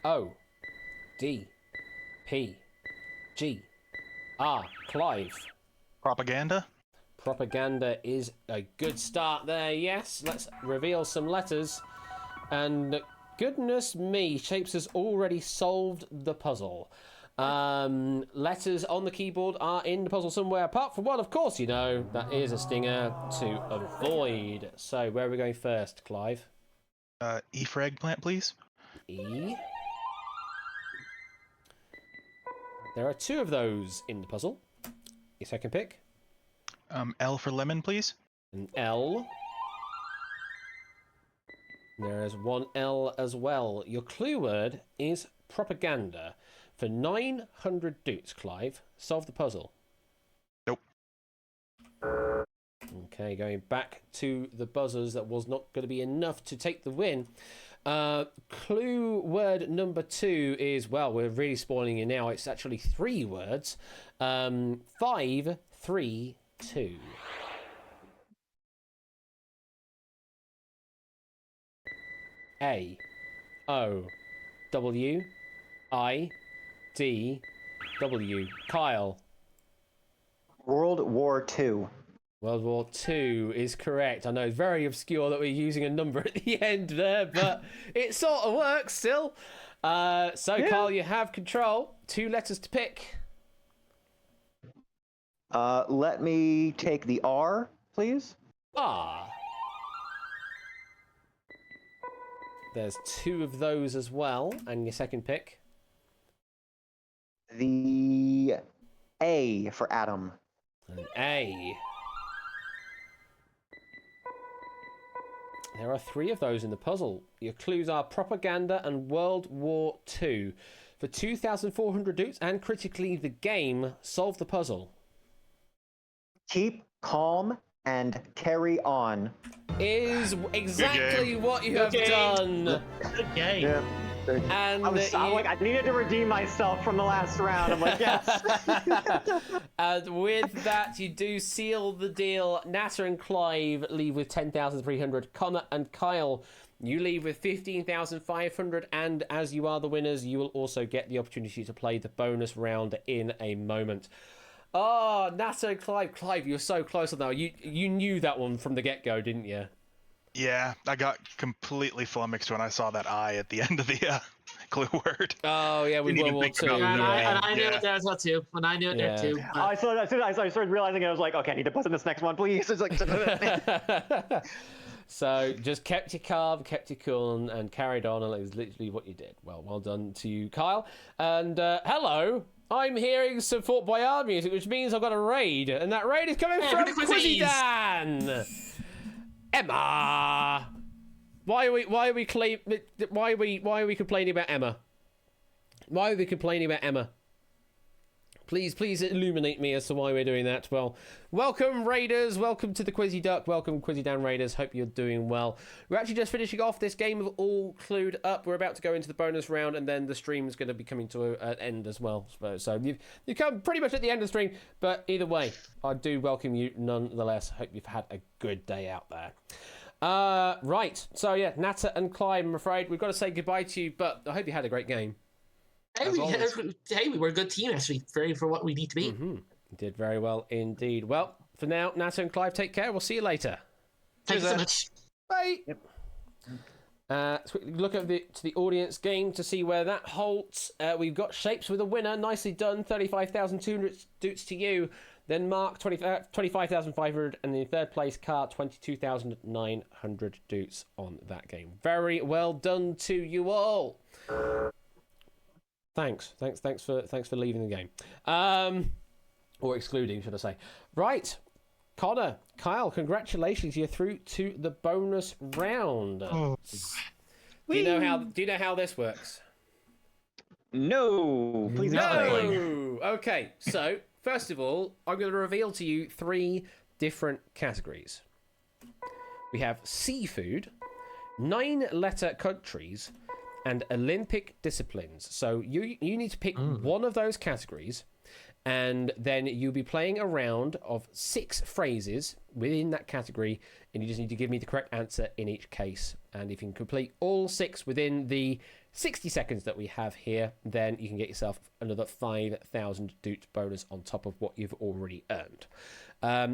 O. D. P. G. R. Clive. Propaganda? Propaganda is a good start there, yes. Let's reveal some letters. And goodness me, Shapes has already solved the puzzle. Letters on the keyboard are in the puzzle somewhere, apart from one, of course, you know. That is a stinger to avoid. So, where are we going first, Clive? E for eggplant, please. E. There are 2 of those in the puzzle. Your second pick? L for lemon, please. An L. There is 1 L as well. Your clue word is propaganda. For 900 doots, Clive, solve the puzzle. Nope. Okay, going back to the buzzers. That was not going to be enough to take the win. Clue word number 2 is, well, we're really spoiling you now. It's actually 3 words. 5, 3, 2. A. O. W. I. D. W. Kyle. World War II. World War II is correct. I know it's very obscure that we're using a number at the end there, but it sort of works still. So, Kyle, you have control. 2 letters to pick. Let me take the R, please. R. There's 2 of those as well. And your second pick? The A for Adam. An A. There are 3 of those in the puzzle. Your clues are propaganda and World War II. for 2,400 dukes, and critically the game. Solve the puzzle. Keep calm and carry on. Is exactly what you have done. Good game. Yeah. And I'm like, I needed to redeem myself from the last round. I'm like, yes. And with that, you do seal the deal. Natter and Clive leave with 10,300. Connor and Kyle, you leave with 15,500. And as you are the winners, you will also get the opportunity to play the bonus round in a moment. Oh, Natter and Clive. Clive, you're so close on that. You knew that one from the get-go, didn't you? Yeah, I got completely flummoxed when I saw that I at the end of the clue word. Oh, yeah, with World War II. And I knew Yeah. it there as well, too. And I knew it there, too. But... I started realizing it, I was like, okay, I need to buzz in this next one, please. It's like... So just kept your calm, kept your cool, and carried on, and it was literally what you did. Well done to you, Kyle. And hello, I'm hearing some Fort Boyard music, which means I've got a raid, and that raid is coming from Quizzy Dan. Emma, why are we complaining about Emma? Why are we complaining about Emma? Please illuminate me as to why we're doing that. Well, welcome Raiders, welcome to the Quizzy Duck, welcome Quizzy Dan Raiders, hope you're doing well. We're actually just finishing off this game of All Clued Up. We're about to go into the bonus round, and then the stream is going to be coming to an end as well. So you've come pretty much at the end of the stream, but either way, I do welcome you nonetheless. Hope you've had a good day out there. Right, so yeah, Natter and Clive, I'm afraid we've got to say goodbye to you, but I hope you had a great game. Hey, we were a good team, actually, for what we need to be. Mm-hmm. Did very well indeed. Well, for now, Natter and Clive, take care. We'll see you later. Thank you so much. Bye. Yep. Let's quickly look at to the audience game to see where that holds. We've got Shapes with a winner. Nicely done. 35,200 dukes to you. Then Mark, 25,500. And in third place, Car, 22,900 dukes on that game. Very well done to you all. Thanks for leaving the game, or excluding, should I say? Right, Connor, Kyle, congratulations, you're through to the bonus round. Oh. Do you know how this works? No, please explain. Okay, so first of all, I'm going to reveal to you 3 different categories. We have seafood, 9-letter countries, and Olympic disciplines. So you need to pick one of those categories, and then you'll be playing a round of 6 phrases within that category, and you just need to give me the correct answer in each case. And if you can complete all 6 within the 60 seconds that we have here, then you can get yourself another 5,000 dukes bonus on top of what you've already earned.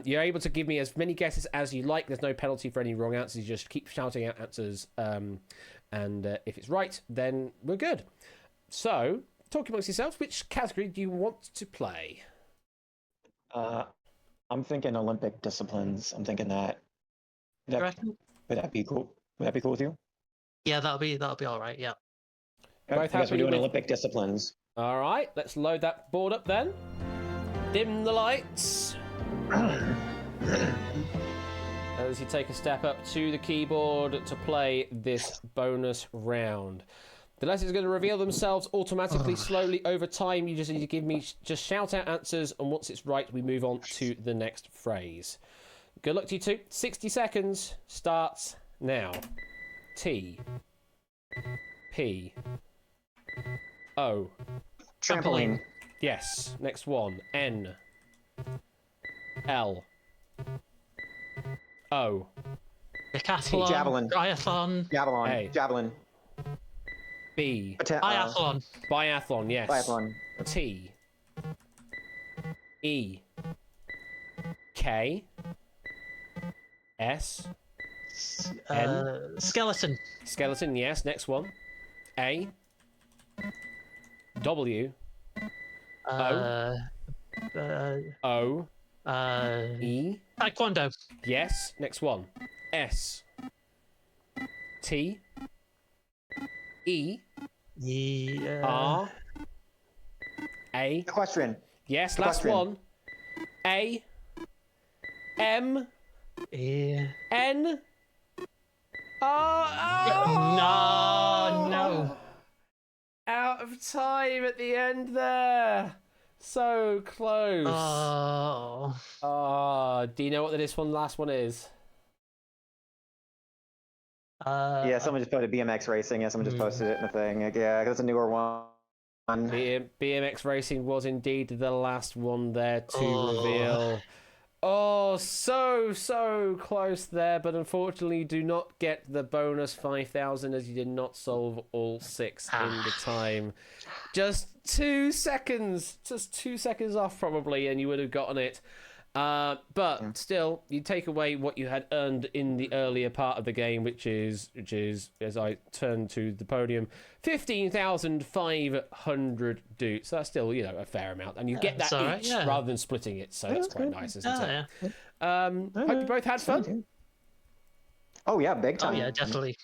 You're able to give me as many guesses as you like. There's no penalty for any wrong answers. You just keep shouting out answers, and if it's right, then we're good. So, talk amongst yourselves, which category do you want to play? I'm thinking Olympic disciplines. I'm thinking that. Would that be cool? Would that be cool with you? Yeah, that'll be all right. Yeah. I guess we're doing Olympic disciplines. All right, let's load that board up then. Dim the lights. As you take a step up to the keyboard to play this bonus round. The letters are going to reveal themselves automatically, slowly over time. You just need to give me, just shout out answers, and once it's right, we move on to the next phrase. Good luck to you two. 60 seconds starts now. T. P. O. Trampoline. Yes. Next one. N. L. O. Decathlon. Javelin. Triathlon. Javelin. A. Javelin. B. Biathlon. Biathlon, yes. Biathlon. T. E. K. S. N. Skeleton. Skeleton, yes. Next one. A. W. O. E. Taekwondo. Yes. Next one. S. T. E. R. A. Equestrian. Yes. Equestrian. Last one. A. M. N. No. Out of of time at the end there. So close. Oh. Do you know what this last one is? Yeah, someone just put it BMX racing. Yeah, someone just posted it in the thing. Yeah, that's a newer one. BMX Racing was indeed the last one there to reveal. Oh, so close there, but unfortunately you do not get the bonus 5,000 as you did not solve all 6 in the time. Just 2 seconds, off probably, and you would have gotten it. But still, you take away what you had earned in the earlier part of the game, which is as I turn to the podium, 15,500 dudes. So that's still, a fair amount, and you get that each rather than splitting it. So that's quite nice, isn't it? Yeah. Hope you both had fun. Oh yeah, big time. Oh yeah, definitely.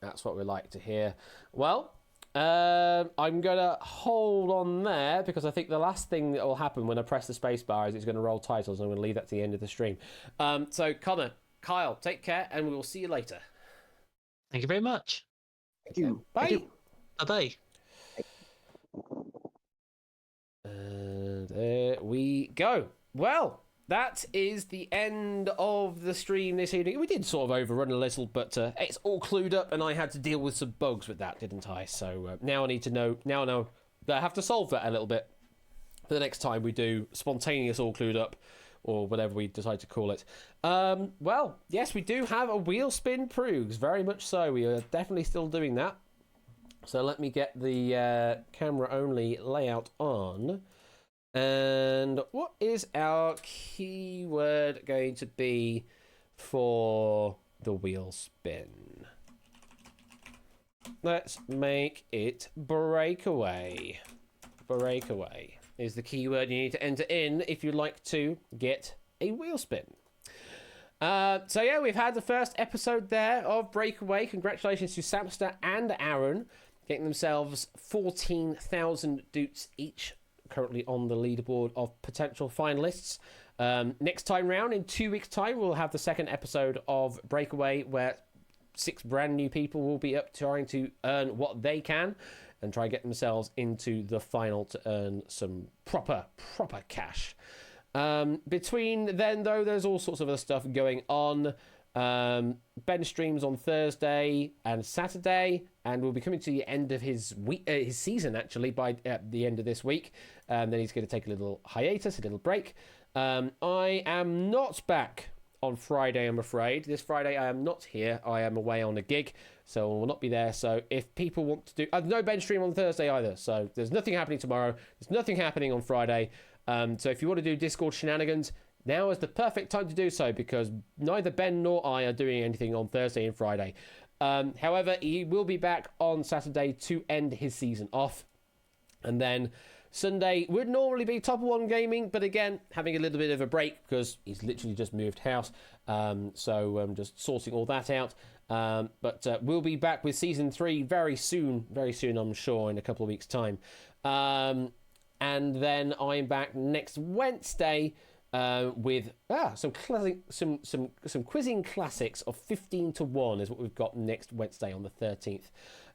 That's what we like to hear. Well, I'm going to hold on there because I think the last thing that will happen when I press the space bar is it's going to roll titles, and I'm going to leave that to the end of the stream. So, Connor, Kyle, take care, and we will see you later. Thank you very much. Thank you. Bye. Bye-bye. And there we go. Well, that is the end of the stream this evening. We did sort of overrun a little, but it's all clued up, and I had to deal with some bugs with that, didn't I? So now I need to know. Now I know that I have to solve that a little bit for the next time we do spontaneous all clued up, or whatever we decide to call it. Well, yes, we do have a wheel spin Proogs, very much so. We are definitely still doing that. So let me get the camera only layout on. And what is our keyword going to be for the wheel spin? Let's make it breakaway. Breakaway is the keyword you need to enter in if you'd like to get a wheel spin. So yeah, we've had the first episode there of Breakaway. Congratulations to Samster and Aaron, getting themselves 14,000 doots each, currently on the leaderboard of potential finalists. Next time round, in 2 weeks' time, we'll have the second episode of Breakaway, where 6 brand new people will be up trying to earn what they can and try and get themselves into the final to earn some proper cash. Between then, though, there's all sorts of other stuff going on. Ben streams on Thursday and Saturday, and we'll be coming to the end of his season actually by the end of this week. Then he's going to take a little hiatus, a little break. I am not back on Friday, I'm afraid. This Friday I am not here. I am away on a gig, so I will not be there. So if people want to do, no Ben stream on Thursday either. So there's nothing happening tomorrow. There's nothing happening on Friday. So if you want to do Discord shenanigans, now is the perfect time to do so, because neither Ben nor I are doing anything on Thursday and Friday. However, he will be back on Saturday to end his season off. And then Sunday would normally be Top 1 Gaming, but again, having a little bit of a break because he's literally just moved house. So I'm just sorting all that out. But we'll be back with Season 3 very soon, I'm sure, in a couple of weeks' time. And then I'm back next Wednesday with some quizzing classics of 15 to 1 is what we've got next Wednesday on the 13th.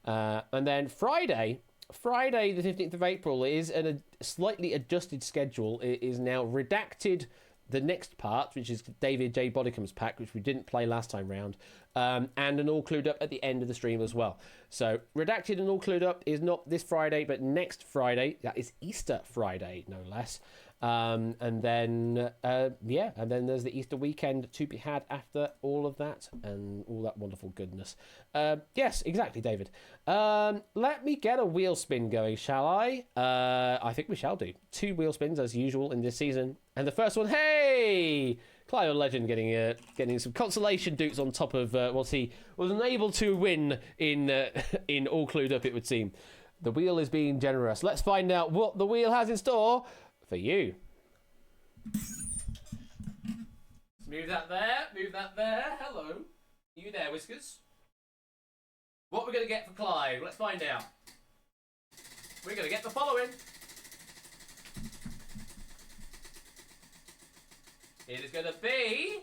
And then Friday the 15th of April is a slightly adjusted schedule. It is now Redacted, the next part, which is David J. Bodicum's pack, which we didn't play last time round, and an All Clued Up at the end of the stream as well. So Redacted and All Clued Up is not this Friday, but next Friday. That is Easter Friday, no less. And then there's the Easter weekend to be had after all of that and all that wonderful goodness. Yes, exactly, David. Let me get a wheel spin going, shall I? I think we shall do 2 wheel spins as usual in this season. And the first one, hey! Clio Legend getting some consolation dukes on top of what he was unable to win in All Clued Up, it would seem. The wheel is being generous. Let's find out what the wheel has in store for you. Move that there. Hello. Are you there, Whiskers? What we're going to get for Clive? Let's find out. We're going to get the following. It is going to be...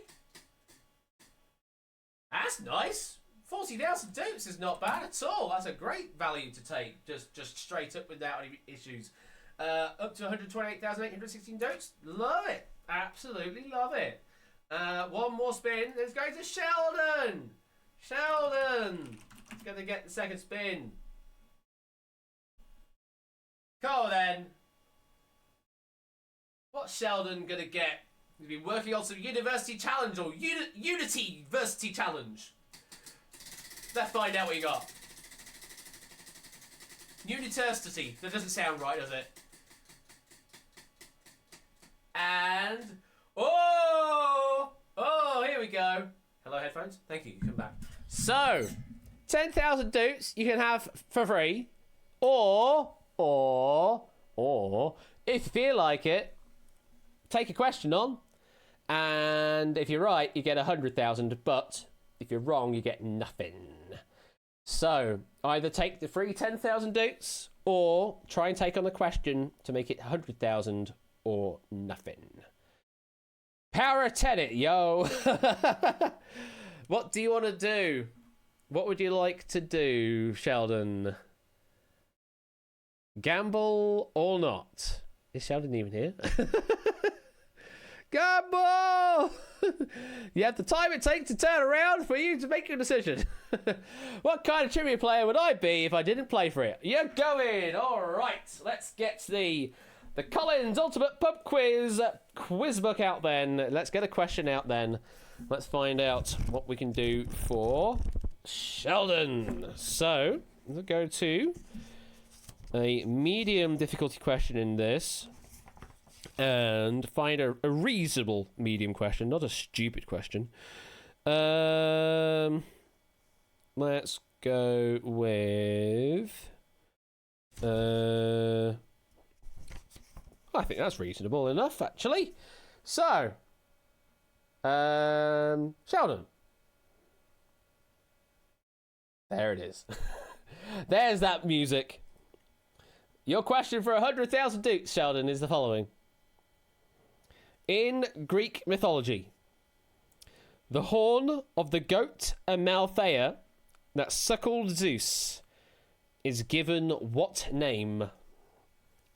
That's nice. 40,000 dupes is not bad at all. That's a great value to take, just straight up without any issues. Up to 128,816 dupes. Love it. Absolutely love it. One more spin. Let's go to Sheldon. Sheldon. He's going to get the second spin. Go on then. What's Sheldon going to get? He's been working on some University Challenge or Unity Versity Challenge. Let's find out what you got. University. That doesn't sound right, does it? And... Oh, here we go. Hello, headphones. Thank you. You come back. So, 10,000 dupes you can have for free. Or, if you feel like it, take a question on. And if you're right, you get 100,000. But if you're wrong, you get nothing. So, either take the free 10,000 dupes or try and take on the question to make it 100,000 or nothing. Power of 10 it, yo. What do you want to do? What would you like to do, Sheldon? Gamble or not? Is Sheldon even here? Gamble! You have the time it takes to turn around for you to make your decision. What kind of trivia player would I be if I didn't play for it? You're going! Alright, let's get the Collins Ultimate Pub Quiz book out then. Let's get a question out then. Let's find out what we can do for Sheldon. So, we'll go to a medium difficulty question in this. And find a reasonable medium question, not a stupid question. Let's go with... I think that's reasonable enough, actually. So, Sheldon. There it is. There's that music. Your question for 100,000 dukes, Sheldon, is the following. In Greek mythology, the horn of the goat Amalthea that suckled Zeus is given what name?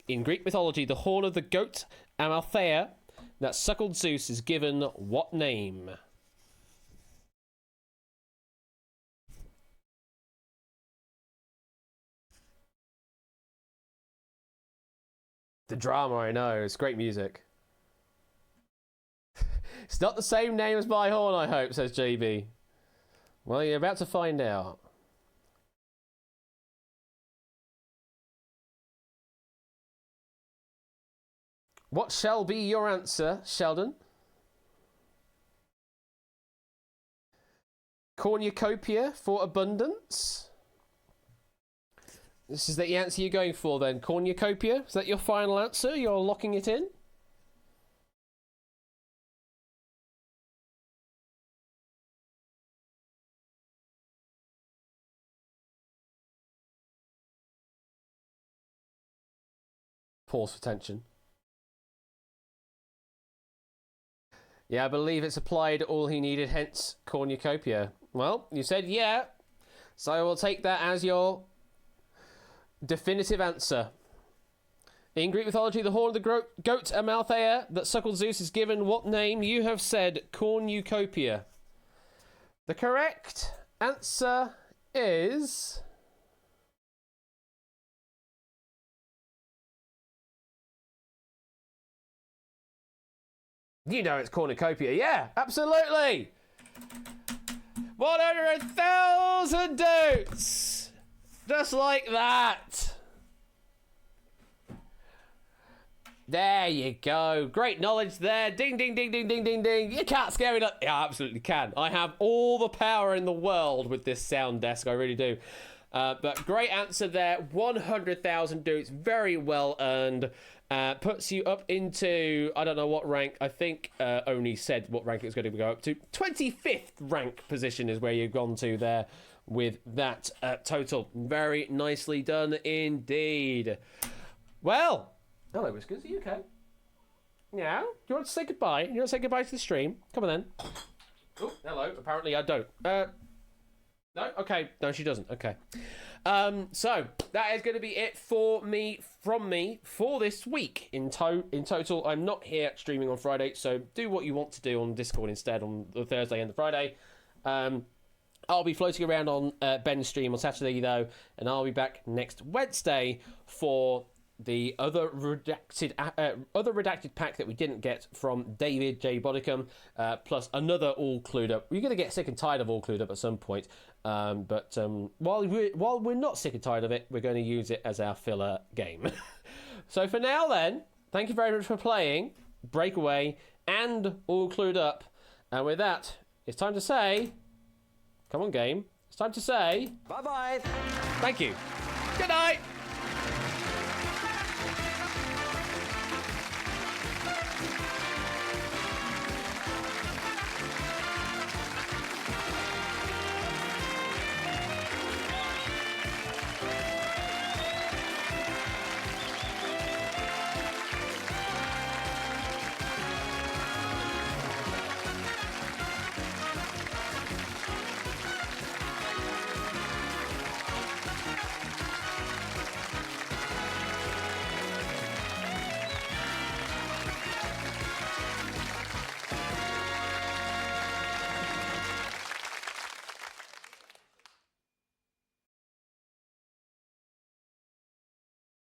In Greek mythology, the horn of the goat Amalthea that suckled Zeus is given what name? The drama, I know. It's great music. It's not the same name as my horn, I hope, says JB. Well, you're about to find out. What shall be your answer, Sheldon? Cornucopia for abundance? This is the answer you're going for then. Cornucopia? Is that your final answer? You're locking it in? Pause for tension. Yeah, I believe it's applied all he needed, hence cornucopia. Well, you said yeah, so I will take that as your definitive answer. In Greek mythology, the horn of the goat Amalthea that suckled Zeus is given what name? You have said cornucopia. The correct answer is... You know it's cornucopia. Yeah, absolutely. 100,000 dukes. Just like that. There you go. Great knowledge there. Ding, ding, ding, ding, ding, ding, ding. You can't scare me. Yeah, I absolutely can. I have all the power in the world with this sound desk. I really do. But great answer there. 100,000 dukes. Very well earned. Puts you up into, I don't know what rank, I think Oni said what rank it was going to go up to. 25th rank position is where you've gone to there with that total. Very nicely done indeed. Well, hello Whiskers, are you okay? Yeah? Do you want to say goodbye? You want to say goodbye to the stream? Come on then. Oh, hello. Apparently I don't. No? Okay. No, she doesn't. Okay. So that is going to be it from me for this week. In total, I'm not here streaming on Friday, so do what you want to do on Discord instead on the Thursday and the Friday. I'll be floating around on Ben's stream on Saturday, though, and I'll be back next Wednesday for the other redacted pack that we didn't get from David J. Bodicum, plus another All Clued Up. You're going to get sick and tired of All Clued Up at some point, but while we're not sick and tired of it, we're going to use it as our filler game. So for now, then, thank you very much for playing Breakaway and All Clued Up, and with that, it's time to say... Come on, game. It's time to say... Bye-bye. Thank you. Good night.